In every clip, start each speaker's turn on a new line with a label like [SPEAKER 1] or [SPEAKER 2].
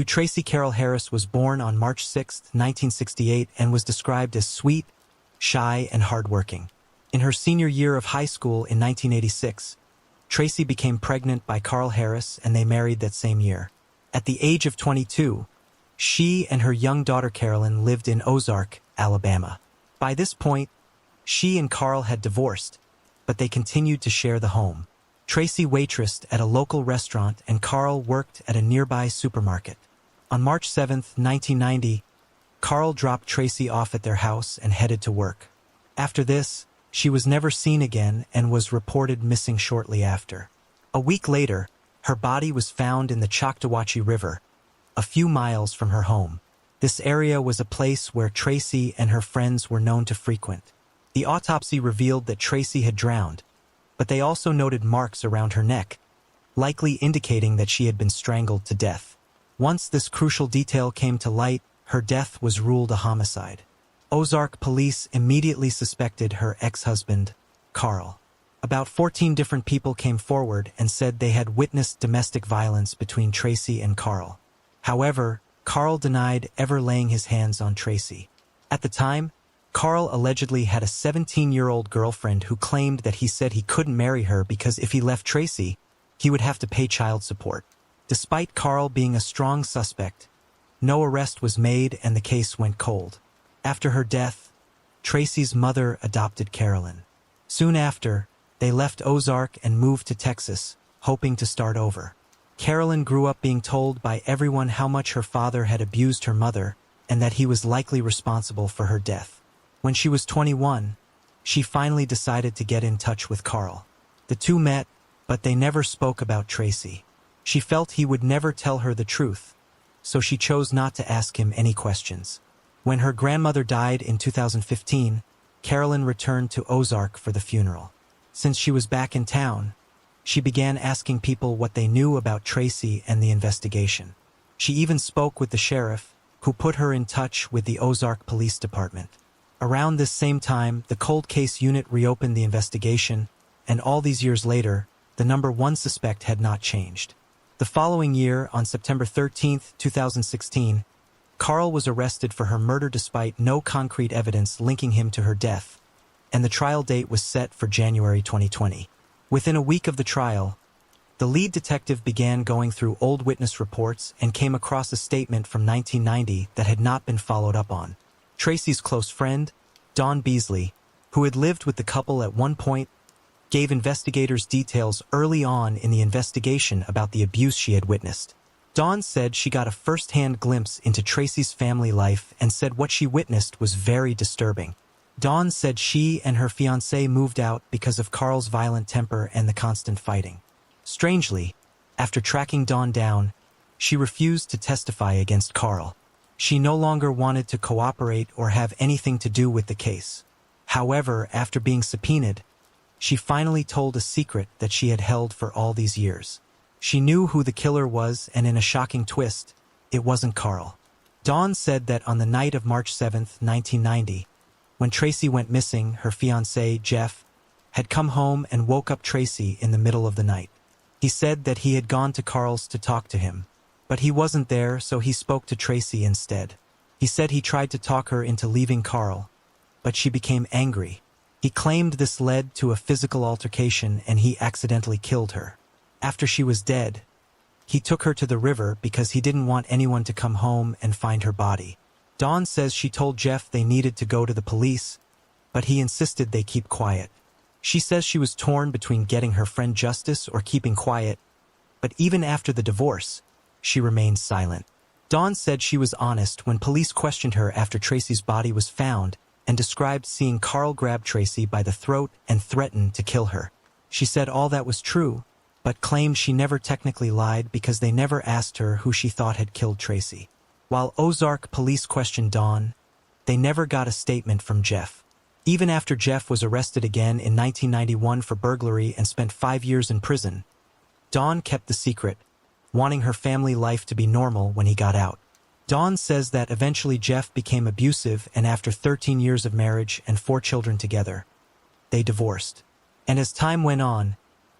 [SPEAKER 1] Tracy Carol Harris was born on March 6, 1968, and was described as sweet, shy, and hardworking. In her senior year of high school in 1986, Tracy became pregnant by Carl Harris and they married that same year. At the age of 22, she and her young daughter Carolyn lived in Ozark, Alabama. By this point, she and Carl had divorced, but they continued to share the home. Tracy waitressed at a local restaurant and Carl worked at a nearby supermarket. On March 7, 1990, Carl dropped Tracy off at their house and headed to work. After this, she was never seen again and was reported missing shortly after. A week later, her body was found in the Choctawhatchee River, a few miles from her home. This area was a place where Tracy and her friends were known to frequent. The autopsy revealed that Tracy had drowned, but they also noted marks around her neck, likely indicating that she had been strangled to death. Once this crucial detail came to light, her death was ruled a homicide. Ozark police immediately suspected her ex-husband, Carl. About 14 different people came forward and said they had witnessed domestic violence between Tracy and Carl. However, Carl denied ever laying his hands on Tracy. At the time, Carl allegedly had a 17-year-old girlfriend who claimed that he said he couldn't marry her because if he left Tracy, he would have to pay child support. Despite Carl being a strong suspect, no arrest was made and the case went cold. After her death, Tracy's mother adopted Carolyn. Soon after, they left Ozark and moved to Texas, hoping to start over. Carolyn grew up being told by everyone how much her father had abused her mother and that he was likely responsible for her death. When she was 21, she finally decided to get in touch with Carl. The two met, but they never spoke about Tracy. She felt he would never tell her the truth, so she chose not to ask him any questions. When her grandmother died in 2015, Carolyn returned to Ozark for the funeral. Since she was back in town, she began asking people what they knew about Tracy and the investigation. She even spoke with the sheriff, who put her in touch with the Ozark Police Department. Around this same time, the cold case unit reopened the investigation, and all these years later, the number one suspect had not changed. The following year, on September 13, 2016, Carl was arrested for her murder despite no concrete evidence linking him to her death, and the trial date was set for January 2020. Within a week of the trial, the lead detective began going through old witness reports and came across a statement from 1990 that had not been followed up on. Tracy's close friend, Dawn Beasley, who had lived with the couple at one point, gave investigators details early on in the investigation about the abuse she had witnessed. Dawn said she got a first-hand glimpse into Tracy's family life and said what she witnessed was very disturbing. Dawn said she and her fiancé moved out because of Carl's violent temper and the constant fighting. Strangely, after tracking Dawn down, she refused to testify against Carl. She no longer wanted to cooperate or have anything to do with the case. However, after being subpoenaed, she finally told a secret that she had held for all these years. She knew who the killer was, and in a shocking twist, it wasn't Carl. Dawn said that on the night of March 7, 1990, when Tracy went missing, her fiancé, Jeff, had come home and woke up Tracy in the middle of the night. He said that he had gone to Carl's to talk to him, but he wasn't there, so he spoke to Tracy instead. He said he tried to talk her into leaving Carl, but she became angry. He claimed this led to a physical altercation and he accidentally killed her. After she was dead, he took her to the river because he didn't want anyone to come home and find her body. Dawn says she told Jeff they needed to go to the police, but he insisted they keep quiet. She says she was torn between getting her friend justice or keeping quiet, but even after the divorce, she remained silent. Dawn said she was honest when police questioned her after Tracy's body was found and described seeing Carl grab Tracy by the throat and threaten to kill her. She said all that was true, but claimed she never technically lied because they never asked her who she thought had killed Tracy. While Ozark police questioned Dawn, they never got a statement from Jeff. Even after Jeff was arrested again in 1991 for burglary and spent 5 years in prison, Dawn kept the secret, wanting her family life to be normal when he got out. Dawn says that eventually Jeff became abusive, and after 13 years of marriage and 4 children together, they divorced. And as time went on,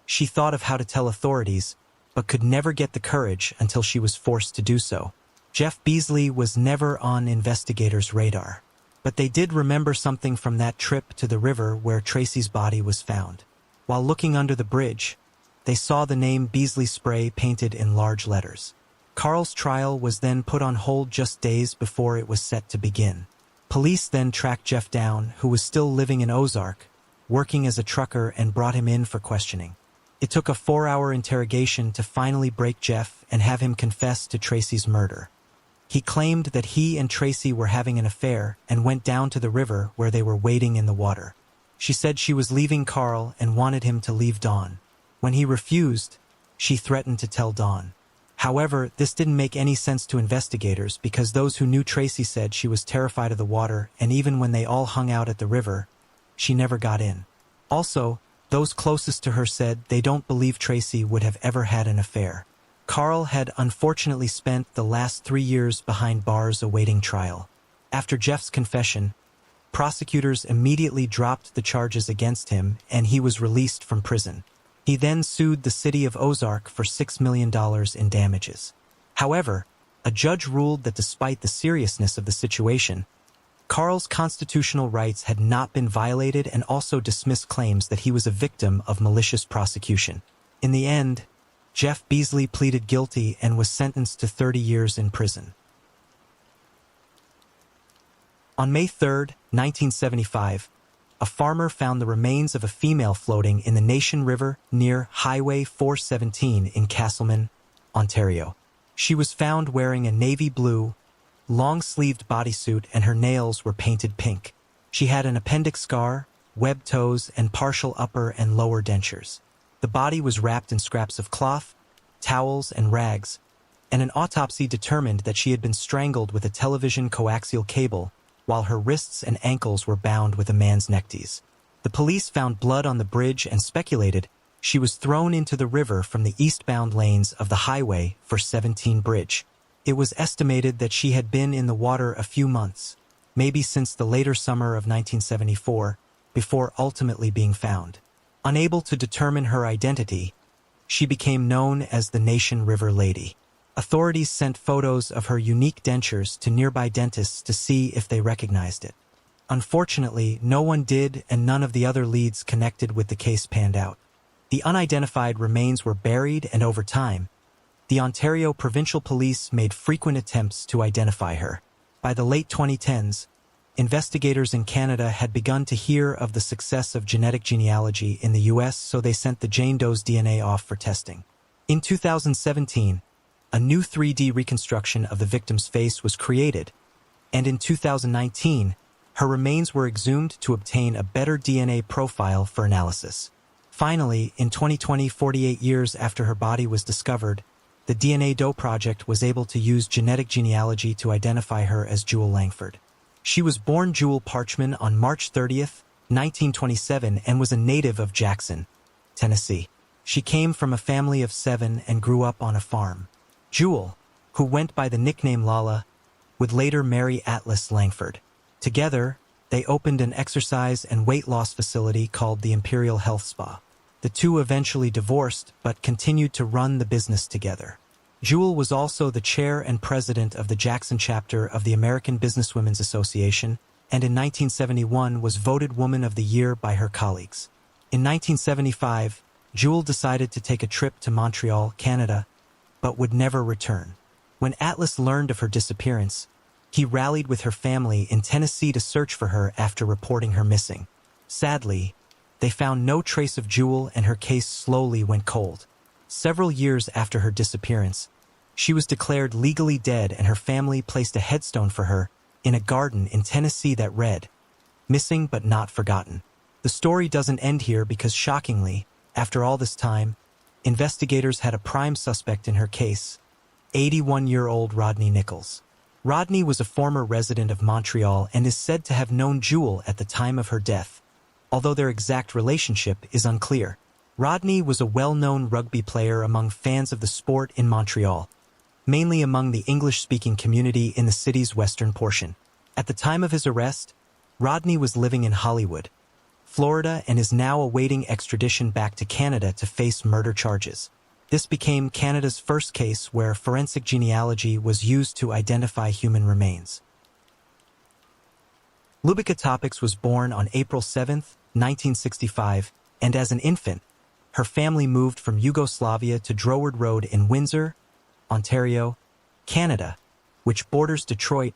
[SPEAKER 1] she thought of how to tell authorities, but could never get the courage until she was forced to do so. Jeff Beasley was never on investigators' radar, but they did remember something from that trip to the river where Tracy's body was found. While looking under the bridge, they saw the name Beasley Spray painted in large letters. Carl's trial was then put on hold just days before it was set to begin. Police then tracked Jeff down, who was still living in Ozark, working as a trucker, and brought him in for questioning. It took a 4-hour interrogation to finally break Jeff and have him confess to Tracy's murder. He claimed that he and Tracy were having an affair and went down to the river where they were wading in the water. She said she was leaving Carl and wanted him to leave Dawn. When he refused, she threatened to tell Dawn. However, this didn't make any sense to investigators because those who knew Tracy said she was terrified of the water, and even when they all hung out at the river, she never got in. Also, those closest to her said they don't believe Tracy would have ever had an affair. Carl had unfortunately spent the last 3 years behind bars awaiting trial. After Jeff's confession, prosecutors immediately dropped the charges against him and he was released from prison. He then sued the city of Ozark for $6 million in damages. However, a judge ruled that despite the seriousness of the situation, Carl's constitutional rights had not been violated and also dismissed claims that he was a victim of malicious prosecution. In the end, Jeff Beasley pleaded guilty and was sentenced to 30 years in prison. On May 3, 1975, a farmer found the remains of a female floating in the Nation River near Highway 417 in Castleman, Ontario. She was found wearing a navy blue, long-sleeved bodysuit and her nails were painted pink. She had an appendix scar, webbed toes, and partial upper and lower dentures. The body was wrapped in scraps of cloth, towels, and rags, and an autopsy determined that she had been strangled with a television coaxial cable while her wrists and ankles were bound with a man's neckties. The police found blood on the bridge and speculated she was thrown into the river from the eastbound lanes of the Highway 417 bridge. It was estimated that she had been in the water a few months, maybe since the later summer of 1974, before ultimately being found. Unable to determine her identity, she became known as the Nation River Lady. Authorities sent photos of her unique dentures to nearby dentists to see if they recognized it. Unfortunately, no one did, and none of the other leads connected with the case panned out. The unidentified remains were buried, and over time, the Ontario Provincial Police made frequent attempts to identify her. By the late 2010s, investigators in Canada had begun to hear of the success of genetic genealogy in the US, so they sent the Jane Doe's DNA off for testing. In 2017, a new 3D reconstruction of the victim's face was created, and in 2019, her remains were exhumed to obtain a better DNA profile for analysis. Finally, in 2020, 48 years after her body was discovered, the DNA Doe Project was able to use genetic genealogy to identify her as Jewel Langford. She was born Jewel Parchman on March 30th, 1927, and was a native of Jackson, Tennessee. She came from a family of 7 and grew up on a farm. Jewel, who went by the nickname Lala, would later marry Atlas Langford. Together, they opened an exercise and weight loss facility called the Imperial Health Spa. The two eventually divorced, but continued to run the business together. Jewel was also the chair and president of the Jackson chapter of the American Businesswomen's Association, and in 1971 was voted Woman of the Year by her colleagues. In 1975, Jewel decided to take a trip to Montreal, Canada, but would never return. When Atlas learned of her disappearance, he rallied with her family in Tennessee to search for her after reporting her missing. Sadly, they found no trace of Jewel and her case slowly went cold. Several years after her disappearance, she was declared legally dead and her family placed a headstone for her in a garden in Tennessee that read, "Missing but not forgotten." The story doesn't end here because, shockingly, after all this time, investigators had a prime suspect in her case, 81-year-old Rodney Nichols. Rodney was a former resident of Montreal and is said to have known Jewel at the time of her death, although their exact relationship is unclear. Rodney was a well-known rugby player among fans of the sport in Montreal, mainly among the English-speaking community in the city's western portion. At the time of his arrest, Rodney was living in Hollywood, Florida, and is now awaiting extradition back to Canada to face murder charges. This became Canada's first case where forensic genealogy was used to identify human remains. Lubica Topics was born on April 7, 1965, and as an infant, her family moved from Yugoslavia to Droward Road in Windsor, Ontario, Canada, which borders Detroit,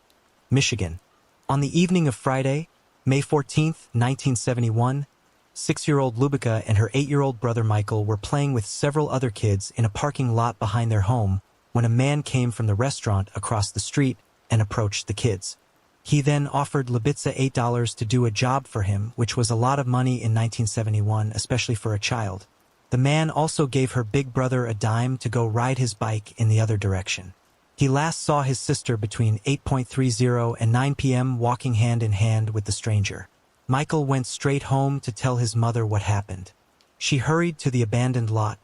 [SPEAKER 1] Michigan. On the evening of Friday, May 14, 1971, 6-year-old Lubica and her 8-year-old brother Michael were playing with several other kids in a parking lot behind their home when a man came from the restaurant across the street and approached the kids. He then offered Lubica $8 to do a job for him, which was a lot of money in 1971, especially for a child. The man also gave her big brother a dime to go ride his bike in the other direction. He last saw his sister between 8:30 and 9 p.m. walking hand in hand with the stranger. Michael went straight home to tell his mother what happened. She hurried to the abandoned lot,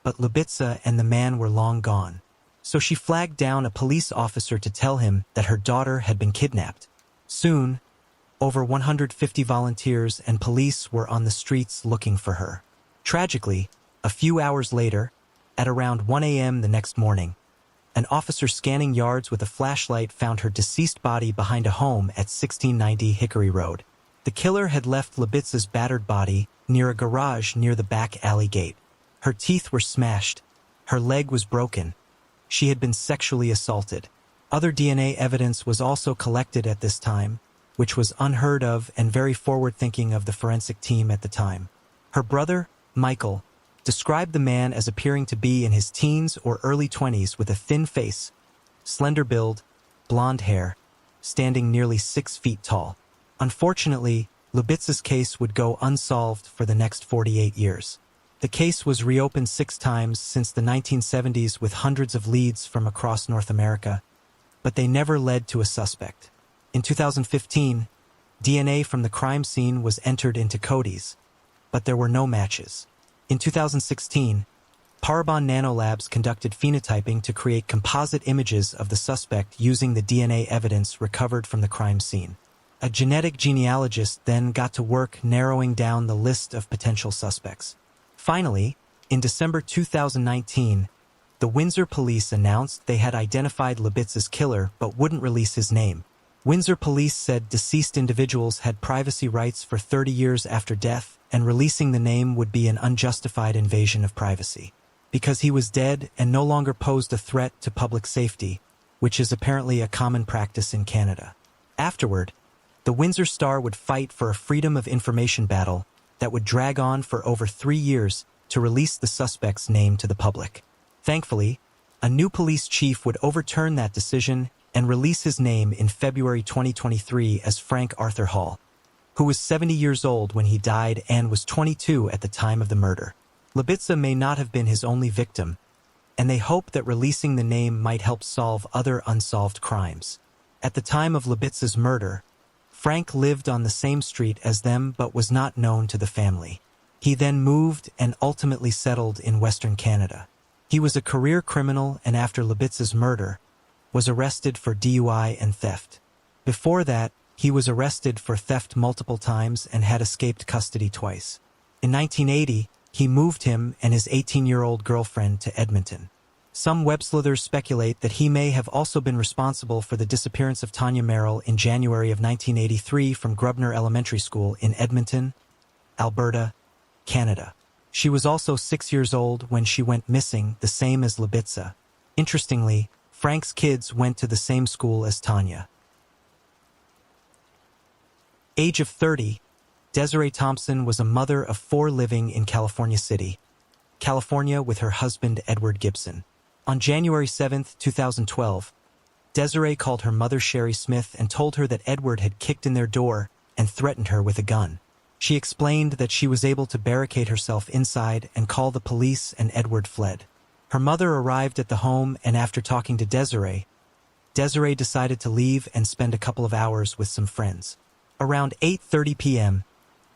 [SPEAKER 1] but Lubica and the man were long gone. So she flagged down a police officer to tell him that her daughter had been kidnapped. Soon, over 150 volunteers and police were on the streets looking for her. Tragically, a few hours later, at around 1 a.m. the next morning, an officer scanning yards with a flashlight found her deceased body behind a home at 1690 Hickory Road. The killer had left Lubica's battered body near a garage near the back alley gate. Her teeth were smashed. Her leg was broken. She had been sexually assaulted. Other DNA evidence was also collected at this time, which was unheard of and very forward-thinking of the forensic team at the time. Her brother, Michael, described the man as appearing to be in his teens or early 20s with a thin face, slender build, blonde hair, standing nearly 6 feet tall. Unfortunately, Lubica's case would go unsolved for the next 48 years. The case was reopened 6 times since the 1970s with hundreds of leads from across North America, but they never led to a suspect. In 2015, DNA from the crime scene was entered into Cody's, but there were no matches. In 2016, Parabon Nanolabs conducted phenotyping to create composite images of the suspect using the DNA evidence recovered from the crime scene. A genetic genealogist then got to work narrowing down the list of potential suspects. Finally, in December 2019, the Windsor police announced they had identified Lubica's killer but wouldn't release his name. Windsor police said deceased individuals had privacy rights for 30 years after death, and releasing the name would be an unjustified invasion of privacy. Because he was dead and no longer posed a threat to public safety, which is apparently a common practice in Canada. Afterward, the Windsor Star would fight for a freedom of information battle that would drag on for over 3 years to release the suspect's name to the public. Thankfully, a new police chief would overturn that decision and release his name in February 2023 as Frank Arthur Hall, who was 70 years old when he died and was 22 at the time of the murder. Lubica may not have been his only victim, and they hope that releasing the name might help solve other unsolved crimes. At the time of Lubica's murder, Frank lived on the same street as them but was not known to the family. He then moved and ultimately settled in Western Canada. He was a career criminal and after Lubica's murder, was arrested for DUI and theft. Before that, he was arrested for theft multiple times and had escaped custody twice. In 1980, he moved him and his 18-year-old girlfriend to Edmonton. Some web sleuthers speculate that he may have also been responsible for the disappearance of Tanya Merrill in January of 1983 from Grubner Elementary School in Edmonton, Alberta, Canada. She was also 6 years old when she went missing, the same as Lubica. Interestingly, Frank's kids went to the same school as Tanya. Age of 30, Desiree Thompson was a mother of 4 living in California City, California with her husband Edward Gibson. On January 7, 2012, Desiree called her mother Sherry Smith and told her that Edward had kicked in their door and threatened her with a gun. She explained that she was able to barricade herself inside and call the police, and Edward fled. Her mother arrived at the home, and after talking to Desiree decided to leave and spend a couple of hours with some friends. Around 8:30 p.m.,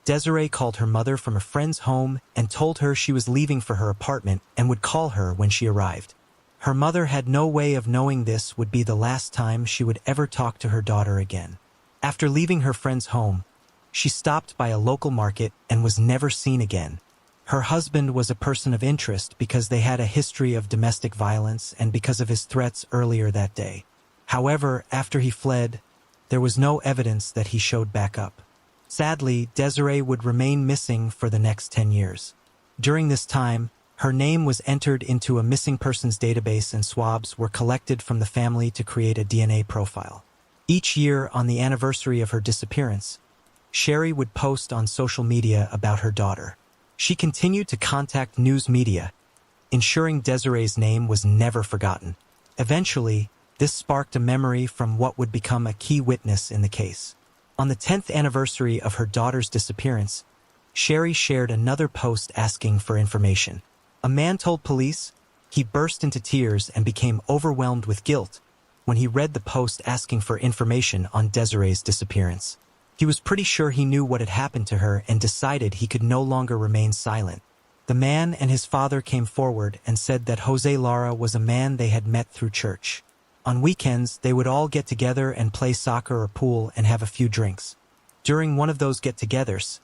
[SPEAKER 1] Desiree called her mother from a friend's home and told her she was leaving for her apartment and would call her when she arrived. Her mother had no way of knowing this would be the last time she would ever talk to her daughter again. After leaving her friend's home, she stopped by a local market and was never seen again. Her husband was a person of interest because they had a history of domestic violence and because of his threats earlier that day. However, after he fled, there was no evidence that he showed back up. Sadly, Desiree would remain missing for the next 10 years. During this time, her name was entered into a missing persons database and swabs were collected from the family to create a DNA profile. Each year, on the anniversary of her disappearance, Sherry would post on social media about her daughter. She continued to contact news media, ensuring Desiree's name was never forgotten. Eventually, this sparked a memory from what would become a key witness in the case. On the 10th anniversary of her daughter's disappearance, Sherry shared another post asking for information. A man told police he burst into tears and became overwhelmed with guilt when he read the post asking for information on Desiree's disappearance. He was pretty sure he knew what had happened to her and decided he could no longer remain silent. The man and his father came forward and said that Jose Lara was a man they had met through church. On weekends, they would all get together and play soccer or pool and have a few drinks. During one of those get-togethers,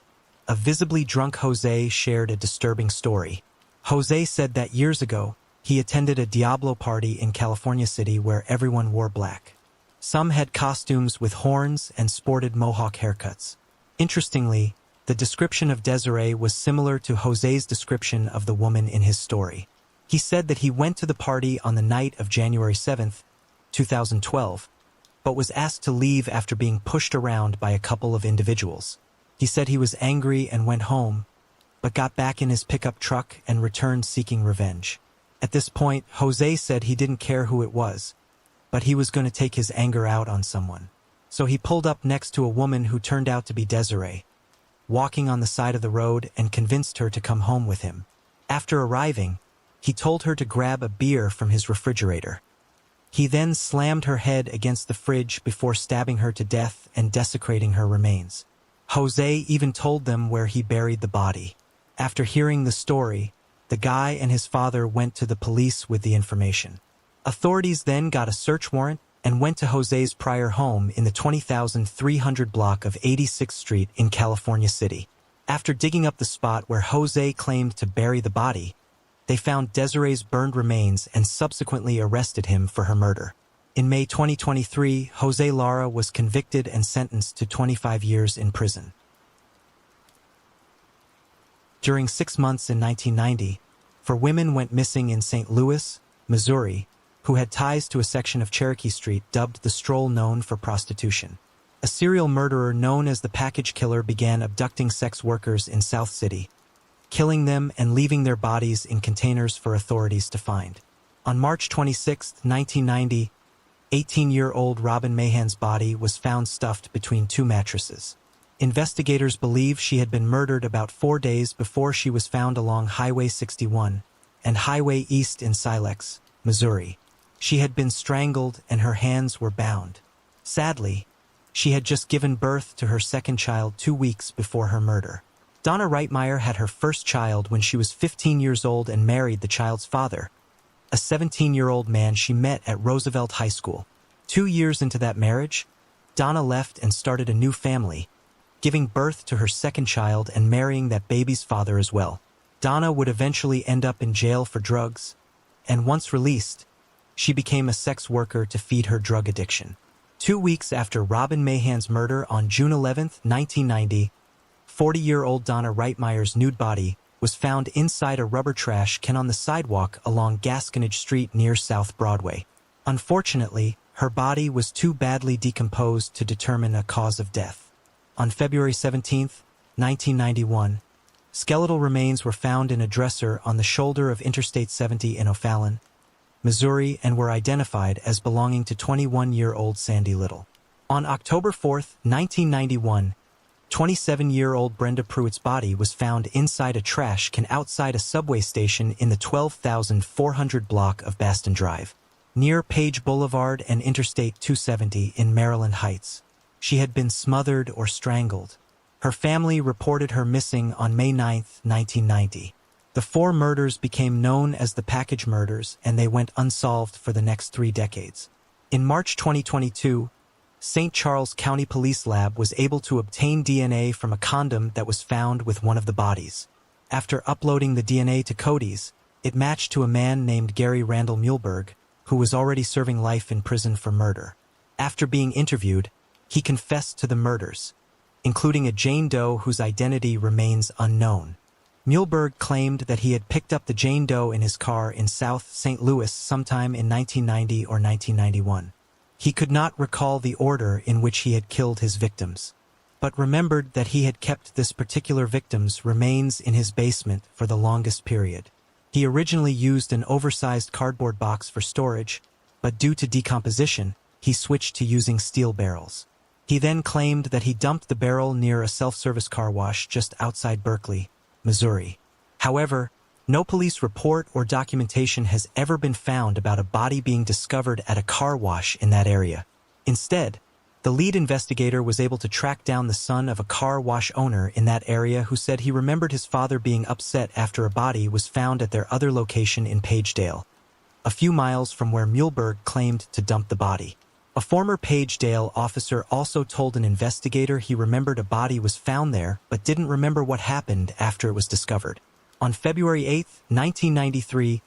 [SPEAKER 1] a visibly drunk Jose shared a disturbing story. Jose said that years ago, he attended a Diablo party in California City where everyone wore black. Some had costumes with horns and sported mohawk haircuts. Interestingly, the description of Desiree was similar to Jose's description of the woman in his story. He said that he went to the party on the night of January 7, 2012, but was asked to leave after being pushed around by a couple of individuals. He said he was angry and went home, but got back in his pickup truck and returned seeking revenge. At this point, Jose said he didn't care who it was, but he was going to take his anger out on someone. So he pulled up next to a woman who turned out to be Desiree, walking on the side of the road, and convinced her to come home with him. After arriving, he told her to grab a beer from his refrigerator. He then slammed her head against the fridge before stabbing her to death and desecrating her remains. Jose even told them where he buried the body. After hearing the story, the guy and his father went to the police with the information. Authorities then got a search warrant and went to Jose's prior home in the 20,300 block of 86th Street in California City. After digging up the spot where Jose claimed to bury the body, they found Desiree's burned remains and subsequently arrested him for her murder. In May 2023, Jose Lara was convicted and sentenced to 25 years in prison. During 6 months in 1990, 4 women went missing in St. Louis, Missouri, who had ties to a section of Cherokee Street dubbed the Stroll, known for prostitution. A serial murderer known as the Package Killer began abducting sex workers in South City, killing them and leaving their bodies in containers for authorities to find. On March 26, 1990, 18-year-old Robin Mahan's body was found stuffed between 2 mattresses. Investigators believe she had been murdered about 4 days before she was found along Highway 61 and Highway East in Silex, Missouri. She had been strangled and her hands were bound. Sadly, she had just given birth to her second child 2 weeks before her murder. Donna Reitmeyer had her first child when she was 15 years old and married the child's father, a 17-year-old man she met at Roosevelt High School. 2 years into that marriage, Donna left and started a new family, giving birth to her second child and marrying that baby's father as well. Donna would eventually end up in jail for drugs, and once released, she became a sex worker to feed her drug addiction. 2 weeks after Robin Mahan's murder on June 11, 1990, 40-year-old Donna Reitmeyer's nude body was found inside a rubber trash can on the sidewalk along Gasconage Street near South Broadway. Unfortunately, her body was too badly decomposed to determine a cause of death. On February 17, 1991, skeletal remains were found in a dresser on the shoulder of Interstate 70 in O'Fallon, Missouri, and were identified as belonging to 21-year-old Sandy Little. On October 4, 1991, 27-year-old Brenda Pruitt's body was found inside a trash can outside a subway station in the 12,400 block of Baston Drive, near Page Boulevard and Interstate 270 in Maryland Heights. She had been smothered or strangled. Her family reported her missing on May 9, 1990. The 4 murders became known as the Package Murders, and they went unsolved for the next 3 decades. In March 2022, St. Charles County Police Lab was able to obtain DNA from a condom that was found with one of the bodies. After uploading the DNA to Cody's, it matched to a man named Gary Randall Muehlberg, who was already serving life in prison for murder. After being interviewed, he confessed to the murders, including a Jane Doe whose identity remains unknown. Muehlberg claimed that he had picked up the Jane Doe in his car in South St. Louis sometime in 1990 or 1991. He could not recall the order in which he had killed his victims, but remembered that he had kept this particular victim's remains in his basement for the longest period. He originally used an oversized cardboard box for storage, but due to decomposition, he switched to using steel barrels. He then claimed that he dumped the barrel near a self-service car wash just outside Berkeley, Missouri. However, no police report or documentation has ever been found about a body being discovered at a car wash in that area. Instead, the lead investigator was able to track down the son of a car wash owner in that area who said he remembered his father being upset after a body was found at their other location in Pagedale, a few miles from where Muehlberg claimed to dump the body. A former Pagedale officer also told an investigator he remembered a body was found there but didn't remember what happened after it was discovered. On February 8, 1993,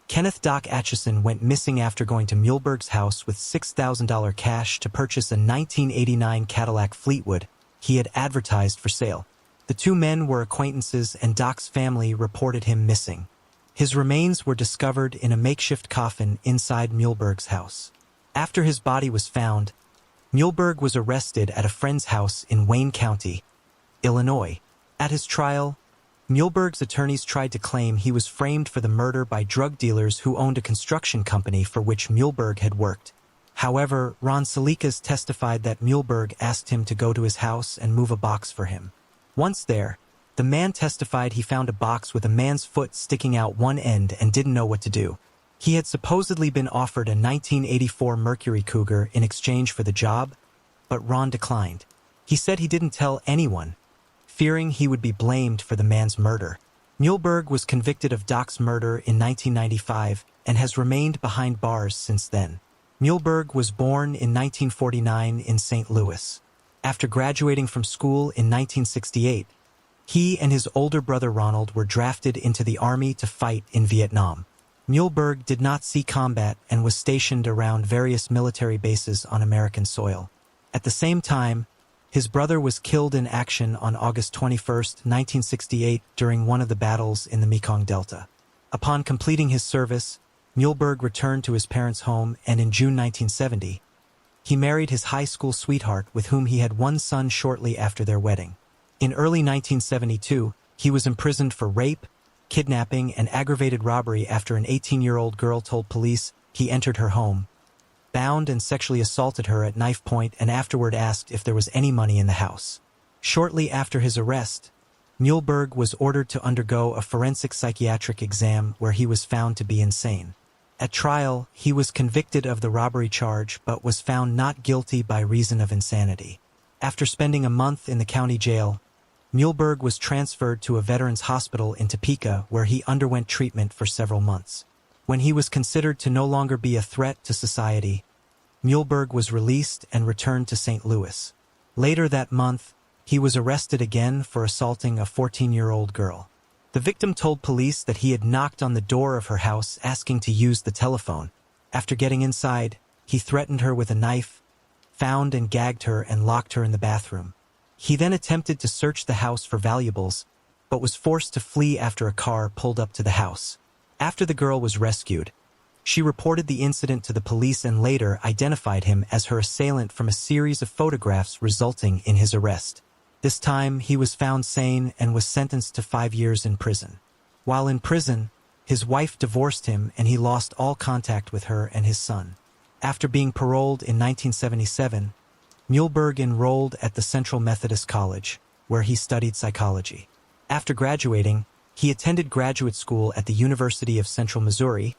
[SPEAKER 1] Kenneth Doc Atchison went missing after going to Muehlberg's house with $6,000 cash to purchase a 1989 Cadillac Fleetwood he had advertised for sale. The two men were acquaintances and Doc's family reported him missing. His remains were discovered in a makeshift coffin inside Muehlberg's house. After his body was found, Muehlberg was arrested at a friend's house in Wayne County, Illinois. At his trial, Muehlberg's attorneys tried to claim he was framed for the murder by drug dealers who owned a construction company for which Muehlberg had worked. However, Ron Salikas testified that Muehlberg asked him to go to his house and move a box for him. Once there, the man testified he found a box with a man's foot sticking out one end and didn't know what to do. He had supposedly been offered a 1984 Mercury Cougar in exchange for the job, but Ron declined. He said he didn't tell anyone, fearing he would be blamed for the man's murder. Muehlberg was convicted of Doc's murder in 1995 and has remained behind bars since then. Muehlberg was born in 1949 in St. Louis. After graduating from school in 1968, he and his older brother Ronald were drafted into the Army to fight in Vietnam. Muehlberg did not see combat and was stationed around various military bases on American soil. At the same time, his brother was killed in action on August 21, 1968, during one of the battles in the Mekong Delta. Upon completing his service, Muehlberg returned to his parents' home, and in June 1970, he married his high school sweetheart with whom he had one son shortly after their wedding. In early 1972, he was imprisoned for rape, kidnapping, and aggravated robbery after an 18-year-old girl told police he entered her home, bound and sexually assaulted her at knife point, and afterward asked if there was any money in the house. Shortly after his arrest, Muehlberg was ordered to undergo a forensic psychiatric exam where he was found to be insane. At trial, he was convicted of the robbery charge but was found not guilty by reason of insanity. After spending a month in the county jail, Muehlberg was transferred to a veterans hospital in Topeka where he underwent treatment for several months. When he was considered to no longer be a threat to society, Muehlberg was released and returned to St. Louis. Later that month, he was arrested again for assaulting a 14-year-old girl. The victim told police that he had knocked on the door of her house asking to use the telephone. After getting inside, he threatened her with a knife, found and gagged her, and locked her in the bathroom. He then attempted to search the house for valuables, but was forced to flee after a car pulled up to the house. After the girl was rescued, she reported the incident to the police and later identified him as her assailant from a series of photographs resulting in his arrest. This time, he was found sane and was sentenced to 5 years in prison. While in prison, his wife divorced him and he lost all contact with her and his son. After being paroled in 1977, Muehlberg enrolled at the Central Methodist College, where he studied psychology. After graduating, he attended graduate school at the University of Central Missouri,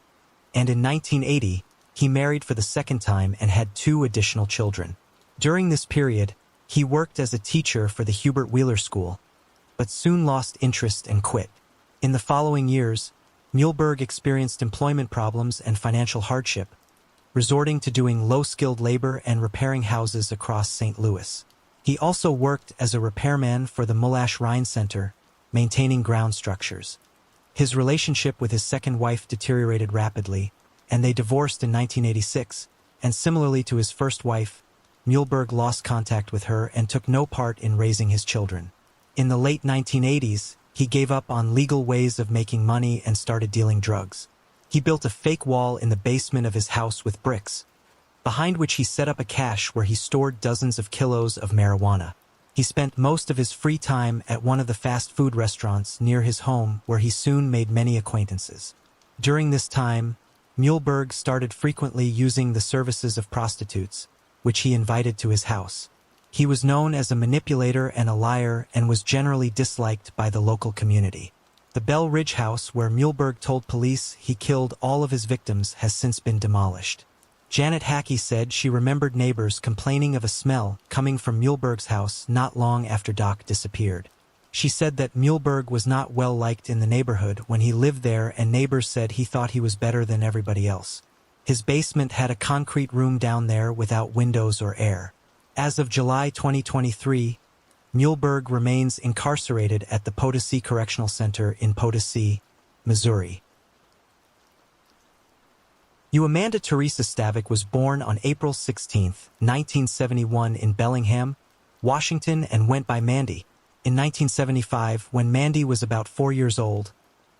[SPEAKER 1] and in 1980, he married for the second time and had 2 additional children. During this period, he worked as a teacher for the Hubert Wheeler School, but soon lost interest and quit. In the following years, Muehlberg experienced employment problems and financial hardship, resorting to doing low-skilled labor and repairing houses across St. Louis. He also worked as a repairman for the Moulash Rhine Center, maintaining ground structures. His relationship with his second wife deteriorated rapidly, and they divorced in 1986, and similarly to his first wife, Muehlberg lost contact with her and took no part in raising his children. In the late 1980s, he gave up on legal ways of making money and started dealing drugs. He built a fake wall in the basement of his house with bricks, behind which he set up a cache where he stored dozens of kilos of marijuana. He spent most of his free time at one of the fast food restaurants near his home, where he soon made many acquaintances. During this time, Muehlberg started frequently using the services of prostitutes, which he invited to his house. He was known as a manipulator and a liar and was generally disliked by the local community. The Bell Ridge house where Muehlberg told police he killed all of his victims has since been demolished. Janet Hackey said she remembered neighbors complaining of a smell coming from Muehlberg's house not long after Doc disappeared. She said that Muehlberg was not well liked in the neighborhood when he lived there, and neighbors said he thought he was better than everybody else. His basement had a concrete room down there without windows or air. As of July 2023, Muehlberg remains incarcerated at the Potosi Correctional Center in Potosi, Missouri. Amanda Teresa Stavik was born on April 16, 1971 in Bellingham, Washington, and went by Mandy. In 1975, when Mandy was about 4 years old,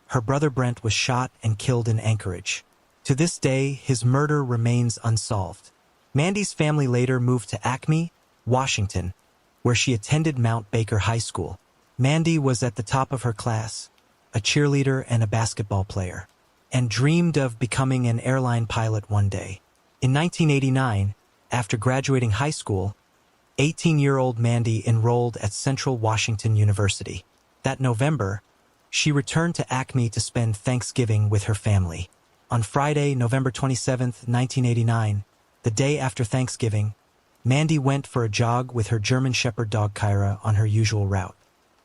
[SPEAKER 1] her brother Brent was shot and killed in Anchorage. To this day, his murder remains unsolved. Mandy's family later moved to Acme, Washington, where she attended Mount Baker High School. Mandy was at the top of her class, a cheerleader and a basketball player, and dreamed of becoming an airline pilot one day. In 1989, after graduating high school, 18-year-old Mandy enrolled at Central Washington University. That November, she returned to Acme to spend Thanksgiving with her family. On Friday, November 27, 1989, the day after Thanksgiving, Mandy went for a jog with her German Shepherd dog Kyra on her usual route.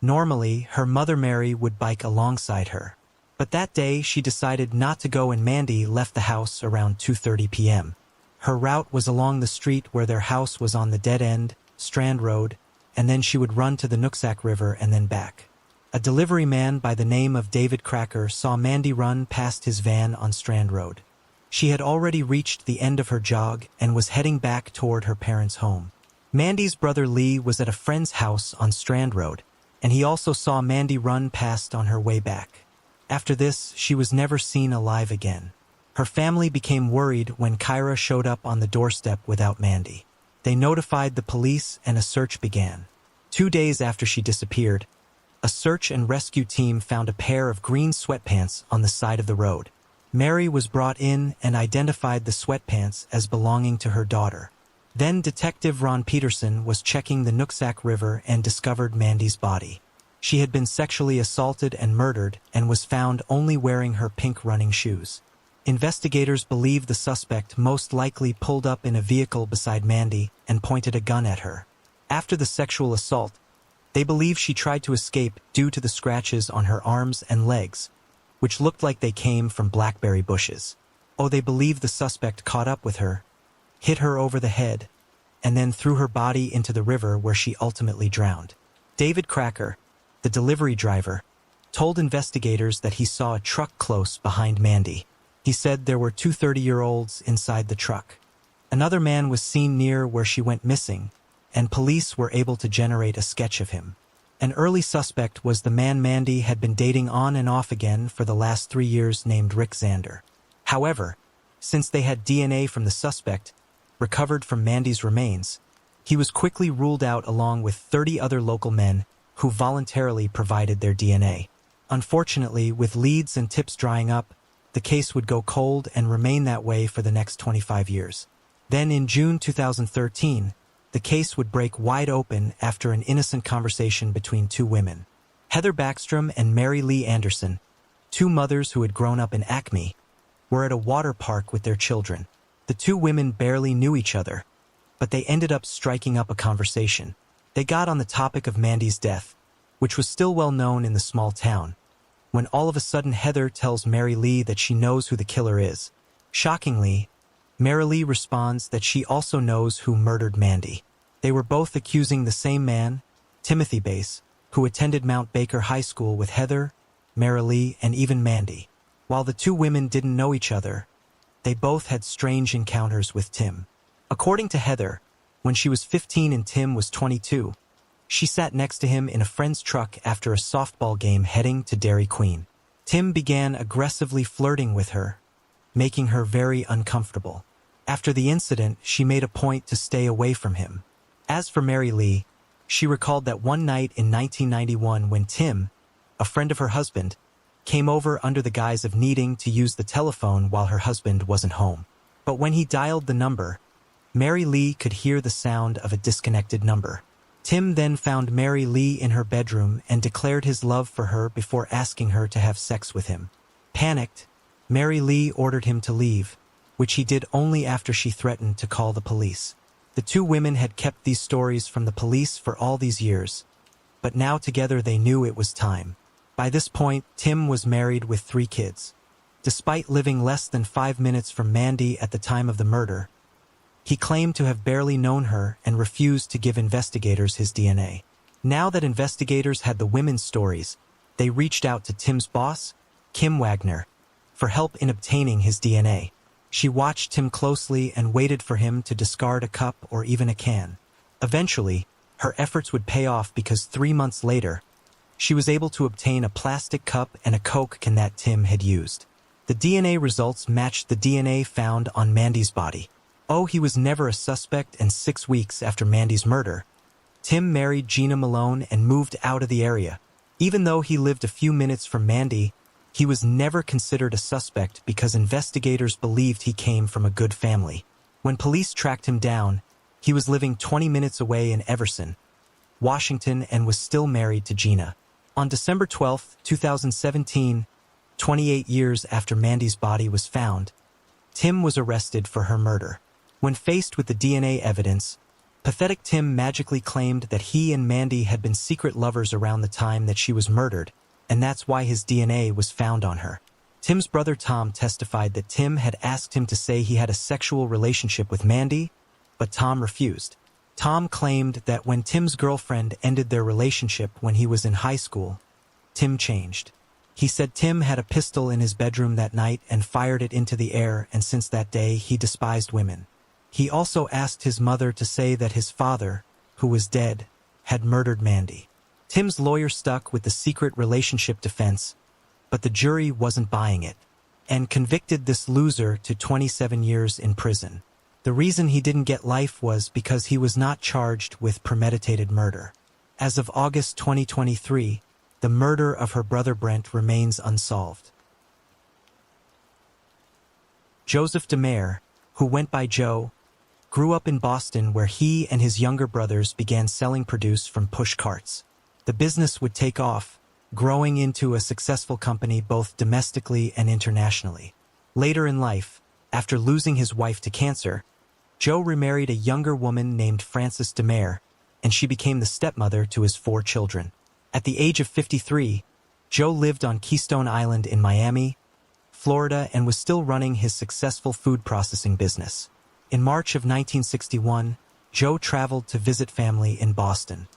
[SPEAKER 1] Normally, her mother Mary would bike alongside her, but that day she decided not to go, and Mandy left the house around 2:30 p.m. Her route was along the street where their house was on the dead-end, Strand Road, and then she would run to the Nooksack River and then back. A delivery man by the name of David Cracker saw Mandy run past his van on Strand Road. She had already reached the end of her jog and was heading back toward her parents' home. Mandy's brother Lee was at a friend's house on Strand Road, and he also saw Mandy run past on her way back. After this, she was never seen alive again. Her family became worried when Kyra showed up on the doorstep without Mandy. They notified the police and a search began. 2 days after she disappeared, a search and rescue team found a pair of green sweatpants on the side of the road. Mary was brought in and identified the sweatpants as belonging to her daughter. Then Detective Ron Peterson was checking the Nooksack River and discovered Mandy's body. She had been sexually assaulted and murdered and was found only wearing her pink running shoes. Investigators believe the suspect most likely pulled up in a vehicle beside Mandy and pointed a gun at her. After the sexual assault, they believe she tried to escape due to the scratches on her arms and legs, which looked like they came from blackberry bushes. They believe the suspect caught up with her, hit her over the head, and then threw her body into the river where she ultimately drowned. David Cracker, the delivery driver, told investigators that he saw a truck close behind Mandy. He said there were 2 30-year-olds inside the truck. Another man was seen near where she went missing, and police were able to generate a sketch of him. An early suspect was the man Mandy had been dating on and off again for the last 3 years, named Rick Zander. However, since they had DNA from the suspect, recovered from Mandy's remains, he was quickly ruled out along with 30 other local men who voluntarily provided their DNA. Unfortunately, with leads and tips drying up, the case would go cold and remain that way for the next 25 years. Then in June 2013, the case would break wide open after an innocent conversation between 2 women. Heather Backstrom and Mary Lee Anderson, 2 mothers who had grown up in Acme, were at a water park with their children. The 2 women barely knew each other, but they ended up striking up a conversation. They got on the topic of Mandy's death, which was still well known in the small town, when all of a sudden Heather tells Mary Lee that she knows who the killer is. Shockingly, Mary Lee responds that she also knows who murdered Mandy. They were both accusing the same man, Timothy Bass, who attended Mount Baker High School with Heather, Marilee, and even Mandy. While the two women didn't know each other, they both had strange encounters with Tim. According to Heather, when she was 15 and Tim was 22, she sat next to him in a friend's truck after a softball game heading to Dairy Queen. Tim began aggressively flirting with her, making her very uncomfortable. After the incident, she made a point to stay away from him. As for Marilee, she recalled that one night in 1991 when Tim, a friend of her husband, came over under the guise of needing to use the telephone while her husband wasn't home. But when he dialed the number, Marilee could hear the sound of a disconnected number. Tim then found Marilee in her bedroom and declared his love for her before asking her to have sex with him. Panicked, Marilee ordered him to leave, which he did only after she threatened to call the police. The two women had kept these stories from the police for all these years, but now together they knew it was time. By this point, Tim was married with 3 kids. Despite living less than 5 minutes from Mandy at the time of the murder, he claimed to have barely known her and refused to give investigators his DNA. Now that investigators had the women's stories, they reached out to Tim's boss, Kim Wagner, for help in obtaining his DNA. She watched Tim closely and waited for him to discard a cup or even a can. Eventually, her efforts would pay off because 3 months later, she was able to obtain a plastic cup and a Coke can that Tim had used. The DNA results matched the DNA found on Mandy's body. Oh, he was never a suspect, and 6 weeks after Mandy's murder, Tim married Gina Malone and moved out of the area. Even though he lived a few minutes from Mandy, he was never considered a suspect because investigators believed he came from a good family. When police tracked him down, he was living 20 minutes away in Everson, Washington, and was still married to Gina. On December 12, 2017, 28 years after Mandy's body was found, Tim was arrested for her murder. When faced with the DNA evidence, pathetic Tim magically claimed that he and Mandy had been secret lovers around the time that she was murdered, and that's why his DNA was found on her. Tim's brother Tom testified that Tim had asked him to say he had a sexual relationship with Mandy, but Tom refused. Tom claimed that when Tim's girlfriend ended their relationship when he was in high school, Tim changed. He said Tim had a pistol in his bedroom that night and fired it into the air, and since that day he despised women. He also asked his mother to say that his father, who was dead, had murdered Mandy. Tim's lawyer stuck with the secret relationship defense, but the jury wasn't buying it, and convicted this loser to 27 years in prison. The reason he didn't get life was because he was not charged with premeditated murder. As of August 2023, the murder of her brother Brent remains unsolved. Joseph DeMare, who went by Joe, grew up in Boston where he and his younger brothers began selling produce from push carts. The business would take off, growing into a successful company both domestically and internationally. Later in life, after losing his wife to cancer, Joe remarried a younger woman named Frances DeMare, and she became the stepmother to his 4 children. At the age of 53, Joe lived on Keystone Island in Miami, Florida, and was still running his successful food processing business. In March of 1961, Joe traveled to visit family in Boston.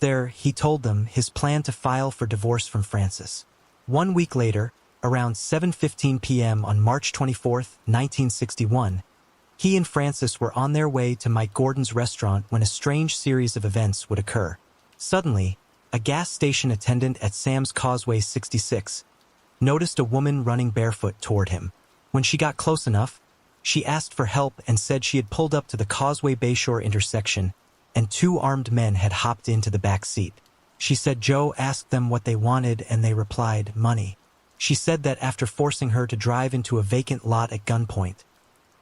[SPEAKER 1] There, he told them his plan to file for divorce from Frances. 1 week later, around 7:15 p.m. on March 24, 1961, he and Frances were on their way to Mike Gordon's restaurant when a strange series of events would occur. Suddenly, a gas station attendant at Sam's Causeway 66 noticed a woman running barefoot toward him. When she got close enough, she asked for help and said she had pulled up to the Causeway Bayshore intersection and 2 armed men had hopped into the back seat. She said Joe asked them what they wanted and they replied, money. She said that after forcing her to drive into a vacant lot at gunpoint,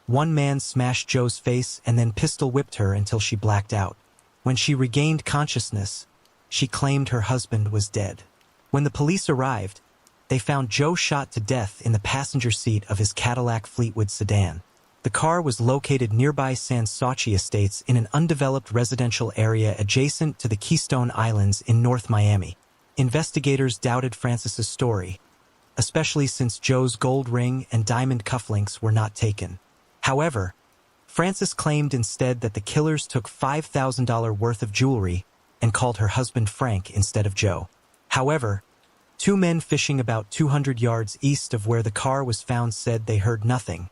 [SPEAKER 1] one man smashed Joe's face and then pistol whipped her until she blacked out. When she regained consciousness, she claimed her husband was dead. When the police arrived, they found Joe shot to death in the passenger seat of his Cadillac Fleetwood sedan. The car was located nearby San Sauci Estates in an undeveloped residential area adjacent to the Keystone Islands in North Miami. Investigators doubted Frances's story, especially since Joe's gold ring and diamond cufflinks were not taken. However, Frances claimed instead that the killers took $5,000 worth of jewelry, and called her husband Frank instead of Joe. However, two men fishing about 200 yards east of where the car was found said they heard nothing,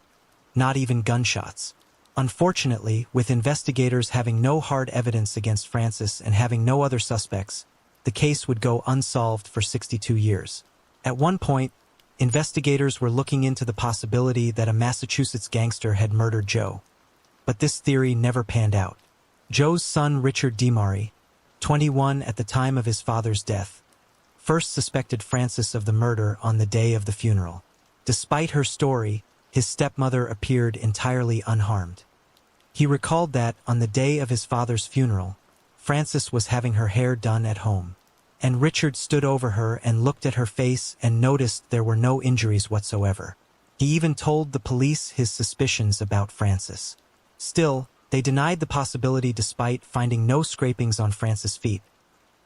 [SPEAKER 1] not even gunshots. Unfortunately, with investigators having no hard evidence against Francis and having no other suspects, the case would go unsolved for 62 years. At one point, investigators were looking into the possibility that a Massachusetts gangster had murdered Joe. But this theory never panned out. Joe's son Richard DeMari, 21 at the time of his father's death, first suspected Francis of the murder on the day of the funeral. Despite her story, his stepmother appeared entirely unharmed. He recalled that, on the day of his father's funeral, Francis was having her hair done at home, and Richard stood over her and looked at her face and noticed there were no injuries whatsoever. He even told the police his suspicions about Francis. Still, they denied the possibility despite finding no scrapings on Francis' feet,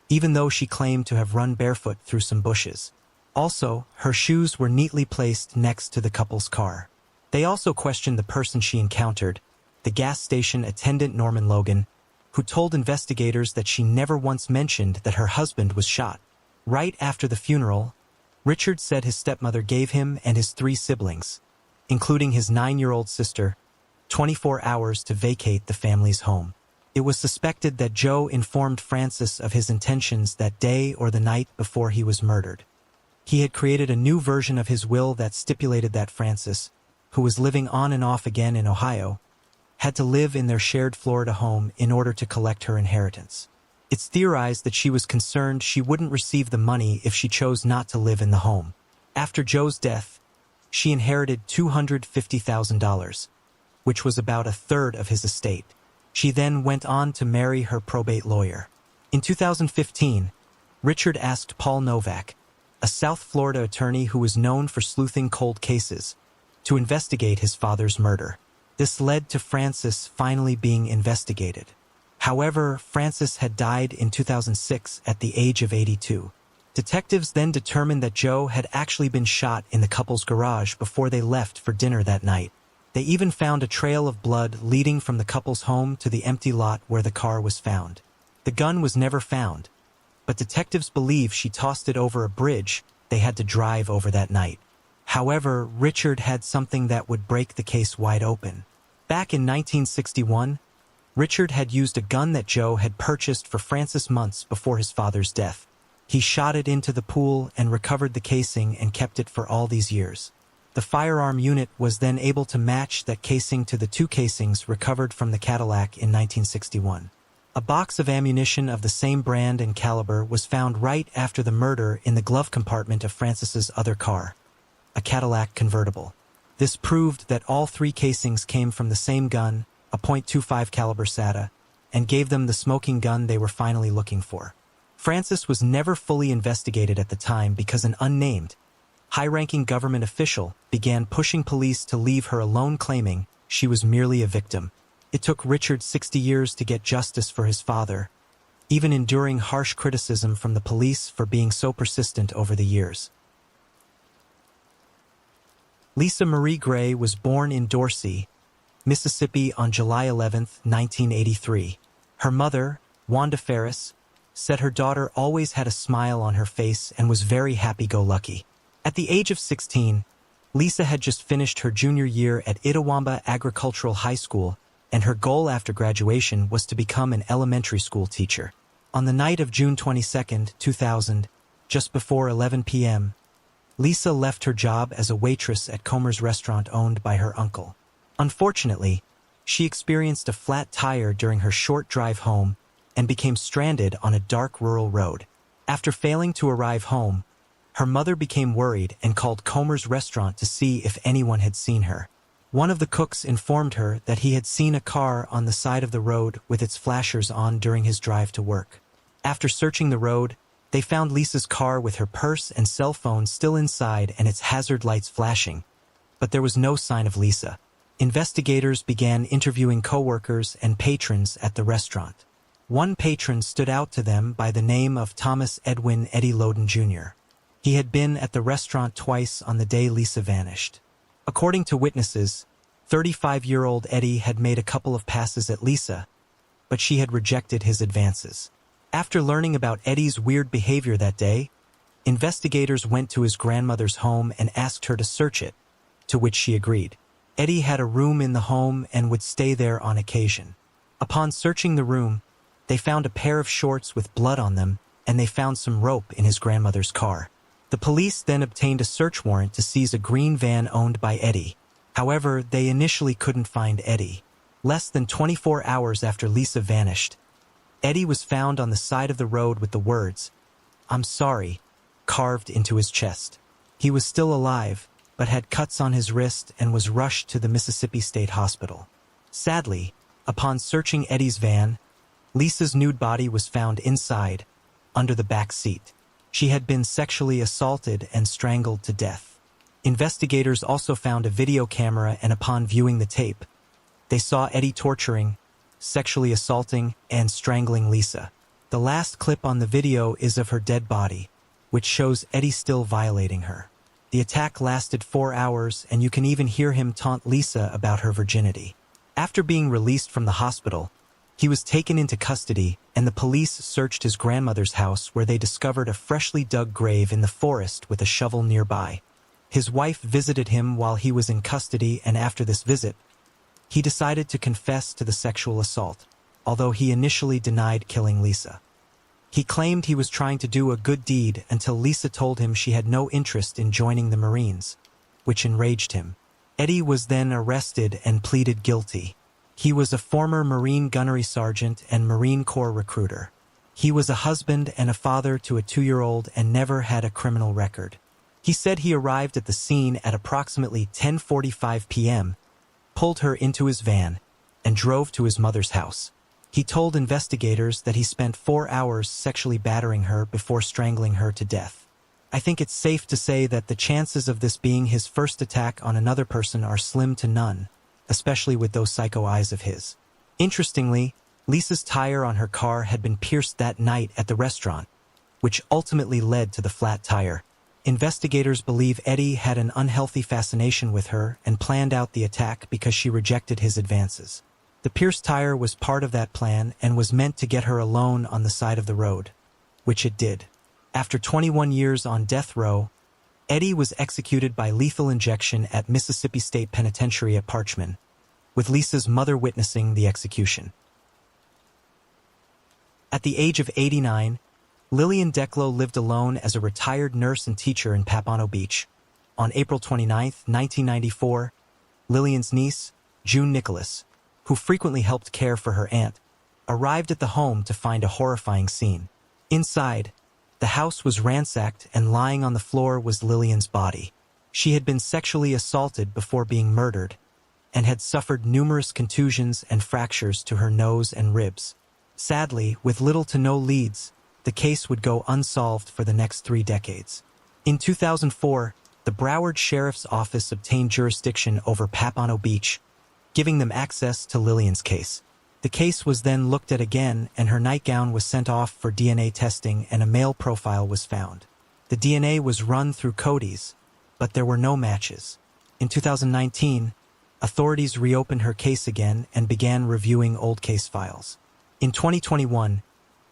[SPEAKER 1] even though she claimed to have run barefoot through some bushes. Also, her shoes were neatly placed next to the couple's car. They also questioned the person she encountered, the gas station attendant Norman Logan, who told investigators that she never once mentioned that her husband was shot. Right after the funeral, Richard said his stepmother gave him and his 3 siblings, including his 9-year-old sister, 24 hours to vacate the family's home. It was suspected that Joe informed Francis of his intentions that day or the night before he was murdered. He had created a new version of his will that stipulated that Francis, who was living on and off again in Ohio, had to live in their shared Florida home in order to collect her inheritance. It's theorized that she was concerned she wouldn't receive the money if she chose not to live in the home. After Joe's death, she inherited $250,000, which was about a third of his estate. She then went on to marry her probate lawyer. In 2015, Richard asked Paul Novak, a South Florida attorney who was known for sleuthing cold cases, to investigate his father's murder. This led to Francis finally being investigated. However, Francis had died in 2006 at the age of 82. Detectives then determined that Joe had actually been shot in the couple's garage before they left for dinner that night. They even found a trail of blood leading from the couple's home to the empty lot where the car was found. The gun was never found, but detectives believe she tossed it over a bridge they had to drive over that night. However, Richard had something that would break the case wide open. Back in 1961, Richard had used a gun that Joe had purchased for Francis months before his father's death. He shot it into the pool and recovered the casing and kept it for all these years. The firearm unit was then able to match that casing to the 2 casings recovered from the Cadillac in 1961. A box of ammunition of the same brand and caliber was found right after the murder in the glove compartment of Francis's other car, a Cadillac convertible. This proved that all 3 casings came from the same gun, a .25 caliber SATA, and gave them the smoking gun they were finally looking for. Francis was never fully investigated at the time because an unnamed, high-ranking government official began pushing police to leave her alone, claiming she was merely a victim. It took Richard 60 years to get justice for his father, even enduring harsh criticism from the police for being so persistent over the years. Lisa Marie Gray was born in Dorsey, Mississippi on July 11, 1983. Her mother, Wanda Ferris, said her daughter always had a smile on her face and was very happy-go-lucky. At the age of 16, Lisa had just finished her junior year at Itawamba Agricultural High School, and her goal after graduation was to become an elementary school teacher. On the night of June 22, 2000, just before 11 p.m., Lisa left her job as a waitress at Comer's restaurant owned by her uncle. Unfortunately, she experienced a flat tire during her short drive home and became stranded on a dark rural road. After failing to arrive home, her mother became worried and called Comer's restaurant to see if anyone had seen her. One of the cooks informed her that he had seen a car on the side of the road with its flashers on during his drive to work. After searching the road, they found Lisa's car with her purse and cell phone still inside and its hazard lights flashing, but there was no sign of Lisa. Investigators began interviewing coworkers and patrons at the restaurant. One patron stood out to them by the name of Thomas Edwin Eddie Loden Jr. He had been at the restaurant twice on the day Lisa vanished. According to witnesses, 35-year-old Eddie had made a couple of passes at Lisa, but she had rejected his advances. After learning about Eddie's weird behavior that day, investigators went to his grandmother's home and asked her to search it, to which she agreed. Eddie had a room in the home and would stay there on occasion. Upon searching the room, they found a pair of shorts with blood on them, and they found some rope in his grandmother's car. The police then obtained a search warrant to seize a green van owned by Eddie. However, they initially couldn't find Eddie. Less than 24 hours after Lisa vanished, Eddie was found on the side of the road with the words, "I'm sorry," carved into his chest. He was still alive, but had cuts on his wrist and was rushed to the Mississippi State Hospital. Sadly, upon searching Eddie's van, Lisa's nude body was found inside, under the back seat. She had been sexually assaulted and strangled to death. Investigators also found a video camera, and upon viewing the tape, they saw Eddie torturing, sexually assaulting, and strangling Lisa. The last clip on the video is of her dead body, which shows Eddie still violating her. The attack lasted 4 hours, and you can even hear him taunt Lisa about her virginity. After being released from the hospital, he was taken into custody, and the police searched his grandmother's house, where they discovered a freshly dug grave in the forest with a shovel nearby. His wife visited him while he was in custody, and after this visit, he decided to confess to the sexual assault, although he initially denied killing Lisa. He claimed he was trying to do a good deed until Lisa told him she had no interest in joining the Marines, which enraged him. Eddie was then arrested and pleaded guilty. He was a former Marine gunnery sergeant and Marine Corps recruiter. He was a husband and a father to a 2-year-old and never had a criminal record. He said he arrived at the scene at approximately 10:45 p.m., pulled her into his van, and drove to his mother's house. He told investigators that he spent 4 hours sexually battering her before strangling her to death. I think it's safe to say that the chances of this being his first attack on another person are slim to none, especially with those psycho eyes of his. Interestingly, Lisa's tire on her car had been pierced that night at the restaurant, which ultimately led to the flat tire. Investigators believe Eddie had an unhealthy fascination with her and planned out the attack because she rejected his advances. The pierced tire was part of that plan and was meant to get her alone on the side of the road, which it did. After 21 years on death row, Eddie was executed by lethal injection at Mississippi State Penitentiary at Parchman, with Lisa's mother witnessing the execution. At the age of 89, Lillian Declo lived alone as a retired nurse and teacher in Papono Beach. On April 29, 1994, Lillian's niece, June Nicholas, who frequently helped care for her aunt, arrived at the home to find a horrifying scene. Inside, the house was ransacked, and lying on the floor was Lillian's body. She had been sexually assaulted before being murdered, and had suffered numerous contusions and fractures to her nose and ribs. Sadly, with little to no leads, the case would go unsolved for the next 3 decades. In 2004, the Broward Sheriff's Office obtained jurisdiction over Papono Beach, giving them access to Lillian's case. The case was then looked at again, and her nightgown was sent off for DNA testing, and a male profile was found. The DNA was run through Cody's, but there were no matches. In 2019, authorities reopened her case again and began reviewing old case files. In 2021,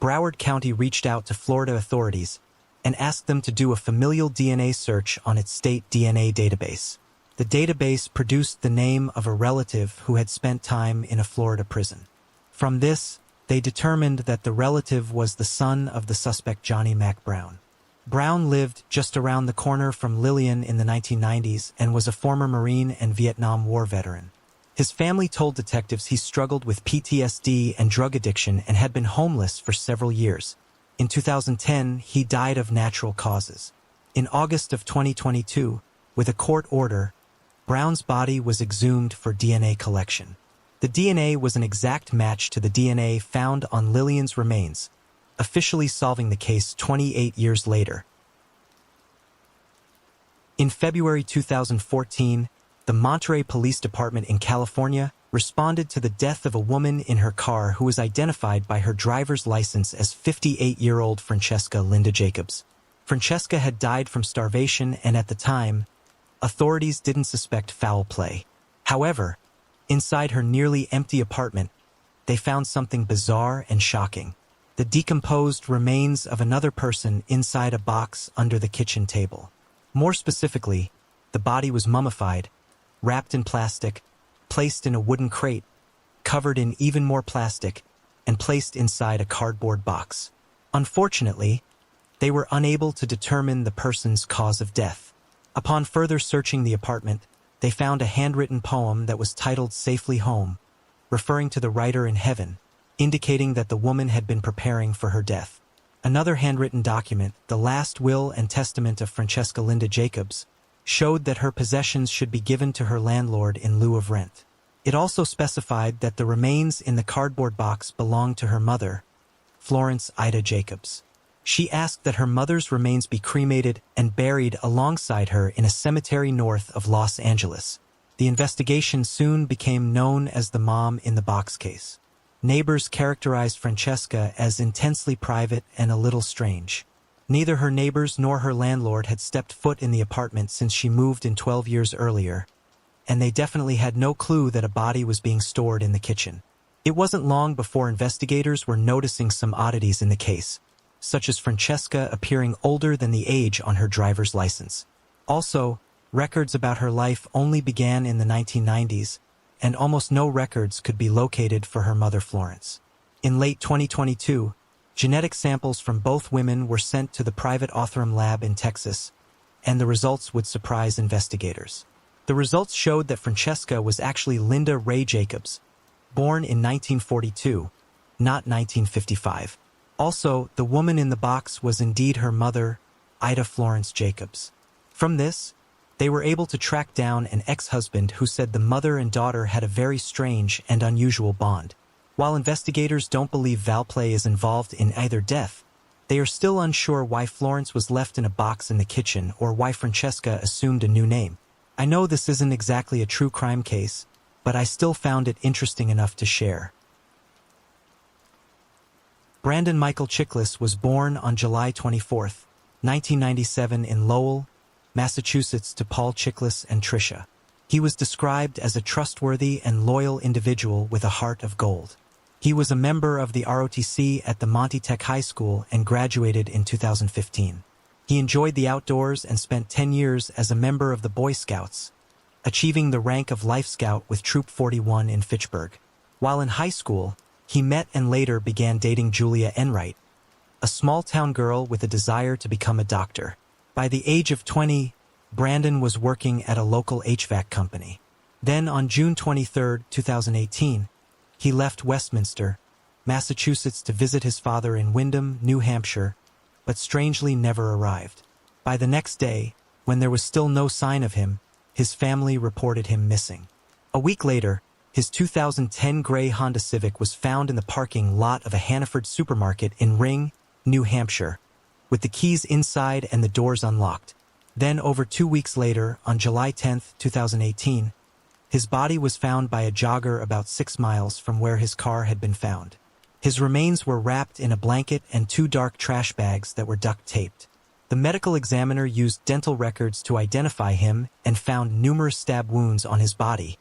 [SPEAKER 1] Broward County reached out to Florida authorities and asked them to do a familial DNA search on its state DNA database. The database produced the name of a relative who had spent time in a Florida prison. From this, they determined that the relative was the son of the suspect Johnny Mac Brown. Brown lived just around the corner from Lillian in the 1990s and was a former Marine and Vietnam War veteran. His family told detectives he struggled with PTSD and drug addiction and had been homeless for several years. In 2010, he died of natural causes. In August of 2022, with a court order, Brown's body was exhumed for DNA collection. The DNA was an exact match to the DNA found on Lillian's remains, officially solving the case 28 years later. In February 2014, the Monterey Police Department in California responded to the death of a woman in her car who was identified by her driver's license as 58-year-old Francesca Linda Jacobs. Francesca had died from starvation, and at the time, authorities didn't suspect foul play. However, inside her nearly empty apartment, they found something bizarre and shocking. The the decomposed remains of another person inside a box under the kitchen table. More specifically, the body was mummified, wrapped in plastic, placed in a wooden crate, covered in even more plastic, and placed inside a cardboard box. Unfortunately, they were unable to determine the person's cause of death. Upon further searching the apartment, they found a handwritten poem that was titled "Safely Home," referring to the writer in heaven, indicating that the woman had been preparing for her death. Another handwritten document, the last will and testament of Francesca Linda Jacobs, showed that her possessions should be given to her landlord in lieu of rent. It also specified that the remains in the cardboard box belonged to her mother, Florence Ida Jacobs. She asked that her mother's remains be cremated and buried alongside her in a cemetery north of Los Angeles. The investigation soon became known as the Mom in the Box case. Neighbors characterized Francesca as intensely private and a little strange. Neither her neighbors nor her landlord had stepped foot in the apartment since she moved in 12 years earlier, and they definitely had no clue that a body was being stored in the kitchen. It wasn't long before investigators were noticing some oddities in the case, such as Francesca appearing older than the age on her driver's license. Also, records about her life only began in the 1990s, and almost no records could be located for her mother Florence. In late 2022, genetic samples from both women were sent to the private Othram lab in Texas, and the results would surprise investigators. The results showed that Francesca was actually Linda Ray Jacobs, born in 1942, not 1955. Also, the woman in the box was indeed her mother, Ida Florence Jacobs. From this, they were able to track down an ex-husband who said the mother and daughter had a very strange and unusual bond. While investigators don't believe foul play is involved in either death, they are still unsure why Florence was left in a box in the kitchen or why Francesca assumed a new name. I know this isn't exactly a true crime case, but I still found it interesting enough to share. Brandon Michael Chiklis was born on July 24, 1997 in Lowell, Massachusetts to Paul Chiklis and Tricia. He was described as a trustworthy and loyal individual with a heart of gold. He was a member of the ROTC at the Monty Tech High School and graduated in 2015. He enjoyed the outdoors and spent 10 years as a member of the Boy Scouts, achieving the rank of Life Scout with Troop 41 in Fitchburg. While in high school, he met and later began dating Julia Enright, a small-town girl with a desire to become a doctor. By the age of 20, Brandon was working at a local HVAC company. Then on June 23, 2018, he left Westminster, Massachusetts to visit his father in Windham, New Hampshire, but strangely never arrived. By the next day, when there was still no sign of him, his family reported him missing. A week later, his 2010 gray Honda Civic was found in the parking lot of a Hannaford supermarket in Ring, New Hampshire, with the keys inside and the doors unlocked. Then, over 2 weeks later, on July 10, 2018, his body was found by a jogger about 6 miles from where his car had been found. His remains were wrapped in a blanket and 2 dark trash bags that were duct-taped. The medical examiner used dental records to identify him and found numerous stab wounds on his body,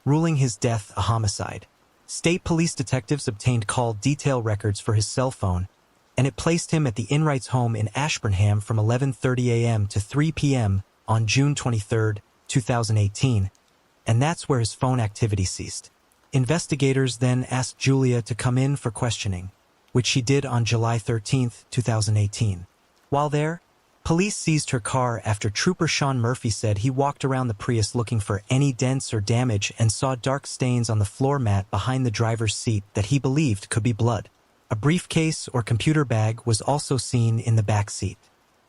[SPEAKER 1] ruling his death a homicide. State police detectives obtained call detail records for his cell phone, and it placed him at the Enrights' home in Ashburnham from 11:30 a.m. to 3 p.m. on June 23, 2018, and that's where his phone activity ceased. Investigators then asked Julia to come in for questioning, which she did on July 13, 2018. While there, police seized her car after Trooper Sean Murphy said he walked around the Prius looking for any dents or damage and saw dark stains on the floor mat behind the driver's seat that he believed could be blood. A briefcase or computer bag was also seen in the back seat.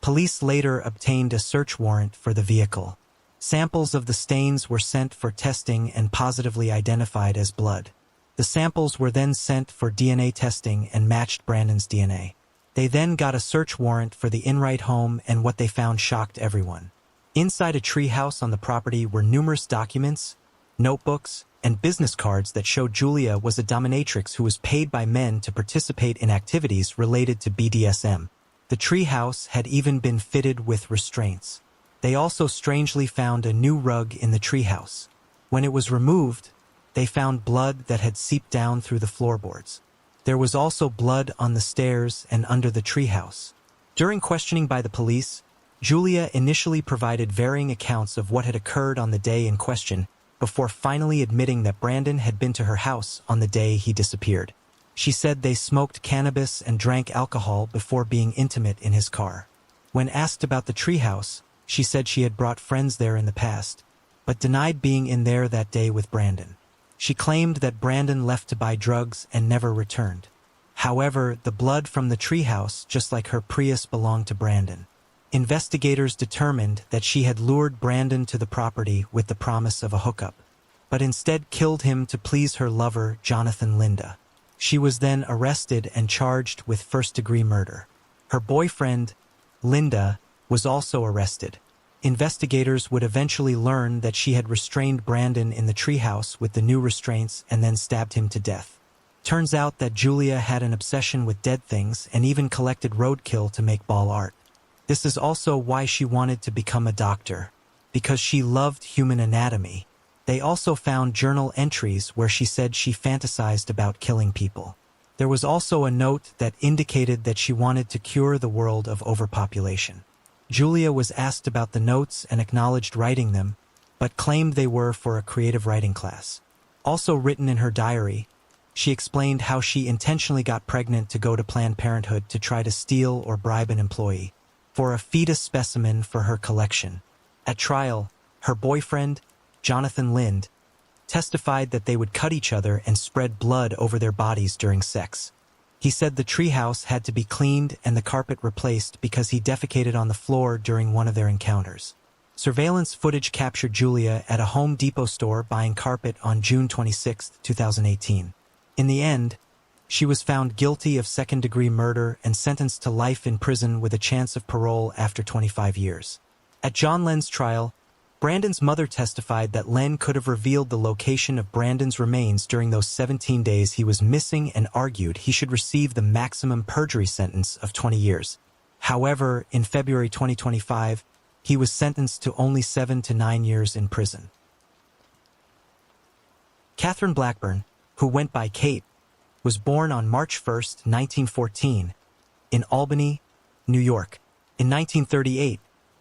[SPEAKER 1] Police later obtained a search warrant for the vehicle. Samples of the stains were sent for testing and positively identified as blood. The samples were then sent for DNA testing and matched Brandon's DNA. They then got a search warrant for the Enright home, and what they found shocked everyone. Inside a treehouse on the property were numerous documents, notebooks, and business cards that showed Julia was a dominatrix who was paid by men to participate in activities related to BDSM. The treehouse had even been fitted with restraints. They also strangely found a new rug in the treehouse. When it was removed, they found blood that had seeped down through the floorboards. There was also blood on the stairs and under the treehouse. During questioning by the police, Julia initially provided varying accounts of what had occurred on the day in question, before finally admitting that Brandon had been to her house on the day he disappeared. She said they smoked cannabis and drank alcohol before being intimate in his car. When asked about the treehouse, she said she had brought friends there in the past, but denied being in there that day with Brandon. She claimed that Brandon left to buy drugs and never returned. However, the blood from the treehouse, just like her Prius, belonged to Brandon. Investigators determined that she had lured Brandon to the property with the promise of a hookup, but instead killed him to please her lover, Jonathan Linda. She was then arrested and charged with first-degree murder. Her boyfriend, Linda, was also arrested. Investigators would eventually learn that she had restrained Brandon in the treehouse with the new restraints and then stabbed him to death. Turns out that Julia had an obsession with dead things and even collected roadkill to make ball art. This is also why she wanted to become a doctor, because she loved human anatomy. They also found journal entries where she said she fantasized about killing people. There was also a note that indicated that she wanted to cure the world of overpopulation. Julia was asked about the notes and acknowledged writing them, but claimed they were for a creative writing class. Also written in her diary, she explained how she intentionally got pregnant to go to Planned Parenthood to try to steal or bribe an employee for a fetus specimen for her collection. At trial, her boyfriend, Jonathan Lind, testified that they would cut each other and spread blood over their bodies during sex. He said the treehouse had to be cleaned and the carpet replaced because he defecated on the floor during one of their encounters. Surveillance footage captured Julia at a Home Depot store buying carpet on June 26, 2018. In the end, she was found guilty of second-degree murder and sentenced to life in prison with a chance of parole after 25 years. At John Len's trial, Brandon's mother testified that Len could have revealed the location of Brandon's remains during those 17 days he was missing and argued he should receive the maximum perjury sentence of 20 years. However, in February 2025, he was sentenced to only 7 to 9 years in prison. Catherine Blackburn, who went by Kate, was born on March 1, 1914, in Albany, New York. In 1938,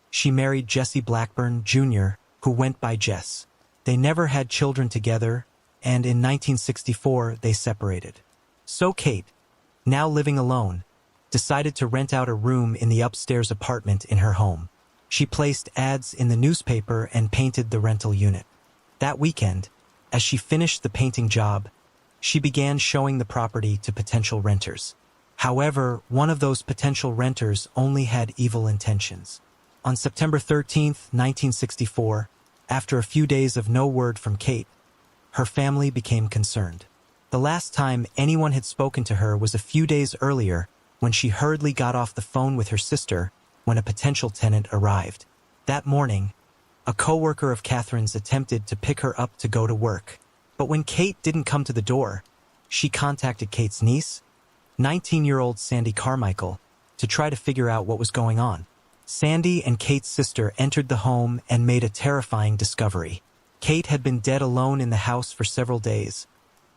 [SPEAKER 1] she married Jesse Blackburn, Jr., who went by Jess. They never had children together, and in 1964 they separated. So Kate, now living alone, decided to rent out a room in the upstairs apartment in her home. She placed ads in the newspaper and painted the rental unit. That weekend, as she finished the painting job, she began showing the property to potential renters. However, one of those potential renters only had evil intentions. On September 13, 1964, after a few days of no word from Kate, her family became concerned. The last time anyone had spoken to her was a few days earlier when she hurriedly got off the phone with her sister when a potential tenant arrived. That morning, a coworker of Catherine's attempted to pick her up to go to work. But when Kate didn't come to the door, she contacted Kate's niece, 19-year-old Sandy Carmichael, to try to figure out what was going on. Sandy and Kate's sister entered the home and made a terrifying discovery. Kate had been dead alone in the house for several days,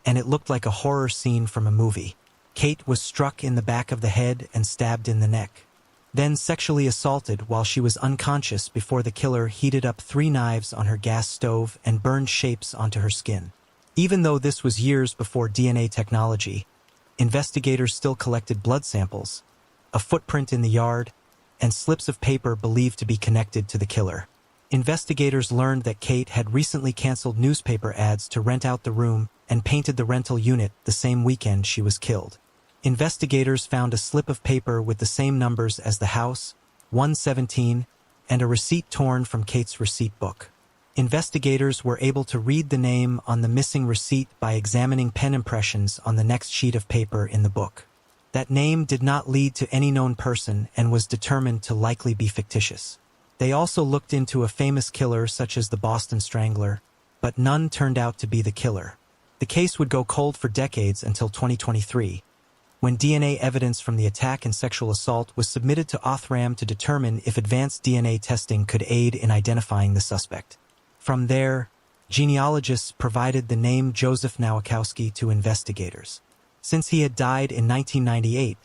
[SPEAKER 1] and it looked like a horror scene from a movie. Kate was struck in the back of the head and stabbed in the neck, then sexually assaulted while she was unconscious before the killer heated up 3 knives on her gas stove and burned shapes onto her skin. Even though this was years before DNA technology, investigators still collected blood samples, a footprint in the yard, and slips of paper believed to be connected to the killer. Investigators learned that Kate had recently canceled newspaper ads to rent out the room and painted the rental unit the same weekend she was killed. Investigators found a slip of paper with the same numbers as the house, 117, and a receipt torn from Kate's receipt book. Investigators were able to read the name on the missing receipt by examining pen impressions on the next sheet of paper in the book. That name did not lead to any known person and was determined to likely be fictitious. They also looked into a famous killer such as the Boston Strangler, but none turned out to be the killer. The case would go cold for decades until 2023, when DNA evidence from the attack and sexual assault was submitted to Othram to determine if advanced DNA testing could aid in identifying the suspect. From there, genealogists provided the name Joseph Nowakowski to investigators. Since he had died in 1998,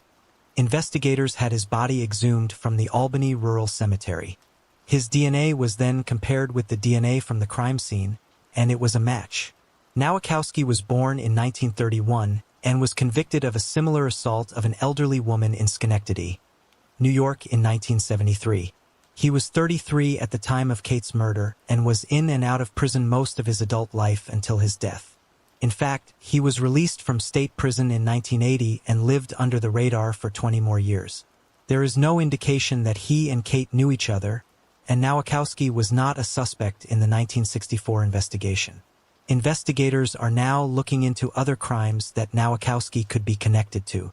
[SPEAKER 1] investigators had his body exhumed from the Albany Rural Cemetery. His DNA was then compared with the DNA from the crime scene, and it was a match. Nowakowski was born in 1931 and was convicted of a similar assault of an elderly woman in Schenectady, New York in 1973. He was 33 at the time of Kate's murder and was in and out of prison most of his adult life until his death. In fact, he was released from state prison in 1980 and lived under the radar for 20 more years. There is no indication that he and Kate knew each other, and Nowakowski was not a suspect in the 1964 investigation. Investigators are now looking into other crimes that Nowakowski could be connected to.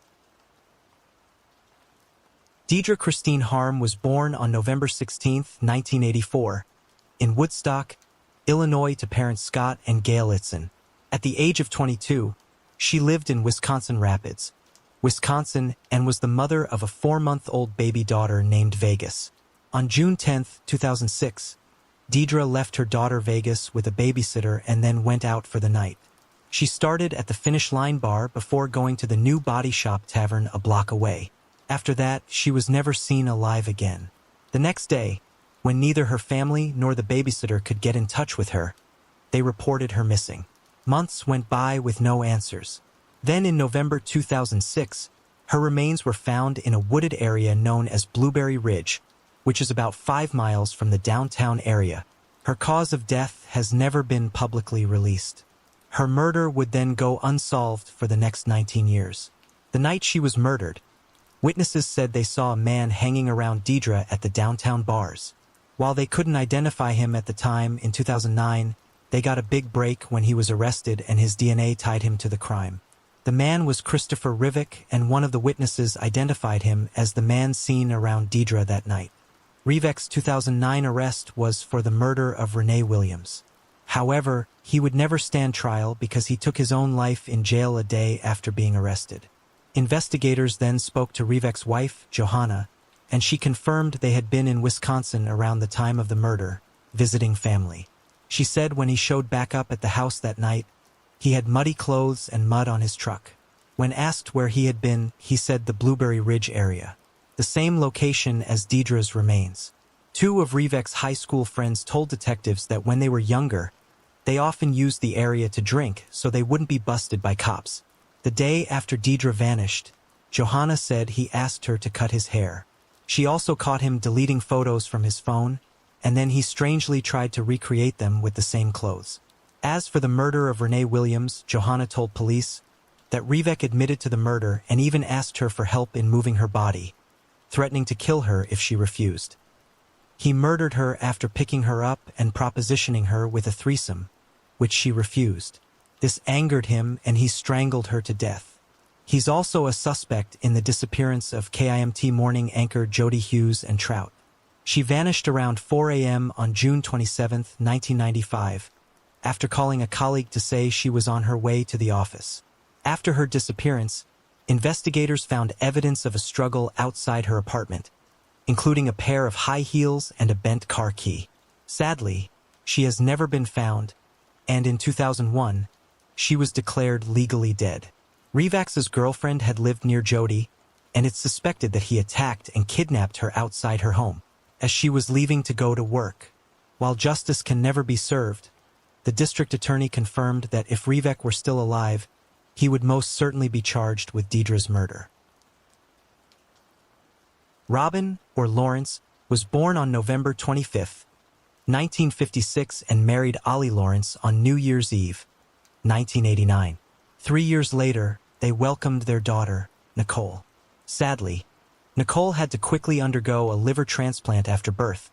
[SPEAKER 1] Deidre Christine Harm was born on November 16, 1984, in Woodstock, Illinois to parents Scott and Gail Itzen. At the age of 22, she lived in Wisconsin Rapids, Wisconsin, and was the mother of a 4-month-old baby daughter named Vegas. On June 10, 2006, Deidre left her daughter Vegas with a babysitter and then went out for the night. She started at the Finish Line bar before going to the New Body Shop Tavern a block away. After that, she was never seen alive again. The next day, when neither her family nor the babysitter could get in touch with her, they reported her missing. Months went by with no answers. Then in November 2006, her remains were found in a wooded area known as Blueberry Ridge, which is about 5 miles from the downtown area. Her cause of death has never been publicly released. Her murder would then go unsolved for the next 19 years. The night she was murdered, witnesses said they saw a man hanging around Deidre at the downtown bars. While they couldn't identify him at the time, in 2009, they got a big break when he was arrested and his DNA tied him to the crime. The man was Christopher Rivik, and one of the witnesses identified him as the man seen around Deidre that night. Rivik's 2009 arrest was for the murder of Renee Williams. However, he would never stand trial because he took his own life in jail a day after being arrested. Investigators then spoke to Rivik's wife, Johanna, and she confirmed they had been in Wisconsin around the time of the murder, visiting family. She said when he showed back up at the house that night, he had muddy clothes and mud on his truck. When asked where he had been, he said the Blueberry Ridge area, the same location as Deidre's remains. 2 of Rivik's high school friends told detectives that when they were younger, they often used the area to drink so they wouldn't be busted by cops. The day after Deidre vanished, Johanna said he asked her to cut his hair. She also caught him deleting photos from his phone, and then he strangely tried to recreate them with the same clothes. As for the murder of Renee Williams, Johanna told police that Rivik admitted to the murder and even asked her for help in moving her body, threatening to kill her if she refused. He murdered her after picking her up and propositioning her with a threesome, which she refused. This angered him and he strangled her to death. He's also a suspect in the disappearance of KIMT morning anchor Jody Hughes and Trout. She vanished around 4 a.m. on June 27, 1995, after calling a colleague to say she was on her way to the office. After her disappearance, investigators found evidence of a struggle outside her apartment, including a pair of high heels and a bent car key. Sadly, she has never been found, and in 2001, she was declared legally dead. Rivik's girlfriend had lived near Jody, and it's suspected that he attacked and kidnapped her outside her home as she was leaving to go to work. While justice can never be served, the district attorney confirmed that if Rivik were still alive, he would most certainly be charged with Deidre's murder. Robin, or Lawrence, was born on November 25, 1956 and married Ollie Lawrence on New Year's Eve, 1989. 3 years later, they welcomed their daughter, Nicole. Sadly, Nicole had to quickly undergo a liver transplant after birth,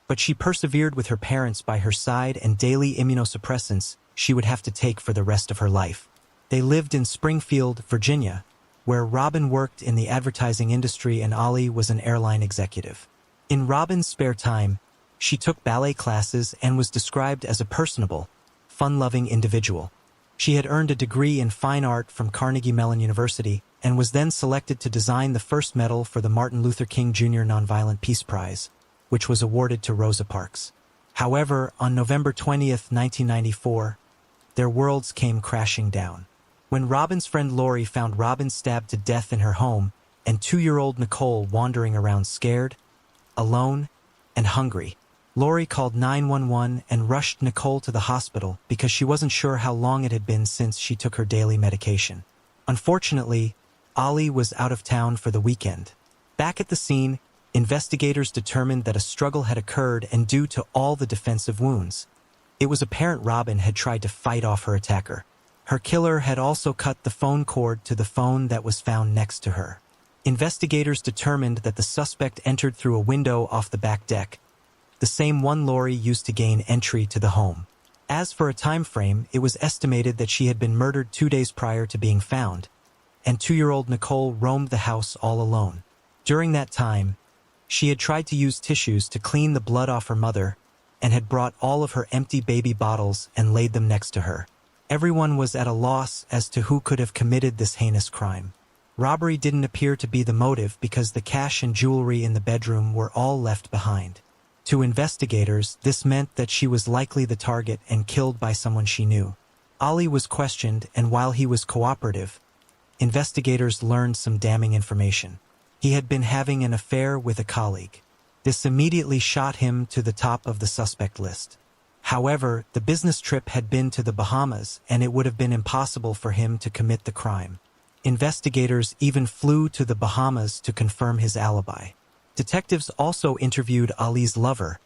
[SPEAKER 1] but she persevered with her parents by her side and daily immunosuppressants she would have to take for the rest of her life. They lived in Springfield, Virginia, where Robin worked in the advertising industry and Ollie was an airline executive. In Robin's spare time, she took ballet classes and was described as a personable, fun-loving individual. She had earned a degree in fine art from Carnegie Mellon University and was then selected to design the first medal for the Martin Luther King Jr. Nonviolent Peace Prize, which was awarded to Rosa Parks. However, on November 20, 1994, their worlds came crashing down. When Robin's friend Lori found Robin stabbed to death in her home and 2-year-old Nicole wandering around scared, alone, and hungry, Lori called 911 and rushed Nicole to the hospital because she wasn't sure how long it had been since she took her daily medication. Unfortunately, Ali was out of town for the weekend. Back at the scene, investigators determined that a struggle had occurred, and due to all the defensive wounds, it was apparent Robin had tried to fight off her attacker. Her killer had also cut the phone cord to the phone that was found next to her. Investigators determined that the suspect entered through a window off the back deck, the same one Lori used to gain entry to the home. As for a time frame, it was estimated that she had been murdered 2 days prior to being found, and 2-year-old Nicole roamed the house all alone. During that time, she had tried to use tissues to clean the blood off her mother and had brought all of her empty baby bottles and laid them next to her. Everyone was at a loss as to who could have committed this heinous crime. Robbery didn't appear to be the motive because the cash and jewelry in the bedroom were all left behind. To investigators, this meant that she was likely the target and killed by someone she knew. Ali was questioned, and while he was cooperative, investigators learned some damning information. He had been having an affair with a colleague. This immediately shot him to the top of the suspect list. However, the business trip had been to the Bahamas, and it would have been impossible for him to commit the crime. Investigators even flew to the Bahamas to confirm his alibi. Detectives also interviewed Ali's lover,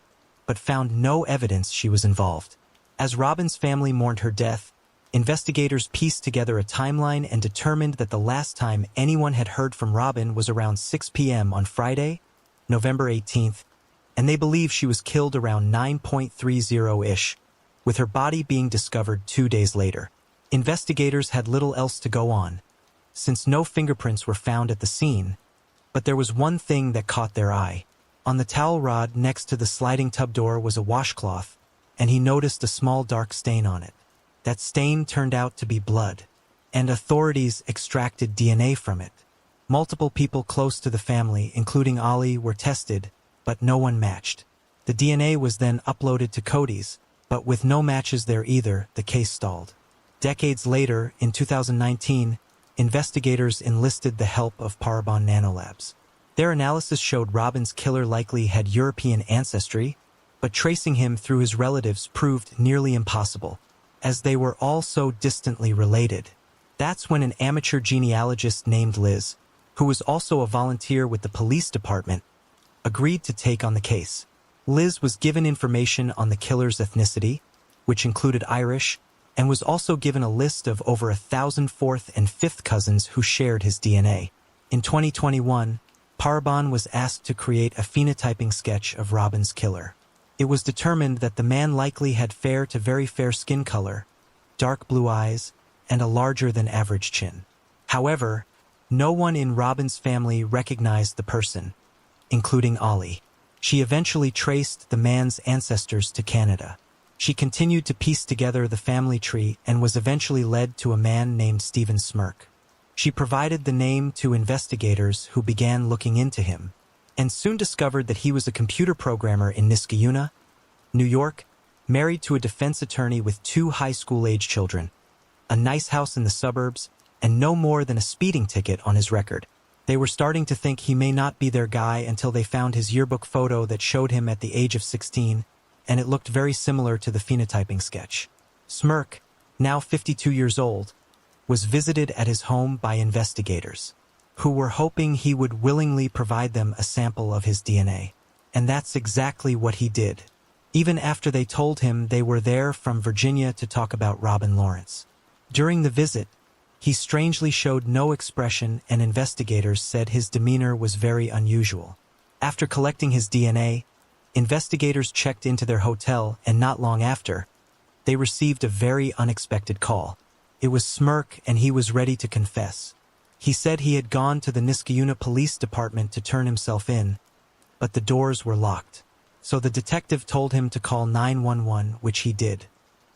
[SPEAKER 1] but found no evidence she was involved. As Robin's family mourned her death, investigators pieced together a timeline and determined that the last time anyone had heard from Robin was around 6 p.m. on Friday, November 18th, and they believe she was killed around 9:30-ish, with her body being discovered 2 days later. Investigators had little else to go on, since no fingerprints were found at the scene, but there was one thing that caught their eye. On the towel rod next to the sliding tub door was a washcloth, and he noticed a small dark stain on it. That stain turned out to be blood, and authorities extracted DNA from it. Multiple people close to the family, including Ali, were tested, but no one matched. The DNA was then uploaded to Cody's, but with no matches there either, the case stalled. Decades later, in 2019, investigators enlisted the help of Parabon Nanolabs. Their analysis showed Robin's killer likely had European ancestry, but tracing him through his relatives proved nearly impossible, as they were all so distantly related. That's when an amateur genealogist named Liz, who was also a volunteer with the police department, agreed to take on the case. Liz was given information on the killer's ethnicity, which included Irish, and was also given a list of over 1,000 fourth and fifth cousins who shared his DNA. In 2021, Parabon was asked to create a phenotyping sketch of Robin's killer. It was determined that the man likely had fair to very fair skin color, dark blue eyes, and a larger than average chin. However, no one in Robin's family recognized the person, including Ali. She eventually traced the man's ancestors to Canada. She continued to piece together the family tree and was eventually led to a man named Stephen Smirk. She provided the name to investigators who began looking into him, and soon discovered that he was a computer programmer in Niskayuna, New York, married to a defense attorney with 2 high school-age children, a nice house in the suburbs, and no more than a speeding ticket on his record. They were starting to think he may not be their guy until they found his yearbook photo that showed him at the age of 16, and it looked very similar to the phenotyping sketch. Smirk, now 52 years old, was visited at his home by investigators, who were hoping he would willingly provide them a sample of his DNA. And that's exactly what he did, even after they told him they were there from Virginia to talk about Robin Lawrence. During the visit, he strangely showed no expression, and investigators said his demeanor was very unusual. After collecting his DNA, investigators checked into their hotel, and not long after, they received a very unexpected call. It was Smirk, and he was ready to confess. He said he had gone to the Niskayuna Police Department to turn himself in, but the doors were locked. So the detective told him to call 911, which he did.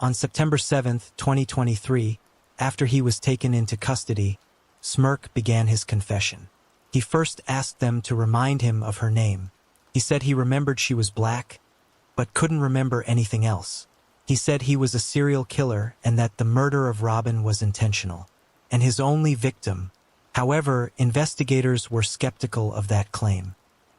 [SPEAKER 1] On September 7, 2023, after he was taken into custody, Smirk began his confession. He first asked them to remind him of her name. He said he remembered she was black, but couldn't remember anything else. He said he was a serial killer and that the murder of Robin was intentional. and his only victim. However, investigators were skeptical of that claim.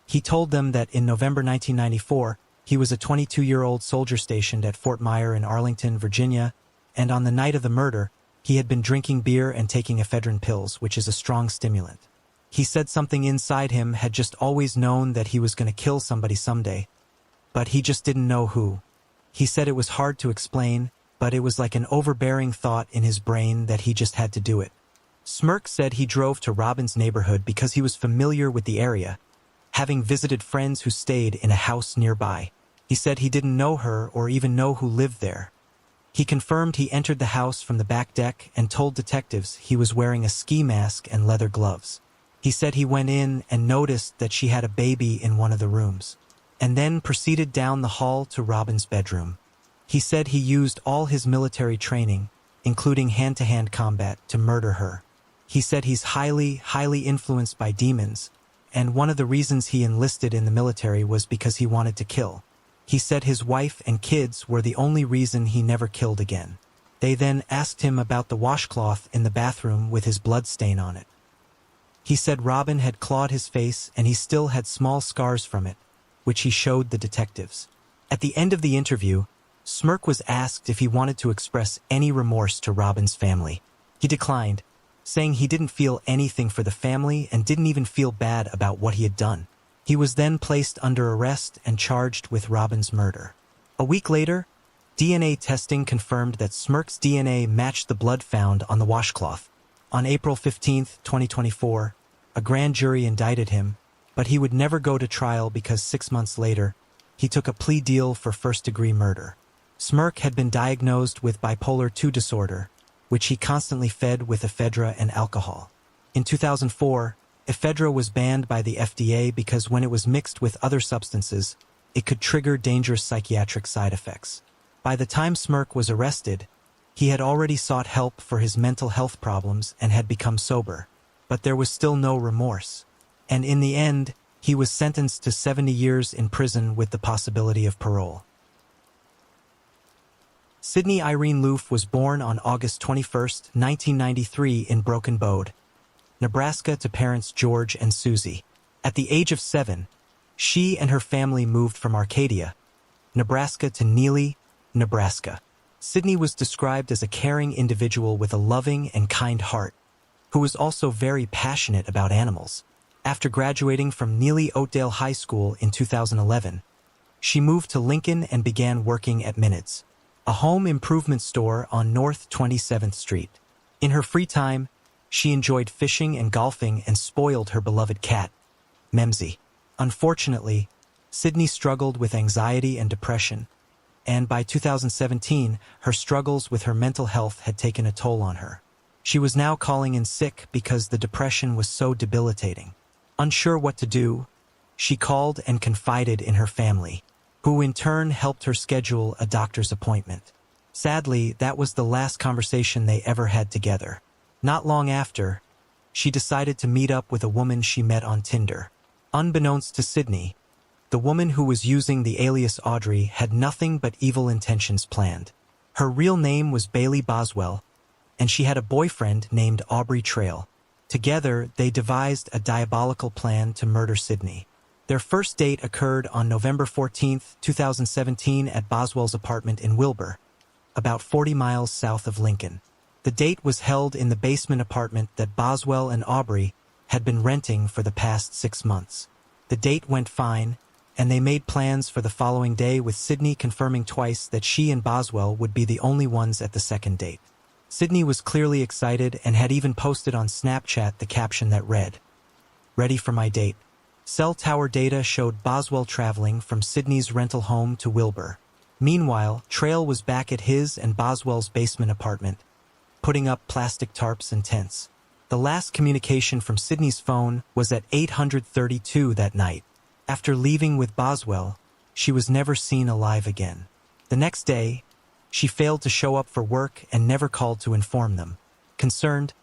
[SPEAKER 1] He told them that in November 1994, he was a 22-year-old soldier stationed at Fort Myer in Arlington, Virginia, and on the night of the murder, he had been drinking beer and taking ephedrine pills, which is a strong stimulant. He said something inside him had just always known that he was going to kill somebody someday, but he just didn't know who. He said it was hard to explain, but it was like an overbearing thought in his brain that he just had to do it. Smirk said he drove to Robin's neighborhood because he was familiar with the area, having visited friends who stayed in a house nearby. He said he didn't know her or even know who lived there. He confirmed he entered the house from the back deck and told detectives he was wearing a ski mask and leather gloves. He said he went in and noticed that she had a baby in one of the rooms, and then proceeded down the hall to Robin's bedroom. He said he used all his military training, including hand-to-hand combat, to murder her. He said he's highly influenced by demons, and one of the reasons he enlisted in the military was because he wanted to kill. He said his wife and kids were the only reason he never killed again. They then asked him about the washcloth in the bathroom with his blood stain on it. He said Robin had clawed his face and he still had small scars from it, which he showed the detectives. At the end of the interview, Smirk was asked if he wanted to express any remorse to Robin's family. He declined, saying he didn't feel anything for the family and didn't even feel bad about what he had done. He was then placed under arrest and charged with Robin's murder. A week later, DNA testing confirmed that Smirk's DNA matched the blood found on the washcloth. On April 15, 2024, a grand jury indicted him, but he would never go to trial because 6 months later, he took a plea deal for first-degree murder. Smirk had been diagnosed with bipolar II disorder, which he constantly fed with ephedra and alcohol. In 2004, ephedra was banned by the FDA because when it was mixed with other substances, it could trigger dangerous psychiatric side effects. By the time Smirk was arrested, he had already sought help for his mental health problems and had become sober, but there was still no remorse. And in the end, he was sentenced to 70 years in prison with the possibility of parole. Sydney Irene Loof was born on August 21, 1993 in Broken Bow, Nebraska to parents George and Susie. At the age of 7, she and her family moved from Arcadia, Nebraska to Neely, Nebraska. Sydney was described as a caring individual with a loving and kind heart, who was also very passionate about animals. After graduating from Neely Oakdale High School in 2011, she moved to Lincoln and began working at Minutes, a home improvement store on North 27th Street. In her free time, she enjoyed fishing and golfing and spoiled her beloved cat, Memsy. Unfortunately, Sydney struggled with anxiety and depression, and by 2017, her struggles with her mental health had taken a toll on her. She was now calling in sick because the depression was so debilitating. Unsure what to do, she called and confided in her family, who in turn helped her schedule a doctor's appointment. Sadly, that was the last conversation they ever had together. Not long after, she decided to meet up with a woman she met on Tinder. Unbeknownst to Sydney, the woman who was using the alias Audrey had nothing but evil intentions planned. Her real name was Bailey Boswell, and she had a boyfriend named Aubrey Trail. Together, they devised a diabolical plan to murder Sydney. Their first date occurred on November 14, 2017 at Boswell's apartment in Wilbur, about 40 miles south of Lincoln. The date was held in the basement apartment that Boswell and Aubrey had been renting for the past 6 months. The date went fine, and they made plans for the following day, with Sydney confirming twice that she and Boswell would be the only ones at the second date. Sydney was clearly excited and had even posted on Snapchat the caption that read, "Ready for my date." Cell tower data showed Boswell traveling from Sydney's rental home to Wilbur. Meanwhile, Trail was back at his and Boswell's basement apartment, putting up plastic tarps and tents. The last communication from Sydney's phone was at 8:32 that night. After leaving with Boswell, she was never seen alive again. The next day, she failed to show up for work and never called to inform them. Concerned,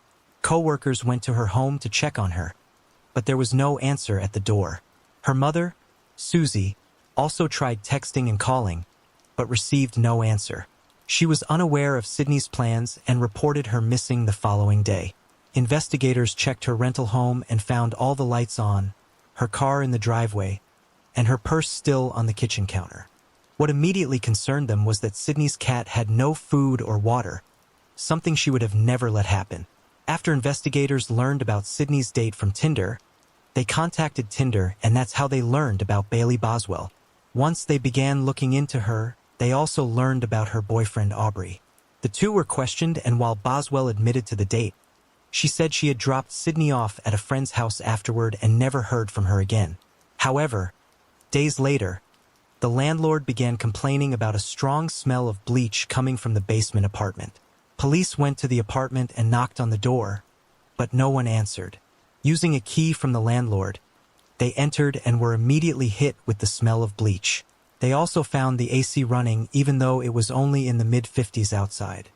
[SPEAKER 1] co-workers went to her home to check on her, but there was no answer at the door. Her mother, Susie, also tried texting and calling, but received no answer. She was unaware of Sydney's plans and reported her missing the following day. Investigators checked her rental home and found all the lights on, her car in the driveway, and her purse still on the kitchen counter. What immediately concerned them was that Sydney's cat had no food or water, something she would have never let happen. After investigators learned about Sydney's date from Tinder, they contacted Tinder, and that's how they learned about Bailey Boswell. Once they began looking into her, they also learned about her boyfriend Aubrey. The two were questioned, and while Boswell admitted to the date, she said she had dropped Sydney off at a friend's house afterward and never heard from her again. However, days later, the landlord began complaining about a strong smell of bleach coming from the basement apartment. Police went to the apartment and knocked on the door, but no one answered. Using a key from the landlord, they entered and were immediately hit with the smell of bleach. They also found the AC running even though it was only in the mid-50s outside.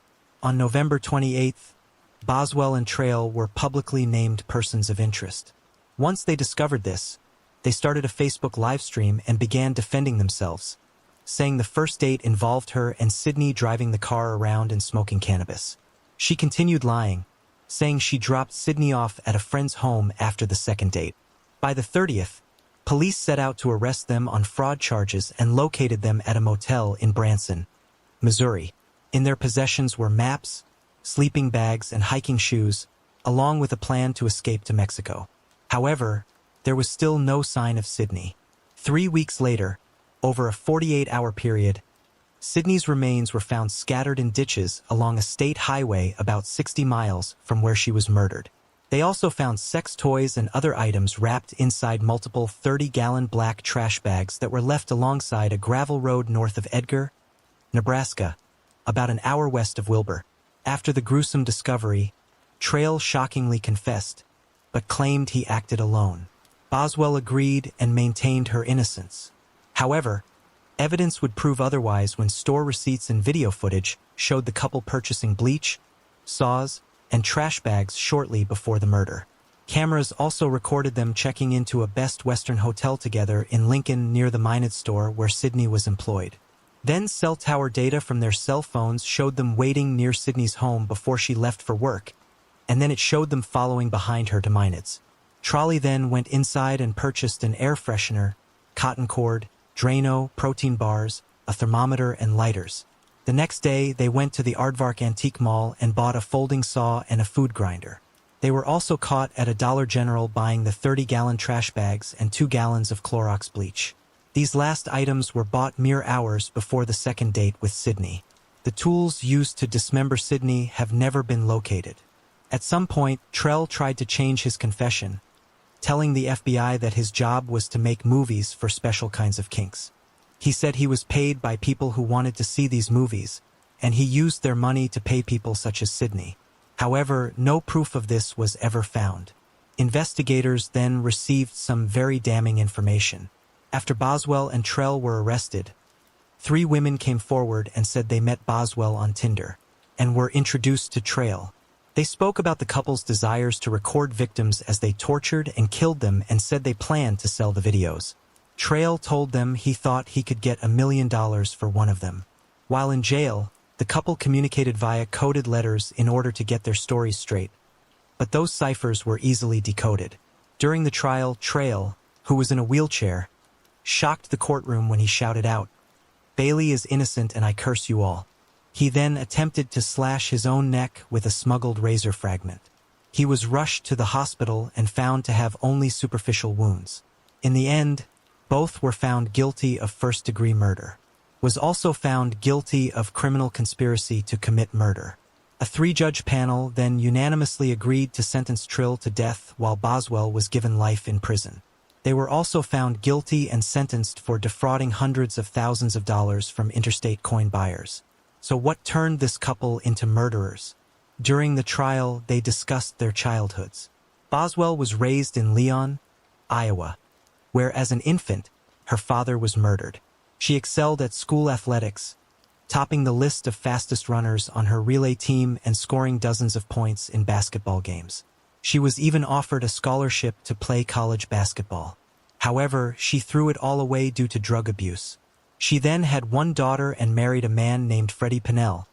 [SPEAKER 1] On November 28th, Boswell and Trail were publicly named persons of interest. Once they discovered this, they started a Facebook live stream and began defending themselves, saying the first date involved her and Sydney driving the car around and smoking cannabis. She continued lying, saying she dropped Sydney off at a friend's home after the second date. By the 30th, police set out to arrest them on fraud charges and located them at a motel in Branson, Missouri. In their possessions were maps, sleeping bags, and hiking shoes, along with a plan to escape to Mexico. However, there was still no sign of Sydney. 3 weeks later, over a 48-hour period, Sydney's remains were found scattered in ditches along a state highway about 60 miles from where she was murdered. They also found sex toys and other items wrapped inside multiple 30-gallon black trash bags that were left alongside a gravel road north of Edgar, Nebraska, about an hour west of Wilbur. After the gruesome discovery, Trail shockingly confessed, but claimed he acted alone. Boswell agreed and maintained her innocence. However, evidence would prove otherwise when store receipts and video footage showed the couple purchasing bleach, saws, and trash bags shortly before the murder. Cameras also recorded them checking into a Best Western hotel together in Lincoln near the Minot store where Sydney was employed. Then cell tower data from their cell phones showed them waiting near Sydney's home before she left for work, and then it showed them following behind her to Minot's. Trolley then went inside and purchased an air freshener, cotton cord, Drano, protein bars, a thermometer, and lighters. The next day, they went to the Aardvark Antique Mall and bought a folding saw and a food grinder. They were also caught at a Dollar General buying the 30-gallon trash bags and 2 gallons of Clorox bleach. These last items were bought mere hours before the second date with Sydney. The tools used to dismember Sydney have never been located. At some point, Trell tried to change his confession, telling the FBI that his job was to make movies for special kinds of kinks. He said he was paid by people who wanted to see these movies, and he used their money to pay people such as Sydney. However, no proof of this was ever found. Investigators then received some very damning information. After Boswell and Trell were arrested, 3 women came forward and said they met Boswell on Tinder and were introduced to Trail. They spoke about the couple's desires to record victims as they tortured and killed them and said they planned to sell the videos. Trail told them he thought he could get $1 million for one of them. While in jail, the couple communicated via coded letters in order to get their stories straight, but those ciphers were easily decoded. During the trial, Trail, who was in a wheelchair, shocked the courtroom when he shouted out, "Bailey is innocent and I curse you all." He then attempted to slash his own neck with a smuggled razor fragment. He was rushed to the hospital and found to have only superficial wounds. In the end, both were found guilty of first-degree murder. Was also found guilty of criminal conspiracy to commit murder. A 3-judge panel then unanimously agreed to sentence Trill to death while Boswell was given life in prison. They were also found guilty and sentenced for defrauding hundreds of thousands of dollars from interstate coin buyers. So what turned this couple into murderers? During the trial, they discussed their childhoods. Boswell was raised in Leon, Iowa, where as an infant, her father was murdered. She excelled at school athletics, topping the list of fastest runners on her relay team and scoring dozens of points in basketball games. She was even offered a scholarship to play college basketball. However, she threw it all away due to drug abuse. She then had 1 daughter and married a man named Freddie Pinnell,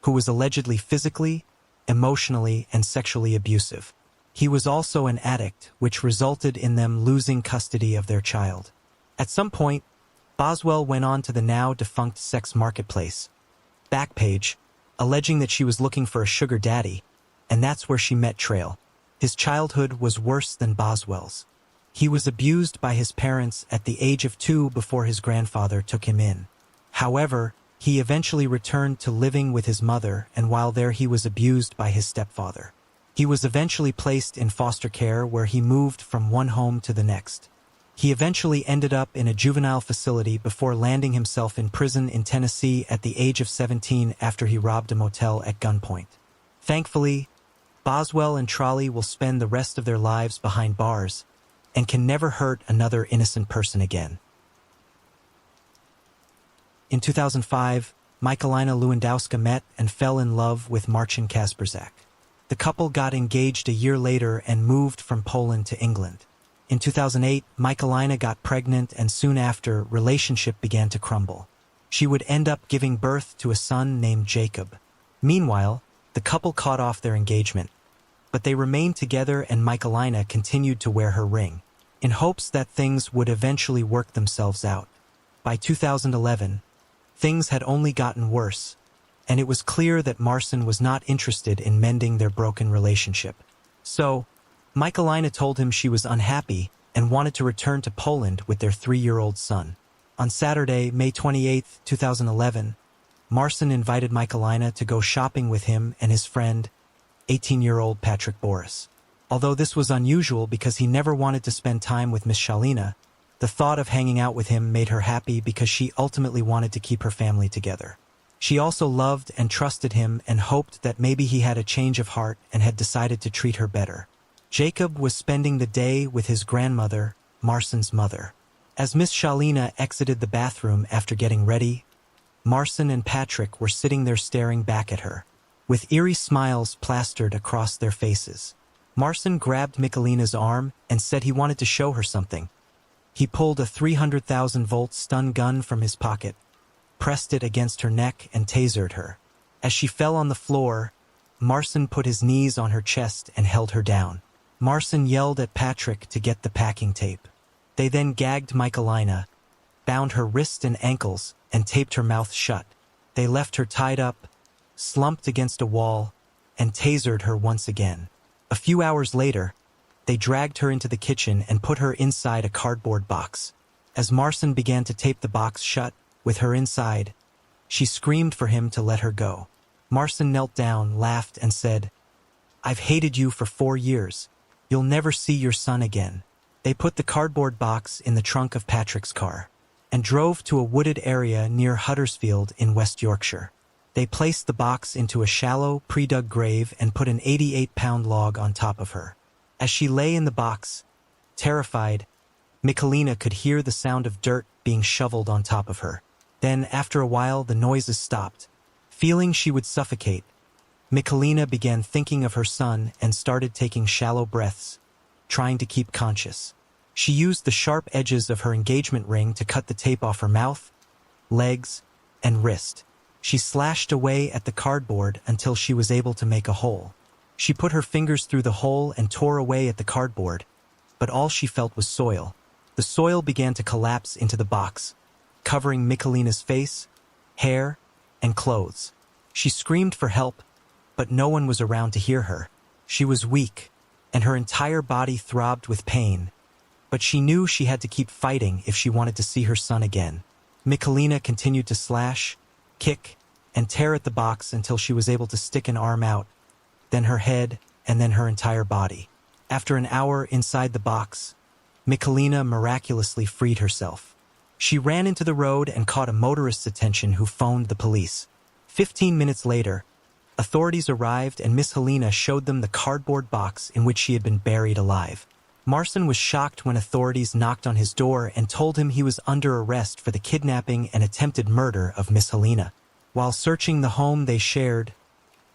[SPEAKER 1] who was allegedly physically, emotionally and sexually abusive. He was also an addict, which resulted in them losing custody of their child. At some point, Boswell went on to the now-defunct sex marketplace, Backpage, alleging that she was looking for a sugar daddy, and that's where she met Trail. His childhood was worse than Boswell's. He was abused by his parents at the age of 2 before his grandfather took him in. However, he eventually returned to living with his mother, and while there he was abused by his stepfather. He was eventually placed in foster care where he moved from one home to the next. He eventually ended up in a juvenile facility before landing himself in prison in Tennessee at the age of 17 after he robbed a motel at gunpoint. Thankfully, Boswell and Trolley will spend the rest of their lives behind bars and can never hurt another innocent person again. In 2005, Michalina Lewandowska met and fell in love with Marcin Kasperzak. The couple got engaged a year later and moved from Poland to England. In 2008, Michalina got pregnant and soon after, relationship began to crumble. She would end up giving birth to a son named Jacob. Meanwhile, the couple caught off their engagement, but they remained together and Michalina continued to wear her ring, in hopes that things would eventually work themselves out. By 2011, things had only gotten worse, and it was clear that Marcin was not interested in mending their broken relationship. So, Michalina told him she was unhappy and wanted to return to Poland with their 3-year-old son. On Saturday, May 28, 2011, Marcin invited Michalina to go shopping with him and his friend, 18-year-old Patrick Boris. Although this was unusual because he never wanted to spend time with Miss Shalina, the thought of hanging out with him made her happy because she ultimately wanted to keep her family together. She also loved and trusted him and hoped that maybe he had a change of heart and had decided to treat her better. Jacob was spending the day with his grandmother, Marcin's mother. As Miss Shalina exited the bathroom after getting ready, Marcin and Patrick were sitting there staring back at her, with eerie smiles plastered across their faces. Marcin grabbed Michalina's arm and said he wanted to show her something. He pulled a 300,000-volt stun gun from his pocket, pressed it against her neck and tasered her. As she fell on the floor, Marcin put his knees on her chest and held her down. Marcin yelled at Patrick to get the packing tape. They then gagged Michalina, bound her wrists and ankles, and taped her mouth shut. They left her tied up, slumped against a wall, and tasered her once again. A few hours later, they dragged her into the kitchen and put her inside a cardboard box. As Marcin began to tape the box shut, with her inside, she screamed for him to let her go. Marcin knelt down, laughed, and said, "I've hated you for 4 years. You'll never see your son again." They put the cardboard box in the trunk of Patrick's car and drove to a wooded area near Huddersfield in West Yorkshire. They placed the box into a shallow, pre-dug grave and put an 88-pound log on top of her. As she lay in the box, terrified, Michalina could hear the sound of dirt being shoveled on top of her. Then, after a while, the noises stopped. Feeling she would suffocate, Michalina began thinking of her son and started taking shallow breaths, trying to keep conscious. She used the sharp edges of her engagement ring to cut the tape off her mouth, legs, and wrist. She slashed away at the cardboard until she was able to make a hole. She put her fingers through the hole and tore away at the cardboard, but all she felt was soil. The soil began to collapse into the box, covering Michalina's face, hair, and clothes. She screamed for help, but no one was around to hear her. She was weak, and her entire body throbbed with pain, but she knew she had to keep fighting if she wanted to see her son again. Michalina continued to slash, kick, and tear at the box until she was able to stick an arm out, then her head, and then her entire body. After an hour inside the box, Michalina miraculously freed herself. She ran into the road and caught a motorist's attention who phoned the police. 15 minutes later, authorities arrived and Miss Helena showed them the cardboard box in which she had been buried alive. Marcin was shocked when authorities knocked on his door and told him he was under arrest for the kidnapping and attempted murder of Miss Helena. While searching the home they shared,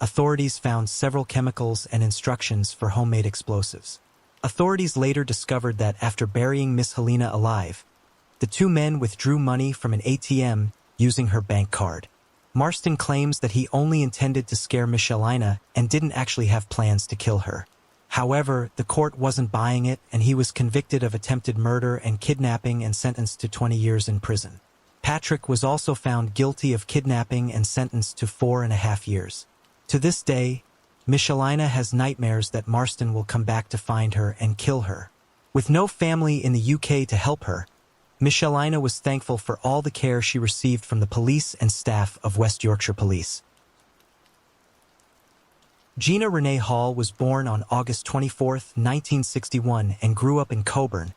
[SPEAKER 1] authorities found several chemicals and instructions for homemade explosives. Authorities later discovered that after burying Miss Helena alive, the two men withdrew money from an ATM using her bank card. Marston claims that he only intended to scare Michelina and didn't actually have plans to kill her. However, the court wasn't buying it, and he was convicted of attempted murder and kidnapping and sentenced to 20 years in prison. Patrick was also found guilty of kidnapping and sentenced to 4.5 years. To this day, Michelina has nightmares that Marston will come back to find her and kill her. With no family in the UK to help her, Michelina was thankful for all the care she received from the police and staff of West Yorkshire Police. Gina Renee Hall was born on August 24, 1961, and grew up in Coburn,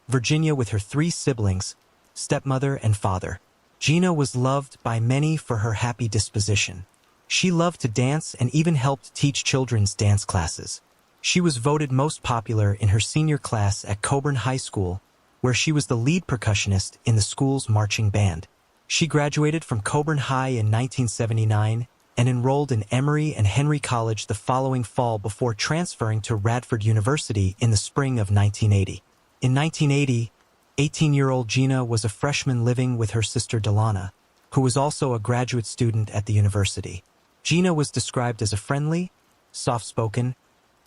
[SPEAKER 1] Virginia, with her 3 siblings, stepmother and father. Gina was loved by many for her happy disposition. She loved to dance and even helped teach children's dance classes. She was voted most popular in her senior class at Coburn High School, where she was the lead percussionist in the school's marching band. She graduated from Coburn High in 1979 and enrolled in Emory and Henry College the following fall before transferring to Radford University in the spring of 1980. In 1980, 18-year-old Gina was a freshman living with her sister Delana, who was also a graduate student at the university. Gina was described as a friendly, soft-spoken,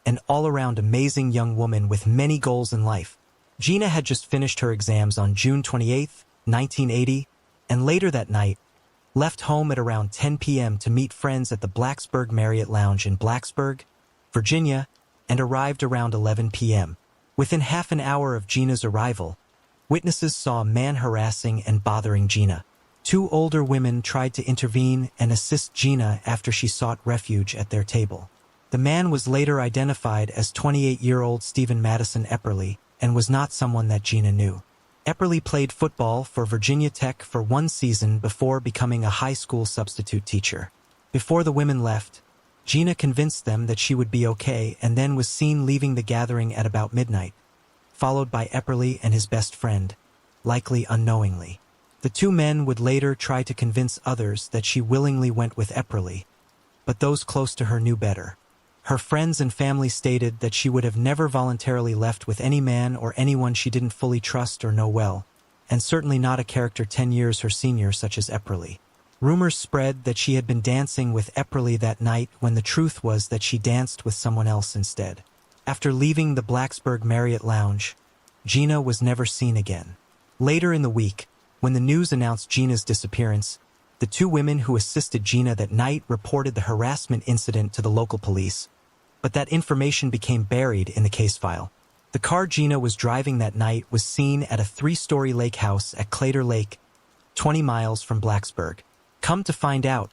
[SPEAKER 1] and all-around amazing young woman with many goals in life. Gina had just finished her exams on June 28, 1980, and later that night, left home at around 10 p.m. to meet friends at the Blacksburg Marriott Lounge in Blacksburg, Virginia, and arrived around 11 p.m. Within half an hour of Gina's arrival, witnesses saw a man harassing and bothering Gina. 2 older women tried to intervene and assist Gina after she sought refuge at their table. The man was later identified as 28-year-old Stephen Madison Epperly and was not someone that Gina knew. Epperly played football for Virginia Tech for 1 season before becoming a high school substitute teacher. Before the women left, Gina convinced them that she would be okay and then was seen leaving the gathering at about midnight, followed by Epperly and his best friend, likely unknowingly. The 2 men would later try to convince others that she willingly went with Epperly, but those close to her knew better. Her friends and family stated that she would have never voluntarily left with any man or anyone she didn't fully trust or know well, and certainly not a character 10 years her senior such as Epperly. Rumors spread that she had been dancing with Epperly that night when the truth was that she danced with someone else instead. After leaving the Blacksburg Marriott Lounge, Gina was never seen again. Later in the week, when the news announced Gina's disappearance, the 2 women who assisted Gina that night reported the harassment incident to the local police, but that information became buried in the case file. The car Gina was driving that night was seen at a 3-story lake house at Clater Lake, 20 miles from Blacksburg. Come to find out,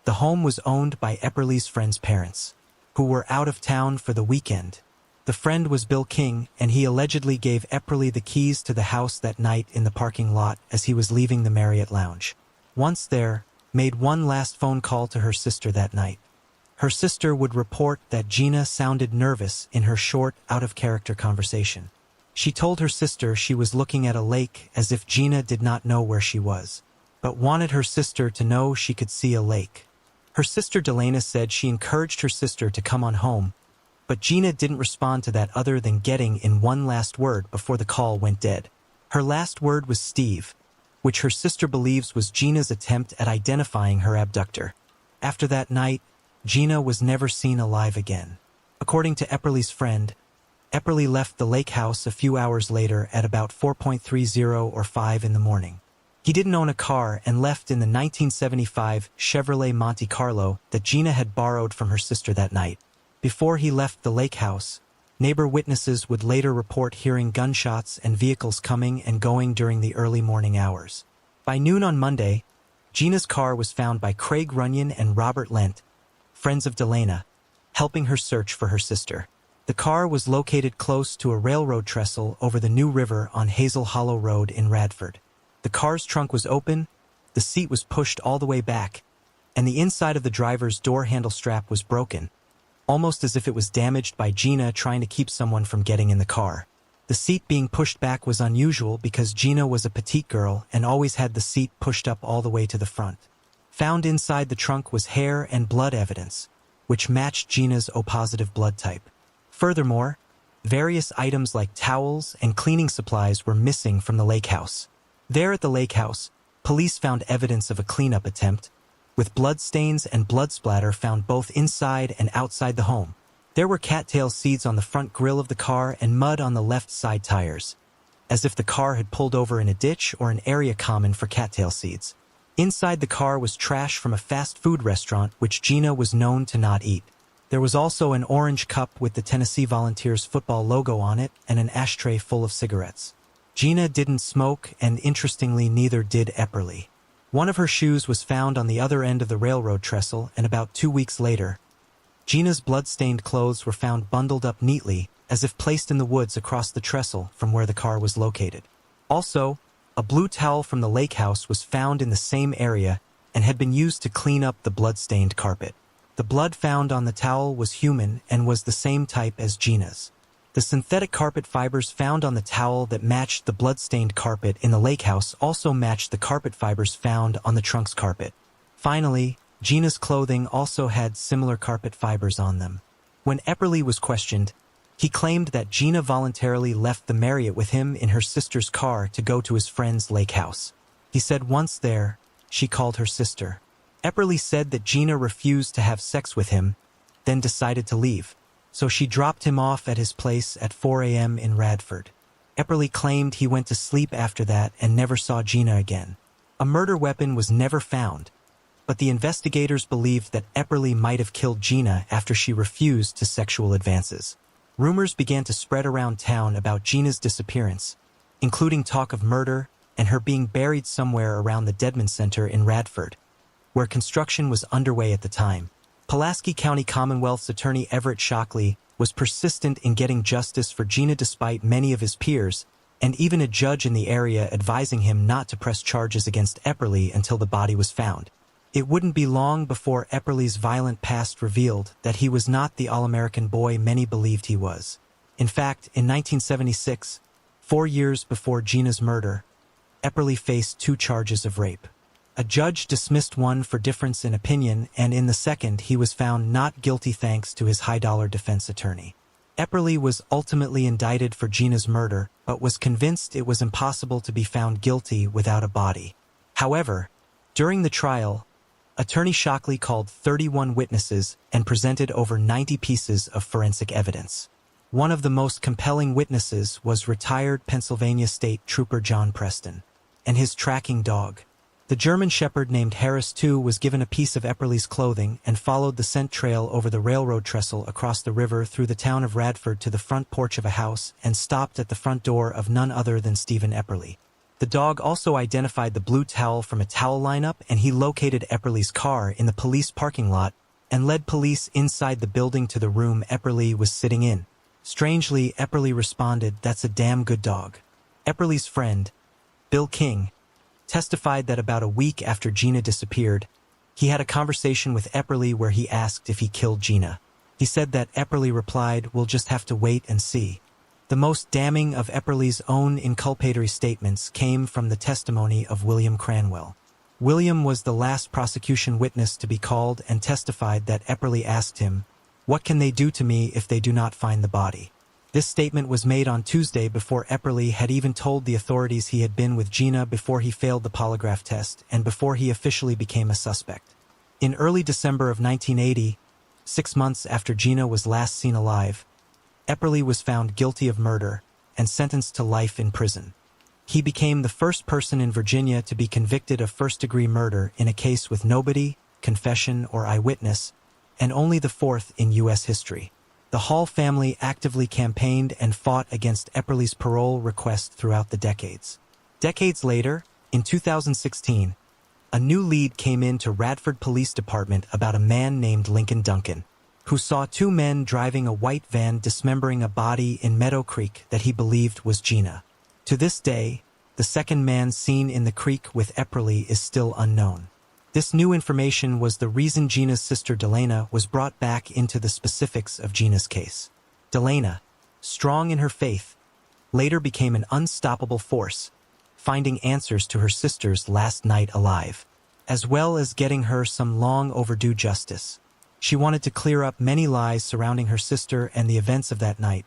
[SPEAKER 1] the home was owned by Epperly's friend's parents, who were out of town for the weekend. The friend was Bill King, and he allegedly gave Epperly the keys to the house that night in the parking lot as he was leaving the Marriott Lounge. Once there, made one last phone call to her sister that night. Her sister would report that Gina sounded nervous in her short, out-of-character conversation. She told her sister she was looking at a lake as if Gina did not know where she was, but wanted her sister to know she could see a lake. Her sister Delana said she encouraged her sister to come on home, but Gina didn't respond to that other than getting in one last word before the call went dead. Her last word was Steve, which her sister believes was Gina's attempt at identifying her abductor. After that night, Gina was never seen alive again. According to Epperly's friend, Epperly left the lake house a few hours later at about 4:30 or 5 in the morning. He didn't own a car and left in the 1975 Chevrolet Monte Carlo that Gina had borrowed from her sister that night. Before he left the lake house, neighbor witnesses would later report hearing gunshots and vehicles coming and going during the early morning hours. By noon on Monday, Gina's car was found by Craig Runyon and Robert Lent, friends of Delana, helping her search for her sister. The car was located close to a railroad trestle over the New River on Hazel Hollow Road in Radford. The car's trunk was open, the seat was pushed all the way back, and the inside of the driver's door handle strap was broken, almost as if it was damaged by Gina trying to keep someone from getting in the car. The seat being pushed back was unusual because Gina was a petite girl and always had the seat pushed up all the way to the front. Found inside the trunk was hair and blood evidence, which matched Gina's O-positive blood type. Furthermore, various items like towels and cleaning supplies were missing from the lake house. There at the lake house, police found evidence of a cleanup attempt, with bloodstains and blood splatter found both inside and outside the home. There were cattail seeds on the front grille of the car and mud on the left side tires, as if the car had pulled over in a ditch or an area common for cattail seeds. Inside the car was trash from a fast food restaurant which Gina was known to not eat. There was also an orange cup with the Tennessee Volunteers football logo on it and an ashtray full of cigarettes. Gina didn't smoke, and interestingly neither did Epperly. One of her shoes was found on the other end of the railroad trestle, and about 2 weeks later, Gina's blood-stained clothes were found bundled up neatly, as if placed in the woods across the trestle from where the car was located. Also, a blue towel from the lake house was found in the same area and had been used to clean up the blood-stained carpet. The blood found on the towel was human and was the same type as Gina's. The synthetic carpet fibers found on the towel that matched the blood-stained carpet in the lake house also matched the carpet fibers found on the trunk's carpet. Finally, Gina's clothing also had similar carpet fibers on them. When Epperly was questioned, he claimed that Gina voluntarily left the Marriott with him in her sister's car to go to his friend's lake house. He said once there, she called her sister. Epperly said that Gina refused to have sex with him, then decided to leave, so she dropped him off at his place at 4 a.m. in Radford. Epperly claimed he went to sleep after that and never saw Gina again. A murder weapon was never found, but the investigators believed that Epperly might have killed Gina after she refused to sexual advances. Rumors began to spread around town about Gina's disappearance, including talk of murder and her being buried somewhere around the Deadman Center in Radford, where construction was underway at the time. Pulaski County Commonwealth's attorney Everett Shockley was persistent in getting justice for Gina despite many of his peers, and even a judge in the area advising him not to press charges against Epperly until the body was found. It wouldn't be long before Epperly's violent past revealed that he was not the all-American boy many believed he was. In fact, in 1976, 4 years before Gina's murder, Epperly faced 2 charges of rape. A judge dismissed one for difference in opinion, and in the second he was found not guilty thanks to his high-dollar defense attorney. Epperly was ultimately indicted for Gina's murder, but was convinced it was impossible to be found guilty without a body. However, during the trial, Attorney Shockley called 31 witnesses and presented over 90 pieces of forensic evidence. One of the most compelling witnesses was retired Pennsylvania State Trooper John Preston and his tracking dog. The German Shepherd named Harris II was given a piece of Epperly's clothing and followed the scent trail over the railroad trestle across the river through the town of Radford to the front porch of a house and stopped at the front door of none other than Stephen Epperly. The dog also identified the blue towel from a towel lineup, and he located Epperly's car in the police parking lot and led police inside the building to the room Epperly was sitting in. Strangely, Epperly responded, "That's a damn good dog." Epperly's friend, Bill King, testified that about a week after Gina disappeared, he had a conversation with Epperly where he asked if he killed Gina. He said that Epperly replied, "We'll just have to wait and see." The most damning of Epperly's own inculpatory statements came from the testimony of William Cranwell. William was the last prosecution witness to be called and testified that Epperly asked him, "What can they do to me if they do not find the body?" This statement was made on Tuesday before Epperly had even told the authorities he had been with Gina before he failed the polygraph test and before he officially became a suspect. In early December of 1980, 6 months after Gina was last seen alive, Epperly was found guilty of murder and sentenced to life in prison. He became the first person in Virginia to be convicted of first-degree murder in a case with nobody, confession, or eyewitness, and only the 4th in U.S. history. The Hall family actively campaigned and fought against Epperly's parole request throughout the decades. Decades later, in 2016, a new lead came into Radford Police Department about a man named Lincoln Duncan, who saw 2 men driving a white van dismembering a body in Meadow Creek that he believed was Gina. To this day, the second man seen in the creek with Epperly is still unknown. This new information was the reason Gina's sister Delana was brought back into the specifics of Gina's case. Delana, strong in her faith, later became an unstoppable force, finding answers to her sister's last night alive, as well as getting her some long overdue justice. She wanted to clear up many lies surrounding her sister and the events of that night,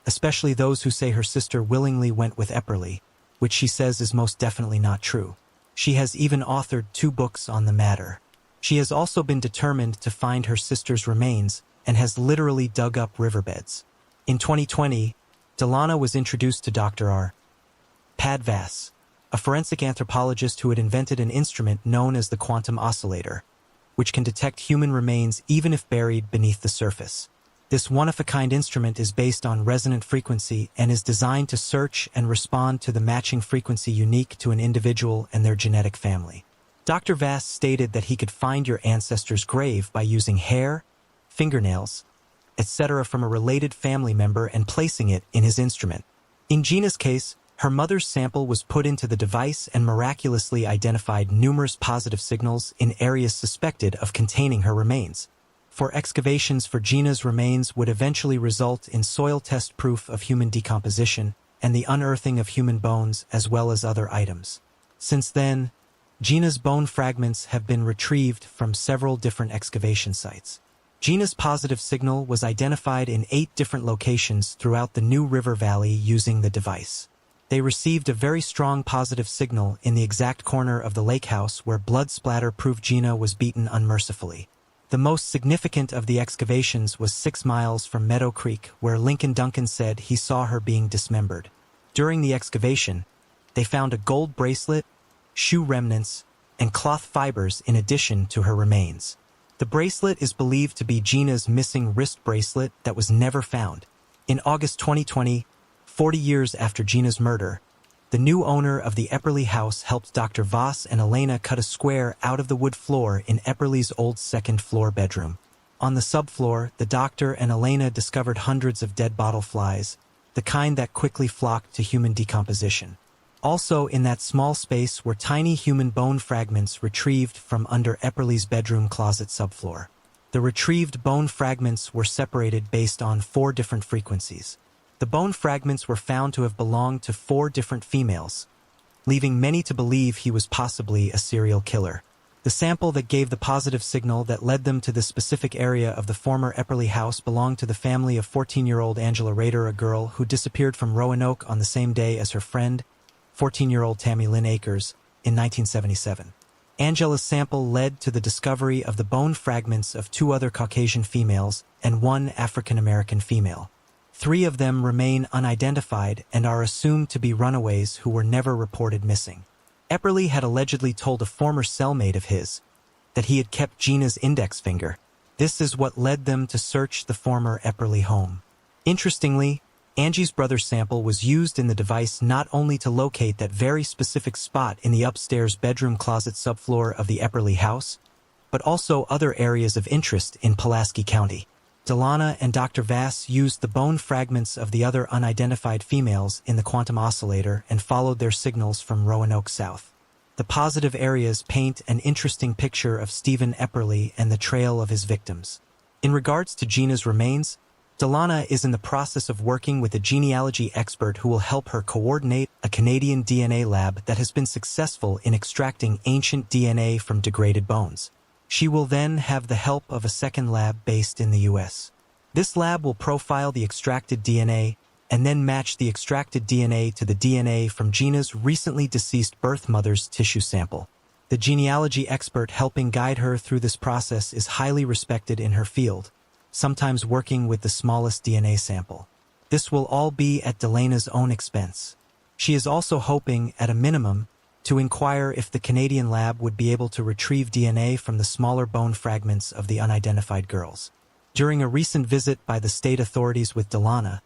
[SPEAKER 1] especially those who say her sister willingly went with Epperly, which she says is most definitely not true. She has even authored 2 books on the matter. She has also been determined to find her sister's remains and has literally dug up riverbeds. In 2020, Delana was introduced to Dr. R. Padvas, a forensic anthropologist who had invented an instrument known as the quantum oscillator, which can detect human remains even if buried beneath the surface. This one-of-a-kind instrument is based on resonant frequency and is designed to search and respond to the matching frequency unique to an individual and their genetic family. Dr. Vass stated that he could find your ancestor's grave by using hair, fingernails, etc. from a related family member and placing it in his instrument. In Gina's case, her mother's sample was put into the device and miraculously identified numerous positive signals in areas suspected of containing her remains. For excavations for Gina's remains would eventually result in soil test proof of human decomposition and the unearthing of human bones as well as other items. Since then, Gina's bone fragments have been retrieved from several different excavation sites. Gina's positive signal was identified in 8 different locations throughout the New River Valley using the device. They received a very strong positive signal in the exact corner of the lake house where blood splatter proved Gina was beaten unmercifully. The most significant of the excavations was 6 miles from Meadow Creek, where Lincoln Duncan said he saw her being dismembered. During the excavation, they found a gold bracelet, shoe remnants, and cloth fibers in addition to her remains. The bracelet is believed to be Gina's missing wrist bracelet that was never found. In August 2020, 40 years after Gina's murder, the new owner of the Epperly house helped Dr. Voss and Elena cut a square out of the wood floor in Epperly's old second-floor bedroom. On the subfloor, the doctor and Elena discovered hundreds of dead bottle flies, the kind that quickly flocked to human decomposition. Also in that small space were tiny human bone fragments retrieved from under Epperly's bedroom closet subfloor. The retrieved bone fragments were separated based on 4 different frequencies. The bone fragments were found to have belonged to 4 different females, leaving many to believe he was possibly a serial killer. The sample that gave the positive signal that led them to the specific area of the former Epperly house belonged to the family of 14-year-old Angela Rader, a girl who disappeared from Roanoke on the same day as her friend, 14-year-old Tammy Lynn Akers, in 1977. Angela's sample led to the discovery of the bone fragments of 2 other Caucasian females and 1 African-American female. 3 of them remain unidentified and are assumed to be runaways who were never reported missing. Epperly had allegedly told a former cellmate of his that he had kept Gina's index finger. This is what led them to search the former Epperly home. Interestingly, Angie's brother's sample was used in the device not only to locate that very specific spot in the upstairs bedroom closet subfloor of the Epperly house, but also other areas of interest in Pulaski County. Delana and Dr. Vass used the bone fragments of the other unidentified females in the quantum oscillator and followed their signals from Roanoke south. The positive areas paint an interesting picture of Stephen Epperly and the trail of his victims. In regards to Gina's remains, Delana is in the process of working with a genealogy expert who will help her coordinate a Canadian DNA lab that has been successful in extracting ancient DNA from degraded bones. She will then have the help of a second lab based in the U.S. This lab will profile the extracted DNA and then match the extracted DNA to the DNA from Gina's recently deceased birth mother's tissue sample. The genealogy expert helping guide her through this process is highly respected in her field, sometimes working with the smallest DNA sample. This will all be at Delana's own expense. She is also hoping, at a minimum, to inquire if the Canadian lab would be able to retrieve DNA from the smaller bone fragments of the unidentified girls. During a recent visit by the state authorities with Delana,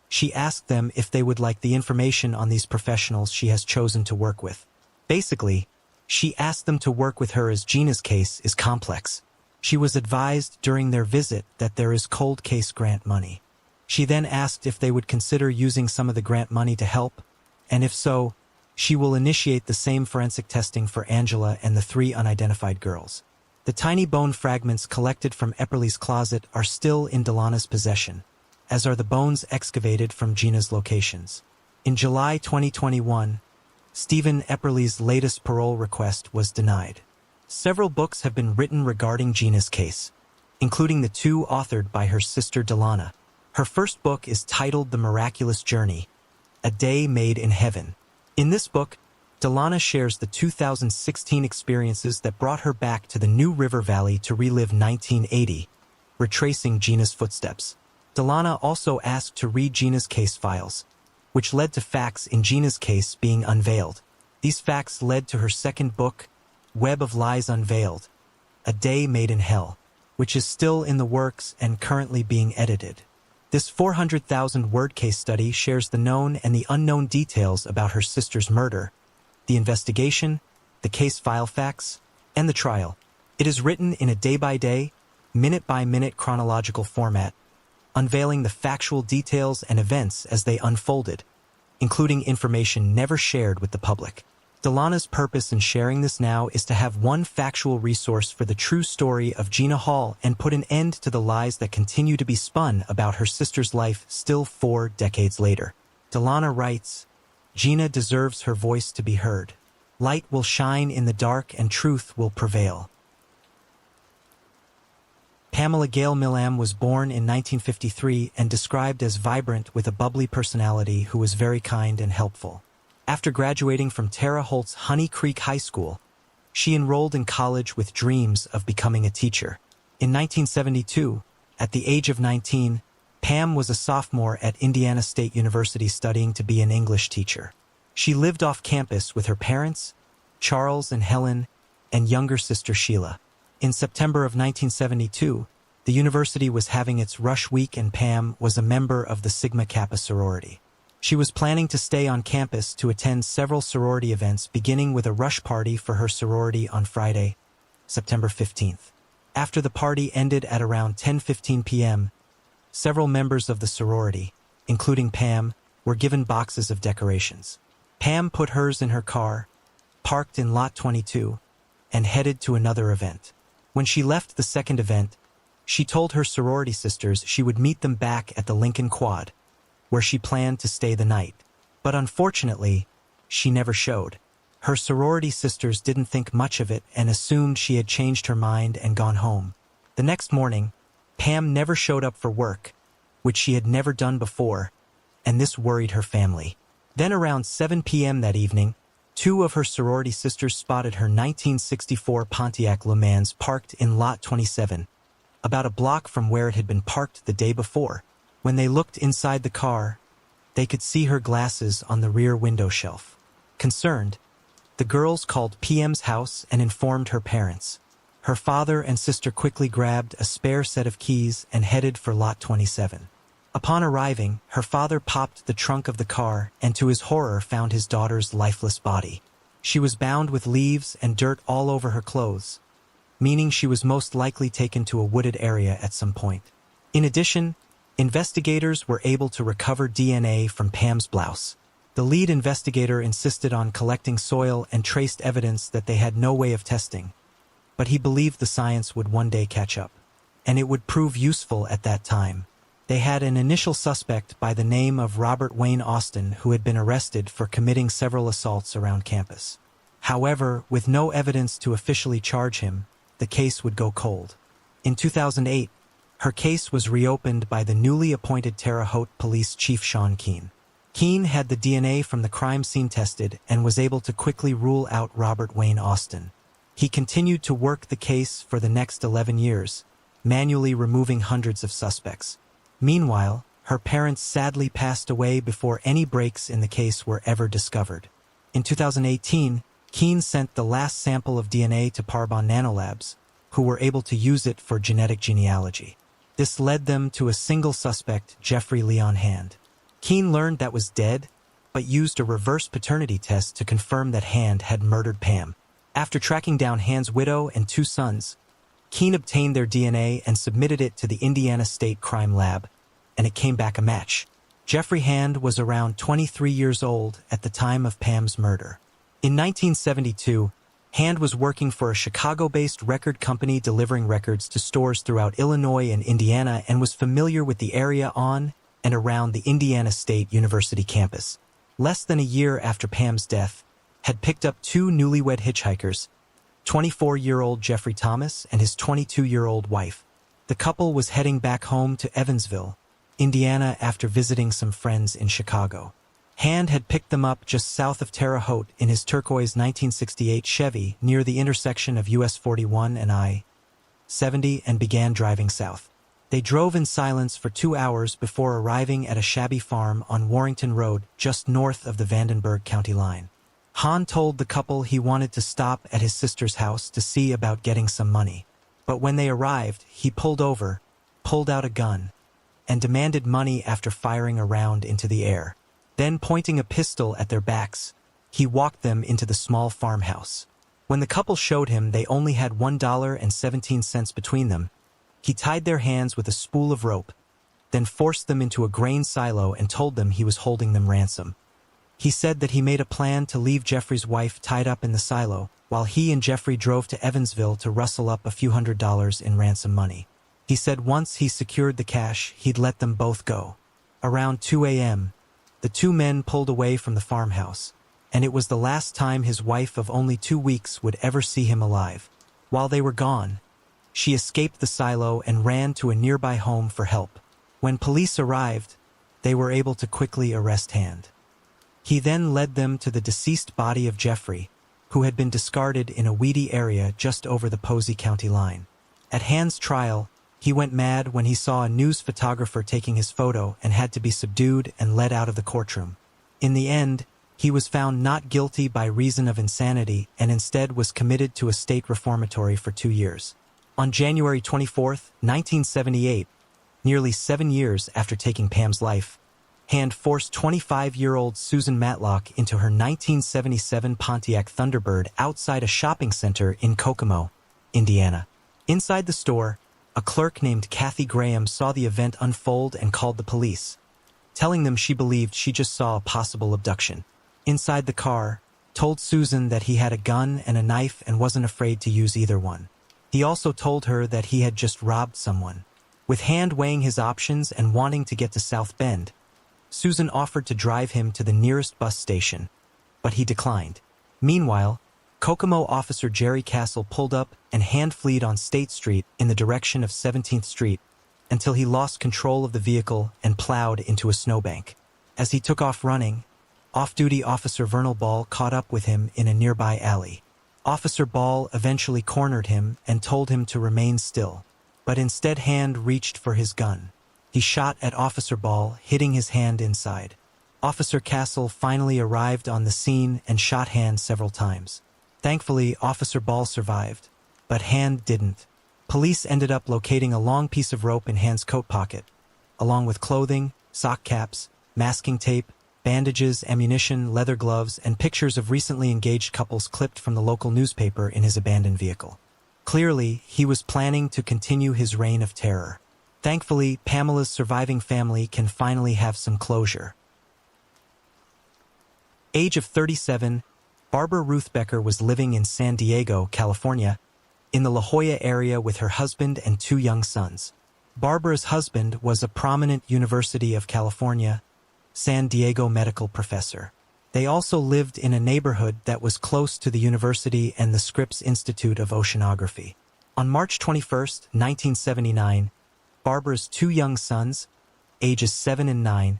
[SPEAKER 1] she asked them if they would like the information on these professionals she has chosen to work with. Basically, she asked them to work with her as Gina's case is complex. She was advised during their visit that there is cold case grant money. She then asked if they would consider using some of the grant money to help, and if so, she will initiate the same forensic testing for Angela and the 3 unidentified girls. The tiny bone fragments collected from Epperly's closet are still in Delana's possession, as are the bones excavated from Gina's locations. In July 2021, Stephen Epperly's latest parole request was denied. Several books have been written regarding Gina's case, including the 2 authored by her sister Delana. Her first book is titled The Miraculous Journey, A Day Made in Heaven. In this book, Delana shares the 2016 experiences that brought her back to the New River Valley to relive 1980, retracing Gina's footsteps. Delana also asked to read Gina's case files, which led to facts in Gina's case being unveiled. These facts led to her second book, Web of Lies Unveiled, A Day Made in Hell, which is still in the works and currently being edited. This 400,000-word case study shares the known and the unknown details about her sister's murder, the investigation, the case file facts, and the trial. It is written in a day-by-day, minute-by-minute chronological format, unveiling the factual details and events as they unfolded, including information never shared with the public. Delana's purpose in sharing this now is to have one factual resource for the true story of Gina Hall and put an end to the lies that continue to be spun about her sister's life still 4 decades later. Delana writes, "Gina deserves her voice to be heard. Light will shine in the dark and truth will prevail." Pamela Gail Millam was born in 1953 and described as vibrant with a bubbly personality who was very kind and helpful. After graduating from Terre Haute Honey Creek High School, she enrolled in college with dreams of becoming a teacher. In 1972, at the age of 19, Pam was a sophomore at Indiana State University studying to be an English teacher. She lived off campus with her parents, Charles and Helen, and younger sister Sheila. In September of 1972, the university was having its Rush Week and Pam was a member of the Sigma Kappa sorority. She was planning to stay on campus to attend several sorority events, beginning with a rush party for her sorority on Friday, September 15th. After the party ended at around 10:15 p.m., several members of the sorority, including Pam, were given boxes of decorations. Pam put hers in her car, parked in Lot 22, and headed to another event. When she left the second event, she told her sorority sisters she would meet them back at the Lincoln Quad, where she planned to stay the night. But unfortunately, she never showed. Her sorority sisters didn't think much of it and assumed she had changed her mind and gone home. The next morning, Pam never showed up for work, which she had never done before, and this worried her family. Then around 7 p.m. that evening, 2 of her sorority sisters spotted her 1964 Pontiac Le Mans parked in Lot 27, about a block from where it had been parked the day before. When they looked inside the car, they could see her glasses on the rear window shelf. Concerned, the girls called PM's house and informed her parents. Her father and sister quickly grabbed a spare set of keys and headed for Lot 27. Upon arriving, her father popped the trunk of the car and to his horror found his daughter's lifeless body. She was bound with leaves and dirt all over her clothes, meaning she was most likely taken to a wooded area at some point. In addition, investigators were able to recover DNA from Pam's blouse. The lead investigator insisted on collecting soil and traced evidence that they had no way of testing, but he believed the science would one day catch up, and it would prove useful at that time. They had an initial suspect by the name of Robert Wayne Austin who had been arrested for committing several assaults around campus. However, with no evidence to officially charge him, the case would go cold. In 2008, her case was reopened by the newly appointed Terre Haute Police Chief Sean Keane. Keane had the DNA from the crime scene tested and was able to quickly rule out Robert Wayne Austin. He continued to work the case for the next 11 years, manually removing hundreds of suspects. Meanwhile, her parents sadly passed away before any breaks in the case were ever discovered. In 2018, Keane sent the last sample of DNA to Parbon Nanolabs, who were able to use it for genetic genealogy. This led them to a single suspect, Jeffrey Leon Hand. Keane learned that was dead, but used a reverse paternity test to confirm that Hand had murdered Pam. After tracking down Hand's widow and 2 sons, Keane obtained their DNA and submitted it to the Indiana State Crime Lab, and it came back a match. Jeffrey Hand was around 23 years old at the time of Pam's murder. In 1972, Hand was working for a Chicago-based record company delivering records to stores throughout Illinois and Indiana and was familiar with the area on and around the Indiana State University campus. Less than a year after Pam's death, had picked up 2 newlywed hitchhikers, 24-year-old Jeffrey Thomas and his 22-year-old wife. The couple was heading back home to Evansville, Indiana after visiting some friends in Chicago. Hand had picked them up just south of Terre Haute in his turquoise 1968 Chevy near the intersection of US 41 and I-70 and began driving south. They drove in silence for 2 hours before arriving at a shabby farm on Warrington Road just north of the Vandenberg County line. Han told the couple he wanted to stop at his sister's house to see about getting some money. But when they arrived, he pulled over, pulled out a gun, and demanded money after firing a round into the air. Then, pointing a pistol at their backs, he walked them into the small farmhouse. When the couple showed him they only had $1.17 between them, he tied their hands with a spool of rope, then forced them into a grain silo and told them he was holding them ransom. He said that he made a plan to leave Jeffrey's wife tied up in the silo, while he and Jeffrey drove to Evansville to rustle up a few $100s in ransom money. He said once he secured the cash, he'd let them both go. Around 2 a.m., the two men pulled away from the farmhouse, and it was the last time his wife of only 2 weeks would ever see him alive. While they were gone, she escaped the silo and ran to a nearby home for help. When police arrived, they were able to quickly arrest Hand. He then led them to the deceased body of Jeffrey, who had been discarded in a weedy area just over the Posey County line. At Hand's trial, he went mad when he saw a news photographer taking his photo and had to be subdued and led out of the courtroom. In the end, he was found not guilty by reason of insanity and instead was committed to a state reformatory for 2 years. On January 24, 1978, nearly 7 years after taking Pam's life, Hand forced 25-year-old Susan Matlock into her 1977 Pontiac Thunderbird outside a shopping center in Kokomo, Indiana. Inside the store, a clerk named Kathy Graham saw the event unfold and called the police, telling them she believed she just saw a possible abduction. Inside the car, told Susan that he had a gun and a knife and wasn't afraid to use either one. He also told her that he had just robbed someone. With Hand weighing his options and wanting to get to South Bend, Susan offered to drive him to the nearest bus station, but he declined. Meanwhile, Kokomo officer Jerry Castle pulled up and Hand fled on State Street in the direction of 17th Street until he lost control of the vehicle and plowed into a snowbank. As he took off running, off-duty Officer Vernal Ball caught up with him in a nearby alley. Officer Ball eventually cornered him and told him to remain still, but instead Hand reached for his gun. He shot at Officer Ball, hitting his hand inside. Officer Castle finally arrived on the scene and shot Hand several times. Thankfully, Officer Ball survived, but Hand didn't. Police ended up locating a long piece of rope in Hand's coat pocket, along with clothing, sock caps, masking tape, bandages, ammunition, leather gloves, and pictures of recently engaged couples clipped from the local newspaper in his abandoned vehicle. Clearly, he was planning to continue his reign of terror. Thankfully, Pamela's surviving family can finally have some closure. Age of 37, Barbara Ruth Becker was living in San Diego, California, in the La Jolla area with her husband and 2 young sons. Barbara's husband was a prominent University of California, San Diego medical professor. They also lived in a neighborhood that was close to the university and the Scripps Institute of Oceanography. On March 21, 1979, Barbara's 2 young sons, ages 7 and 9,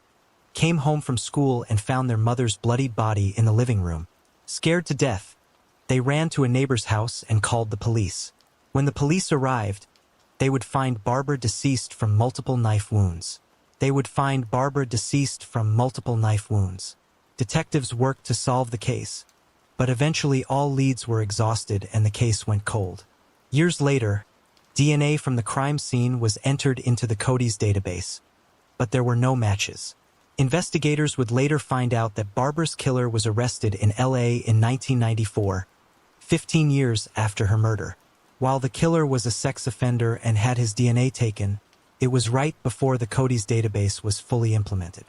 [SPEAKER 1] came home from school and found their mother's bloodied body in the living room. Scared to death, they ran to a neighbor's house and called the police. When the police arrived, they would find Barbara deceased from multiple knife wounds. Detectives worked to solve the case, but eventually all leads were exhausted and the case went cold. Years later, DNA from the crime scene was entered into the Cody's database, but there were no matches. Investigators would later find out that Barbara's killer was arrested in LA in 1994, 15 years after her murder. While the killer was a sex offender and had his DNA taken, it was right before the Cody's database was fully implemented.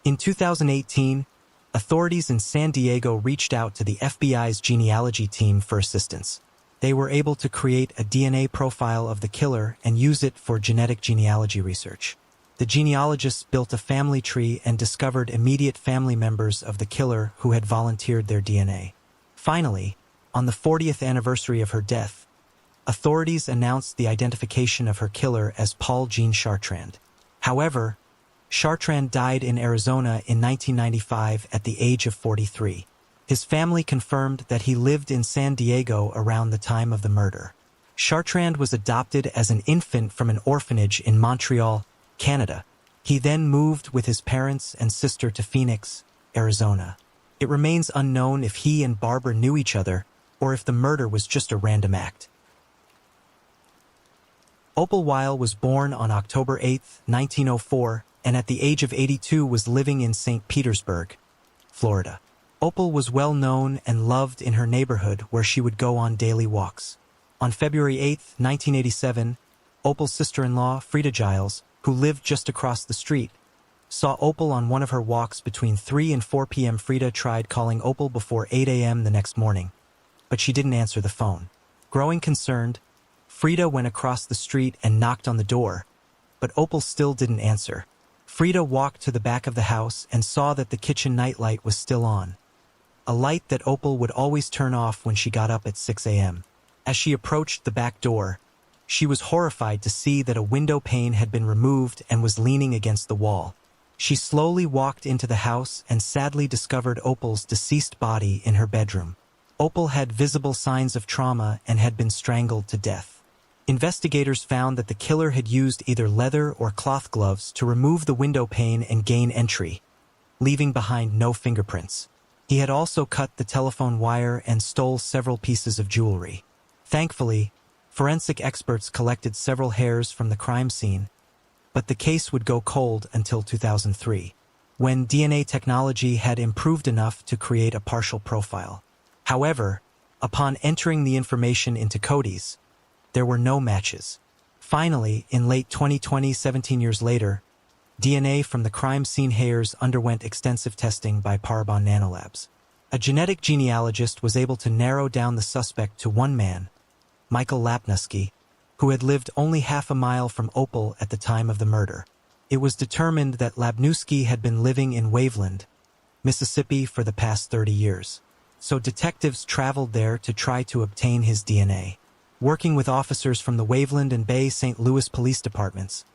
[SPEAKER 1] In 2018, authorities in San Diego reached out to the FBI's genealogy team for assistance. They were able to create a DNA profile of the killer and use it for genetic genealogy research. The genealogists built a family tree and discovered immediate family members of the killer who had volunteered their DNA. Finally, on the 40th anniversary of her death, authorities announced the identification of her killer as Paul Jean Chartrand. However, Chartrand died in Arizona in 1995 at the age of 43. His family confirmed that he lived in San Diego around the time of the murder. Chartrand was adopted as an infant from an orphanage in Montreal, Canada. He then moved with his parents and sister to Phoenix, Arizona. It remains unknown if he and Barbara knew each other or if the murder was just a random act. Opal Weil was born on October 8, 1904, and at the age of 82 was living in St. Petersburg, Florida. Opal was well known and loved in her neighborhood where she would go on daily walks. On February 8, 1987, Opal's sister-in-law, Frida Giles, who lived just across the street, saw Opal on one of her walks between 3 and 4 p.m. Frida tried calling Opal before 8 a.m. the next morning, but she didn't answer the phone. Growing concerned, Frida went across the street and knocked on the door, but Opal still didn't answer. Frida walked to the back of the house and saw that the kitchen nightlight was still on, a light that Opal would always turn off when she got up at 6 a.m. As she approached the back door, she was horrified to see that a window pane had been removed and was leaning against the wall. She slowly walked into the house and sadly discovered Opal's deceased body in her bedroom. Opal had visible signs of trauma and had been strangled to death. Investigators found that the killer had used either leather or cloth gloves to remove the window pane and gain entry, leaving behind no fingerprints. He had also cut the telephone wire and stole several pieces of jewelry. Thankfully, forensic experts collected several hairs from the crime scene, but the case would go cold until 2003, when DNA technology had improved enough to create a partial profile. However, upon entering the information into CODIS, there were no matches. Finally, in late 2020, 17 years later, DNA from the crime scene hairs underwent extensive testing by Parabon Nanolabs. A genetic genealogist was able to narrow down the suspect to one man, Michael Lapnusky, who had lived only half a mile from Opal at the time of the murder. It was determined that Lapnusky had been living in Waveland, Mississippi for the past 30 years. So detectives traveled there to try to obtain his DNA. Working with officers from the Waveland and Bay St. Louis police departments,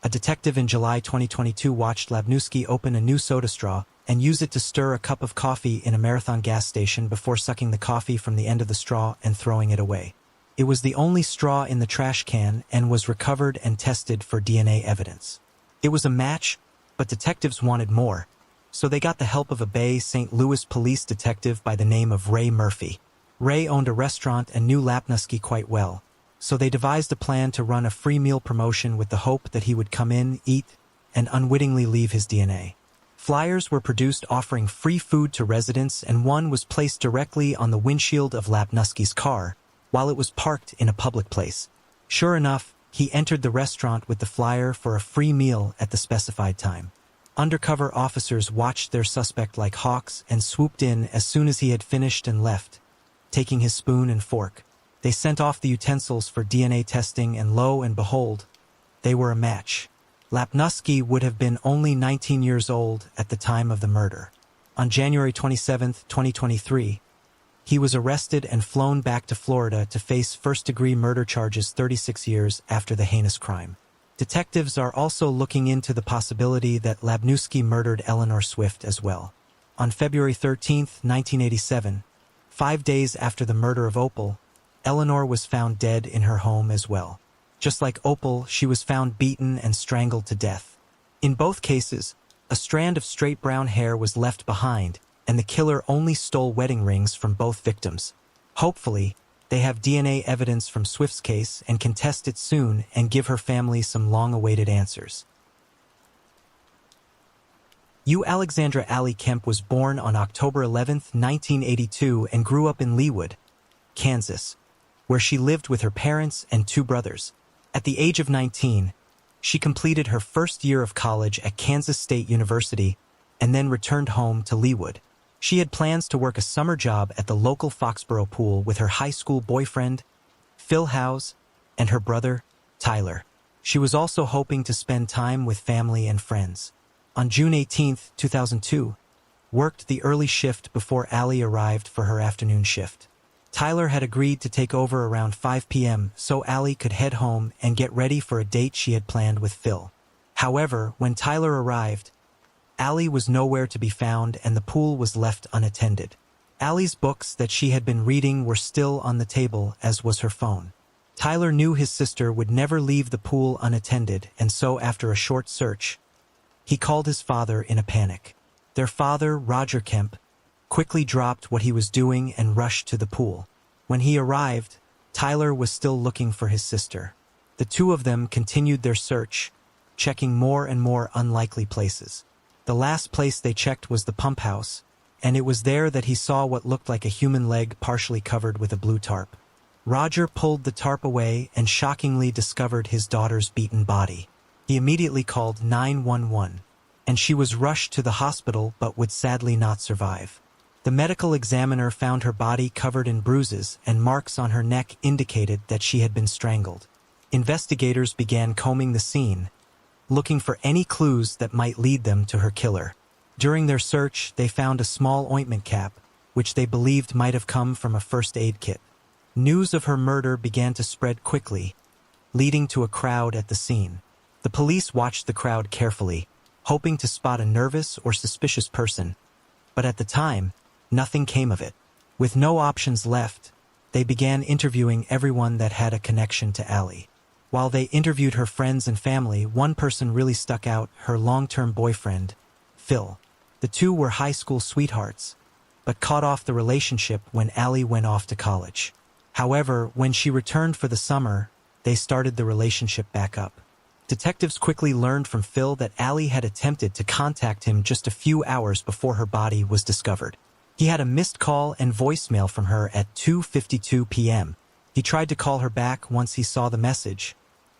[SPEAKER 1] a detective in July 2022 watched Lapnusky open a new soda straw and use it to stir a cup of coffee in a Marathon gas station before sucking the coffee from the end of the straw and throwing it away. It was the only straw in the trash can and was recovered and tested for DNA evidence. It was a match, but detectives wanted more, so they got the help of a Bay St. Louis police detective by the name of Ray Murphy. Ray owned a restaurant and knew Lapnusky quite well, so they devised a plan to run a free meal promotion with the hope that he would come in, eat, and unwittingly leave his DNA. Flyers were produced offering free food to residents, and one was placed directly on the windshield of Lapnusky's car while it was parked in a public place. Sure enough, he entered the restaurant with the flyer for a free meal at the specified time. Undercover officers watched their suspect like hawks and swooped in as soon as he had finished and left, taking his spoon and fork. They sent off the utensils for DNA testing, and lo and behold, they were a match. Lapnusky would have been only 19 years old at the time of the murder. On January 27, 2023, he was arrested and flown back to Florida to face first-degree murder charges 36 years after the heinous crime. Detectives are also looking into the possibility that Lapnusky murdered Eleanor Swift as well. On February 13, 1987, 5 days after the murder of Opal, Eleanor was found dead in her home as well. Just like Opal, she was found beaten and strangled to death. In both cases, a strand of straight brown hair was left behind, and the killer only stole wedding rings from both victims. Hopefully, they have DNA evidence from Swift's case and can test it soon and give her family some long-awaited answers. Alexandra Allie Kemp was born on October 11, 1982, and grew up in Leawood, Kansas, where she lived with her parents and 2 brothers. At the age of 19, she completed her first year of college at Kansas State University and then returned home to Leawood. She had plans to work a summer job at the local Foxborough pool with her high school boyfriend, Phil Howes, and her brother, Tyler. She was also hoping to spend time with family and friends. On June 18, 2002, worked the early shift before Allie arrived for her afternoon shift. Tyler had agreed to take over around 5 p.m. so Allie could head home and get ready for a date she had planned with Phil. However, when Tyler arrived, Allie was nowhere to be found and the pool was left unattended. Allie's books that she had been reading were still on the table, as was her phone. Tyler knew his sister would never leave the pool unattended, and so after a short search, he called his father in a panic. Their father, Roger Kemp, quickly dropped what he was doing and rushed to the pool. When he arrived, Tyler was still looking for his sister. The two of them continued their search, checking more and more unlikely places. The last place they checked was the pump house, and it was there that he saw what looked like a human leg partially covered with a blue tarp. Roger pulled the tarp away and shockingly discovered his daughter's beaten body. He immediately called 911, and she was rushed to the hospital but would sadly not survive. The medical examiner found her body covered in bruises and marks on her neck indicated that she had been strangled. Investigators began combing the scene, looking for any clues that might lead them to her killer. During their search, they found a small ointment cap, which they believed might have come from a first aid kit. News of her murder began to spread quickly, leading to a crowd at the scene. The police watched the crowd carefully, hoping to spot a nervous or suspicious person, but at the time, nothing came of it. With no options left, they began interviewing everyone that had a connection to Allie. While they interviewed her friends and family, one person really stuck out, her long-term boyfriend, Phil. The two were high school sweethearts, but cut off the relationship when Allie went off to college. However, when she returned for the summer, they started the relationship back up. Detectives quickly learned from Phil that Allie had attempted to contact him just a few hours before her body was discovered. He had a missed call and voicemail from her at 2:52 p.m. He tried to call her back once he saw the message,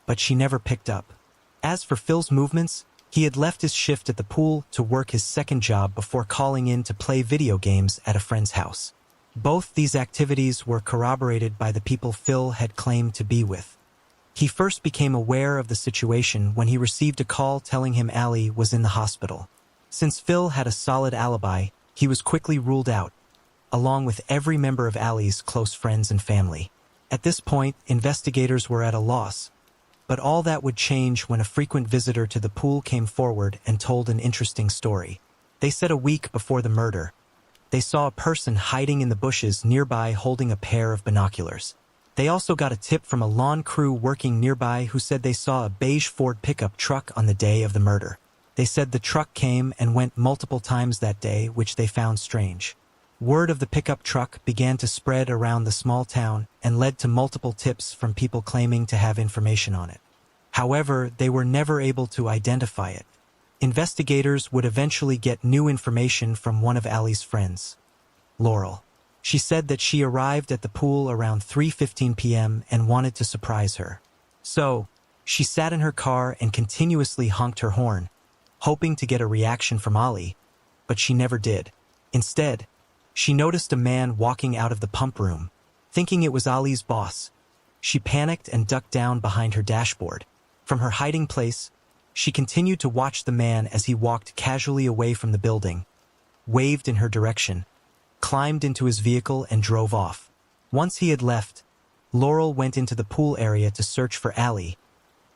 [SPEAKER 1] but she never picked up. As for Phil's movements, he had left his shift at the pool to work his second job before calling in to play video games at a friend's house. Both these activities were corroborated by the people Phil had claimed to be with. He first became aware of the situation when he received a call telling him Allie was in the hospital. Since Phil had a solid alibi, he was quickly ruled out, along with every member of Allie's close friends and family. At this point, investigators were at a loss, but all that would change when a frequent visitor to the pool came forward and told an interesting story. They said a week before the murder, they saw a person hiding in the bushes nearby holding a pair of binoculars. They also got a tip from a lawn crew working nearby who said they saw a beige Ford pickup truck on the day of the murder. They said the truck came and went multiple times that day, which they found strange. Word of the pickup truck began to spread around the small town and led to multiple tips from people claiming to have information on it. However, they were never able to identify it. Investigators would eventually get new information from one of Allie's friends, Laurel. She said that she arrived at the pool around 3:15 p.m. and wanted to surprise her. So, she sat in her car and continuously honked her horn, hoping to get a reaction from Allie, but she never did. Instead, she noticed a man walking out of the pump room. Thinking it was Allie's boss, she panicked and ducked down behind her dashboard. From her hiding place, she continued to watch the man as he walked casually away from the building, waved in her direction, climbed into his vehicle and drove off. Once he had left, Laurel went into the pool area to search for Allie,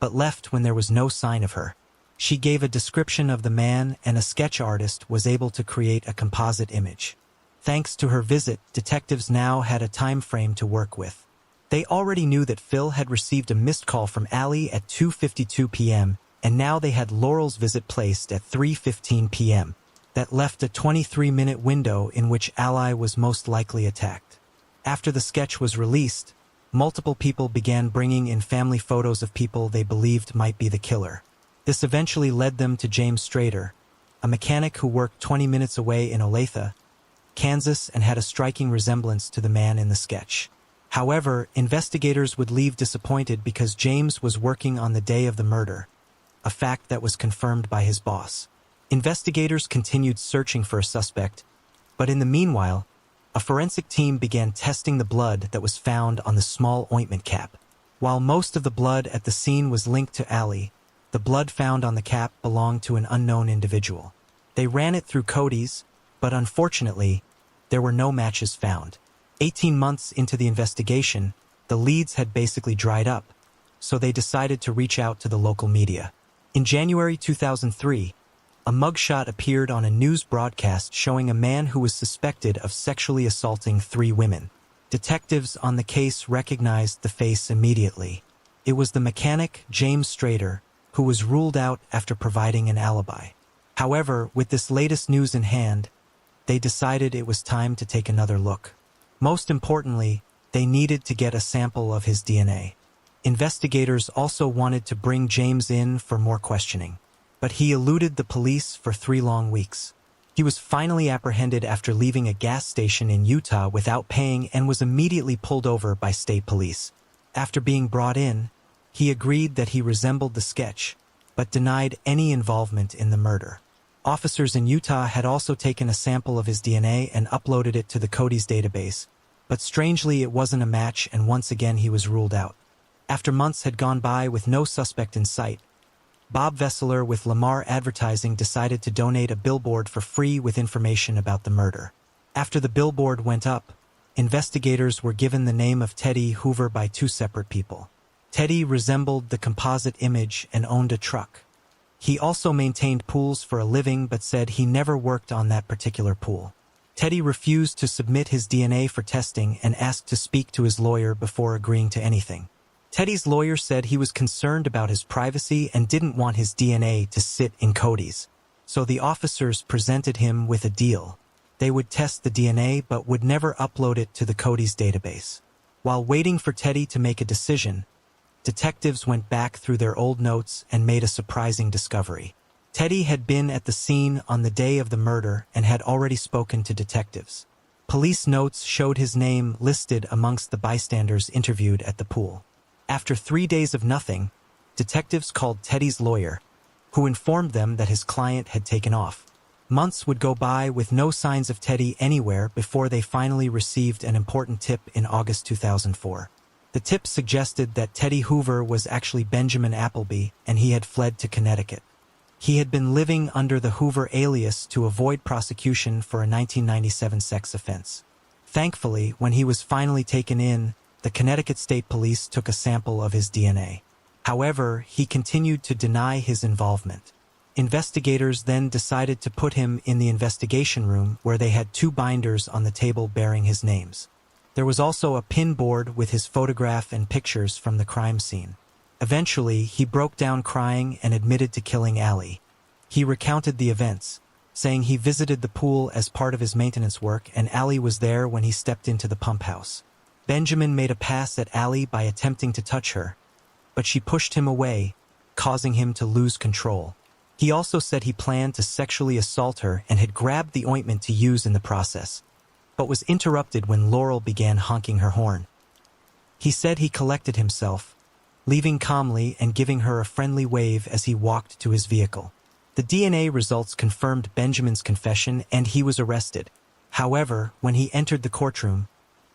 [SPEAKER 1] but left when there was no sign of her. She gave a description of the man and a sketch artist was able to create a composite image. Thanks to her visit, detectives now had a time frame to work with. They already knew that Phil had received a missed call from Allie at 2:52 p.m., and now they had Laurel's visit placed at 3:15 p.m. That left a 23-minute window in which Allie was most likely attacked. After the sketch was released, multiple people began bringing in family photos of people they believed might be the killer. This eventually led them to James Strader, a mechanic who worked 20 minutes away in Olathe, Kansas, and had a striking resemblance to the man in the sketch. However, investigators would leave disappointed because James was working on the day of the murder, a fact that was confirmed by his boss. Investigators continued searching for a suspect, but in the meanwhile, a forensic team began testing the blood that was found on the small ointment cap. While most of the blood at the scene was linked to Allie, the blood found on the cap belonged to an unknown individual. They ran it through Cody's, but unfortunately, there were no matches found. 18 months into the investigation, the leads had basically dried up, so they decided to reach out to the local media. In January 2003, a mugshot appeared on a news broadcast showing a man who was suspected of sexually assaulting 3 women. Detectives on the case recognized the face immediately. It was the mechanic, James Strader, who was ruled out after providing an alibi. However, with this latest news in hand, they decided it was time to take another look. Most importantly, they needed to get a sample of his DNA. Investigators also wanted to bring James in for more questioning, but he eluded the police for 3 long weeks. He was finally apprehended after leaving a gas station in Utah without paying and was immediately pulled over by state police. After being brought in, he agreed that he resembled the sketch, but denied any involvement in the murder. Officers in Utah had also taken a sample of his DNA and uploaded it to the Cody's database, but strangely it wasn't a match and once again he was ruled out. After months had gone by with no suspect in sight, Bob Vesseler with Lamar Advertising decided to donate a billboard for free with information about the murder. After the billboard went up, investigators were given the name of Teddy Hoover by 2 separate people. Teddy resembled the composite image and owned a truck. He also maintained pools for a living but said he never worked on that particular pool. Teddy refused to submit his DNA for testing and asked to speak to his lawyer before agreeing to anything. Teddy's lawyer said he was concerned about his privacy and didn't want his DNA to sit in Cody's. So the officers presented him with a deal. They would test the DNA but would never upload it to the Cody's database. While waiting for Teddy to make a decision, detectives went back through their old notes and made a surprising discovery. Teddy had been at the scene on the day of the murder and had already spoken to detectives. Police notes showed his name listed amongst the bystanders interviewed at the pool. After 3 days of nothing, detectives called Teddy's lawyer, who informed them that his client had taken off. Months would go by with no signs of Teddy anywhere before they finally received an important tip in August 2004. The tip suggested that Teddy Hoover was actually Benjamin Appleby and he had fled to Connecticut. He had been living under the Hoover alias to avoid prosecution for a 1997 sex offense. Thankfully, when he was finally taken in, the Connecticut State Police took a sample of his DNA. However, he continued to deny his involvement. Investigators then decided to put him in the investigation room where they had 2 binders on the table bearing his names. There was also a pin board with his photograph and pictures from the crime scene. Eventually, he broke down crying and admitted to killing Allie. He recounted the events, saying he visited the pool as part of his maintenance work and Allie was there when he stepped into the pump house. Benjamin made a pass at Allie by attempting to touch her, but she pushed him away, causing him to lose control. He also said he planned to sexually assault her and had grabbed the ointment to use in the process, but was interrupted when Laurel began honking her horn. He said he collected himself, leaving calmly and giving her a friendly wave as he walked to his vehicle. The DNA results confirmed Benjamin's confession and he was arrested. However, when he entered the courtroom,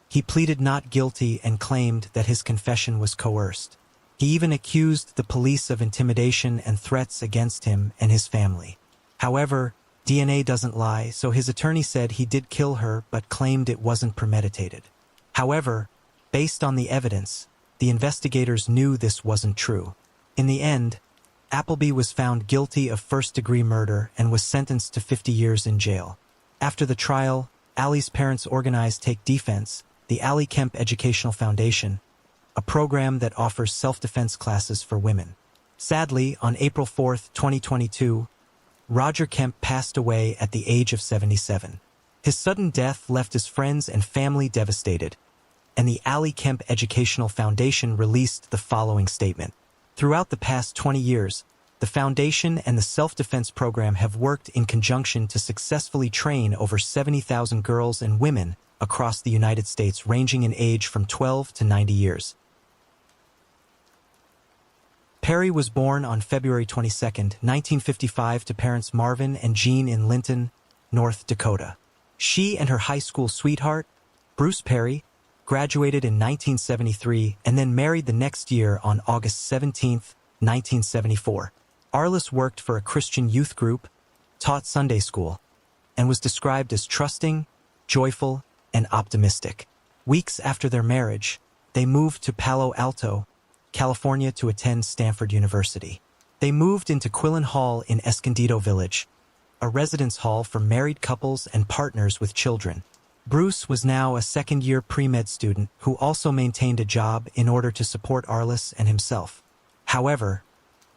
[SPEAKER 1] he pleaded not guilty and claimed that his confession was coerced. He even accused the police of intimidation and threats against him and his family. However, DNA doesn't lie, so his attorney said he did kill her but claimed it wasn't premeditated. However, based on the evidence, the investigators knew this wasn't true. In the end, Appleby was found guilty of first-degree murder and was sentenced to 50 years in jail. After the trial, Allie's parents organized Take Defense, the Allie Kemp Educational Foundation, a program that offers self-defense classes for women. Sadly, on April 4, 2022, Roger Kemp passed away at the age of 77. His sudden death left his friends and family devastated, and the Allie Kemp Educational Foundation released the following statement. Throughout the past 20 years, the foundation and the self-defense program have worked in conjunction to successfully train over 70,000 girls and women across the United States ranging in age from 12 to 90 years. Perry was born on February 22, 1955 to parents Marvin and Jean in Linton, North Dakota. She and her high school sweetheart, Bruce Perry, graduated in 1973 and then married the next year on August 17, 1974. Arliss worked for a Christian youth group, taught Sunday school, and was described as trusting, joyful, and optimistic. Weeks after their marriage, they moved to Palo Alto, California to attend Stanford University. They moved into Quillen Hall in Escondido Village, a residence hall for married couples and partners with children. Bruce was now a second-year pre-med student who also maintained a job in order to support Arliss and himself. However,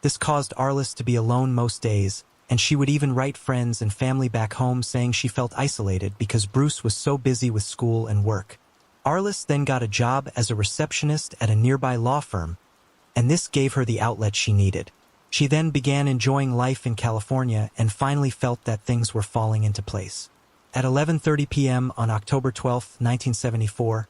[SPEAKER 1] this caused Arliss to be alone most days, and she would even write friends and family back home saying she felt isolated because Bruce was so busy with school and work. Arliss then got a job as a receptionist at a nearby law firm, and this gave her the outlet she needed. She then began enjoying life in California and finally felt that things were falling into place. At 11:30 p.m. on October 12, 1974,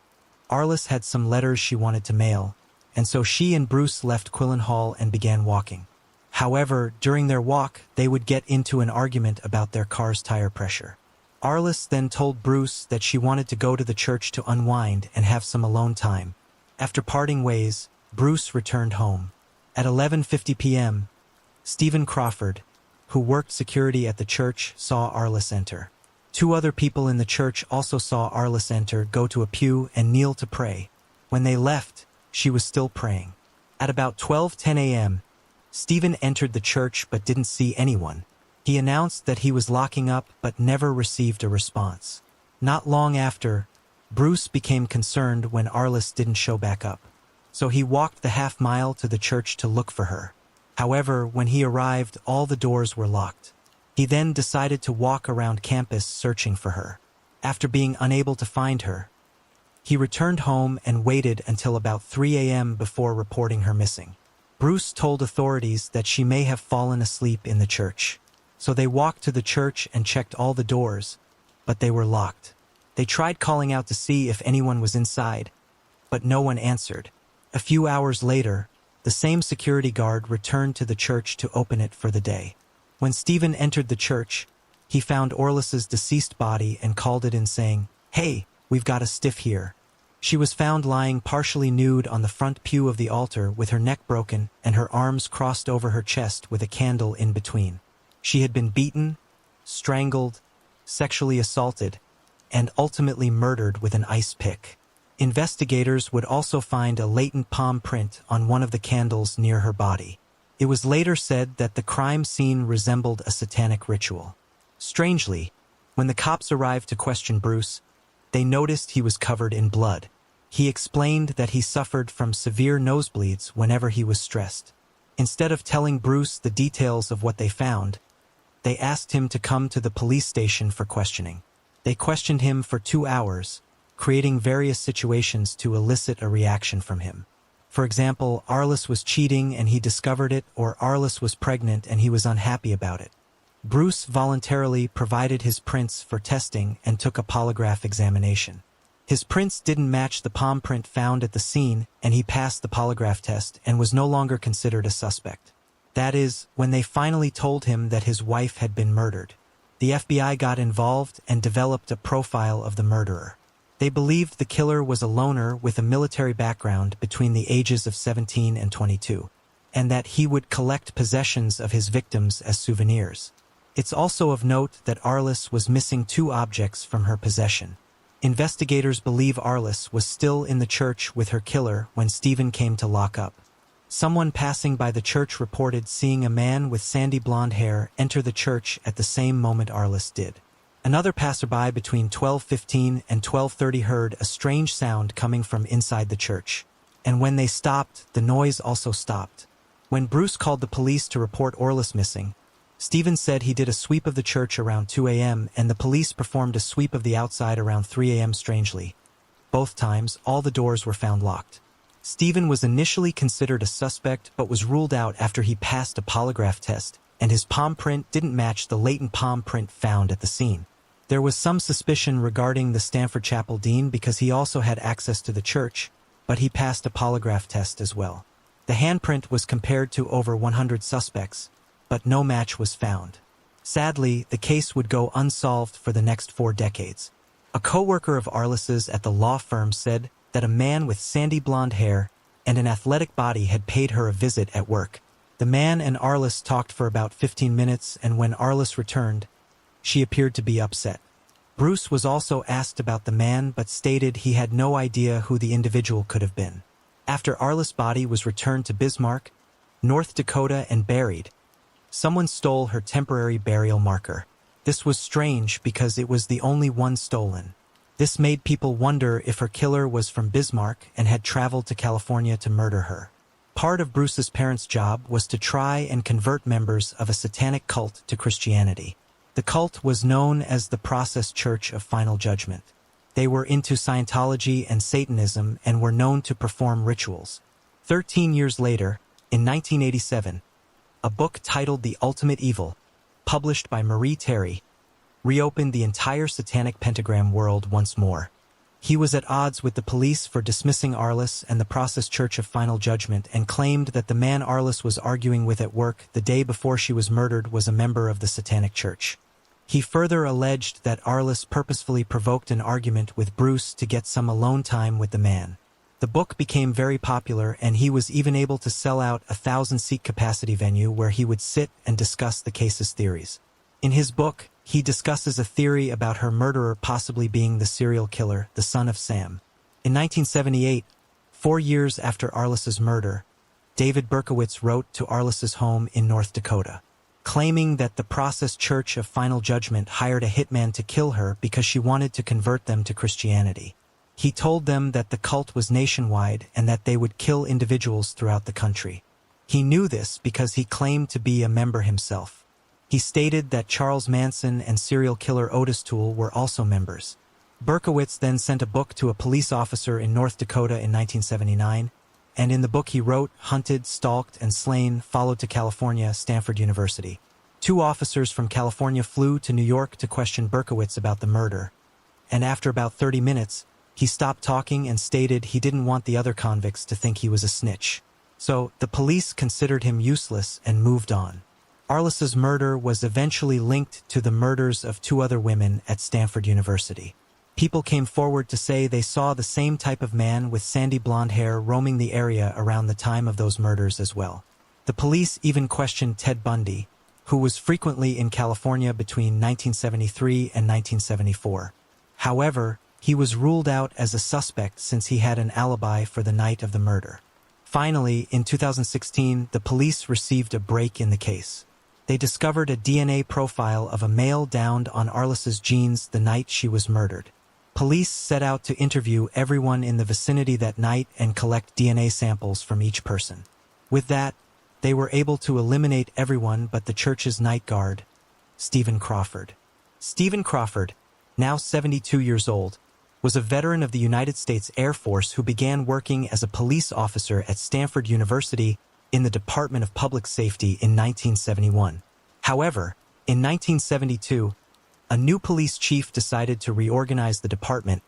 [SPEAKER 1] Arliss had some letters she wanted to mail, and so she and Bruce left Quillen Hall and began walking. However, during their walk, they would get into an argument about their car's tire pressure. Arliss then told Bruce that she wanted to go to the church to unwind and have some alone time. After parting ways, Bruce returned home. At 11:50 p.m., Stephen Crawford, who worked security at the church, saw Arliss enter. Two other people in the church also saw Arliss enter, go to a pew, and kneel to pray. When they left, she was still praying. At about 12:10 a.m., Stephen entered the church but didn't see anyone. He announced that he was locking up but never received a response. Not long after, Bruce became concerned when Arliss didn't show back up. So he walked the half-mile to the church to look for her. However, when he arrived, all the doors were locked. He then decided to walk around campus searching for her. After being unable to find her, he returned home and waited until about 3 a.m. before reporting her missing. Bruce told authorities that she may have fallen asleep in the church. So they walked to the church and checked all the doors, but they were locked. They tried calling out to see if anyone was inside, but no one answered. A few hours later, the same security guard returned to the church to open it for the day. When Stephen entered the church, he found Arliss's deceased body and called it in saying, "Hey, we've got a stiff here." She was found lying partially nude on the front pew of the altar with her neck broken and her arms crossed over her chest with a candle in between. She had been beaten, strangled, sexually assaulted, and ultimately murdered with an ice pick. Investigators would also find a latent palm print on one of the candles near her body. It was later said that the crime scene resembled a satanic ritual. Strangely, when the cops arrived to question Bruce, they noticed he was covered in blood. He explained that he suffered from severe nosebleeds whenever he was stressed. Instead of telling Bruce the details of what they found, they asked him to come to the police station for questioning. They questioned him for 2 hours, creating various situations to elicit a reaction from him. For example, Arliss was cheating and he discovered it, or Arliss was pregnant and he was unhappy about it. Bruce voluntarily provided his prints for testing and took a polygraph examination. His prints didn't match the palm print found at the scene, and he passed the polygraph test and was no longer considered a suspect. That is, when they finally told him that his wife had been murdered. The FBI got involved and developed a profile of the murderer. They believed the killer was a loner with a military background between the ages of 17 and 22, and that he would collect possessions of his victims as souvenirs. It's also of note that Arliss was missing 2 objects from her possession. Investigators believe Arliss was still in the church with her killer when Stephen came to lock up. Someone passing by the church reported seeing a man with sandy blonde hair enter the church at the same moment Arliss did. Another passerby between 12:15 and 12:30 heard a strange sound coming from inside the church. And when they stopped, the noise also stopped. When Bruce called the police to report Arliss missing, Stephen said he did a sweep of the church around 2 a.m. and the police performed a sweep of the outside around 3 a.m. Strangely, both times, all the doors were found locked. Stephen was initially considered a suspect but was ruled out after he passed a polygraph test, and his palm print didn't match the latent palm print found at the scene. There was some suspicion regarding the Stanford Chapel dean because he also had access to the church, but he passed a polygraph test as well. The handprint was compared to over 100 suspects, but no match was found. Sadly, the case would go unsolved for the next 4 decades. A co-worker of Arliss's at the law firm said that a man with sandy blonde hair and an athletic body had paid her a visit at work. The man and Arliss talked for about 15 minutes, and when Arliss returned, she appeared to be upset. Bruce was also asked about the man but stated he had no idea who the individual could have been. After Arliss' body was returned to Bismarck, North Dakota, and buried. Someone stole her temporary burial marker. This was strange because it was the only one stolen. This made people wonder if her killer was from Bismarck and had traveled to California to murder her. Part of Bruce's parents' job was to try and convert members of a satanic cult to Christianity. The cult was known as the Process Church of Final Judgment. They were into Scientology and Satanism and were known to perform rituals. 13 years later, in 1987, a book titled The Ultimate Evil, published by Marie Terry, reopened the entire satanic pentagram world once more. He was at odds with the police for dismissing Arliss and the Process Church of Final Judgment and claimed that the man Arliss was arguing with at work the day before she was murdered was a member of the Satanic Church. He further alleged that Arliss purposefully provoked an argument with Bruce to get some alone time with the man. The book became very popular, and he was even able to sell out a 1,000-seat capacity venue where he would sit and discuss the case's theories. In his book, he discusses a theory about her murderer possibly being the serial killer, the son of Sam. In 1978, 4 years after Arliss's murder, David Berkowitz wrote to Arliss's home in North Dakota, claiming that the Process Church of Final Judgment hired a hitman to kill her because she wanted to convert them to Christianity. He told them that the cult was nationwide and that they would kill individuals throughout the country. He knew this because he claimed to be a member himself. He stated that Charles Manson and serial killer Otis Toole were also members. Berkowitz then sent a book to a police officer in North Dakota in 1979, and in the book he wrote, hunted, stalked, and slain, followed to California, Stanford University. 2 officers from California flew to New York to question Berkowitz about the murder, and after about 30 minutes, he stopped talking and stated he didn't want the other convicts to think he was a snitch. So, the police considered him useless and moved on. Arliss's murder was eventually linked to the murders of 2 other women at Stanford University. People came forward to say they saw the same type of man with sandy blonde hair roaming the area around the time of those murders as well. The police even questioned Ted Bundy, who was frequently in California between 1973 and 1974. However, he was ruled out as a suspect since he had an alibi for the night of the murder. Finally, in 2016, the police received a break in the case. They discovered a DNA profile of a male downed on Arliss's jeans the night she was murdered. Police set out to interview everyone in the vicinity that night and collect DNA samples from each person. With that, they were able to eliminate everyone but the church's night guard, Stephen Crawford. Stephen Crawford, now 72 years old, was a veteran of the United States Air Force who began working as a police officer at Stanford University in the Department of Public Safety in 1971. However, in 1972, a new police chief decided to reorganize the department,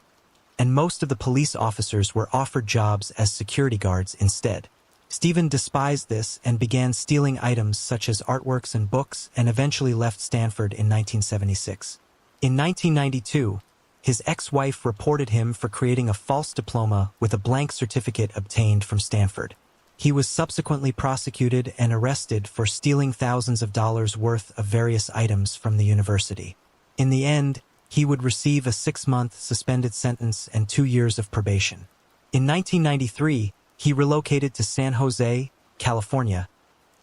[SPEAKER 1] and most of the police officers were offered jobs as security guards instead. Stephen despised this and began stealing items such as artworks and books, and eventually left Stanford in 1976. In 1992, his ex-wife reported him for creating a false diploma with a blank certificate obtained from Stanford. He was subsequently prosecuted and arrested for stealing thousands of dollars worth of various items from the university. In the end, he would receive a 6-month suspended sentence and 2 years of probation. In 1993, he relocated to San Jose, California,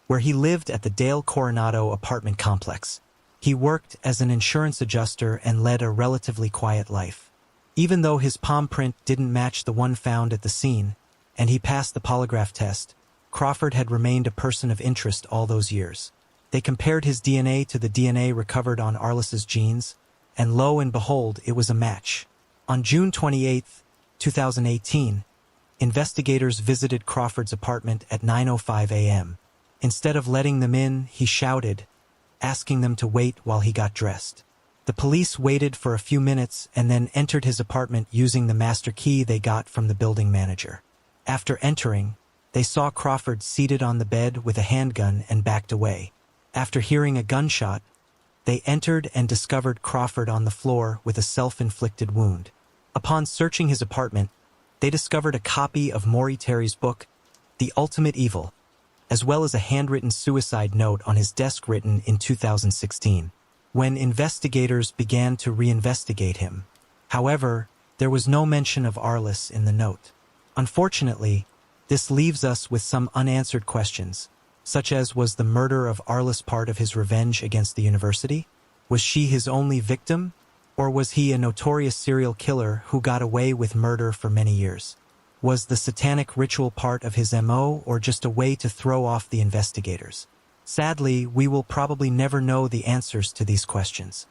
[SPEAKER 1] where he lived at the Dale Coronado apartment complex. He worked as an insurance adjuster and led a relatively quiet life. Even though his palm print didn't match the one found at the scene, and he passed the polygraph test, Crawford had remained a person of interest all those years. They compared his DNA to the DNA recovered on Arliss's jeans, and lo and behold, it was a match. On June 28, 2018, investigators visited Crawford's apartment at 9:05 a.m. Instead of letting them in, he shouted, asking them to wait while he got dressed. The police waited for a few minutes and then entered his apartment using the master key they got from the building manager. After entering, they saw Crawford seated on the bed with a handgun and backed away. After hearing a gunshot, they entered and discovered Crawford on the floor with a self-inflicted wound. Upon searching his apartment, they discovered a copy of Marie Terry's book, The Ultimate Evil, as well as a handwritten suicide note on his desk written in 2016, when investigators began to reinvestigate him. However, there was no mention of Arliss in the note. Unfortunately, this leaves us with some unanswered questions. such as was the murder of Arliss part of his revenge against the university? Was she his only victim? Or was he a notorious serial killer who got away with murder for many years? Was the satanic ritual part of his MO or just a way to throw off the investigators? Sadly, we will probably never know the answers to these questions.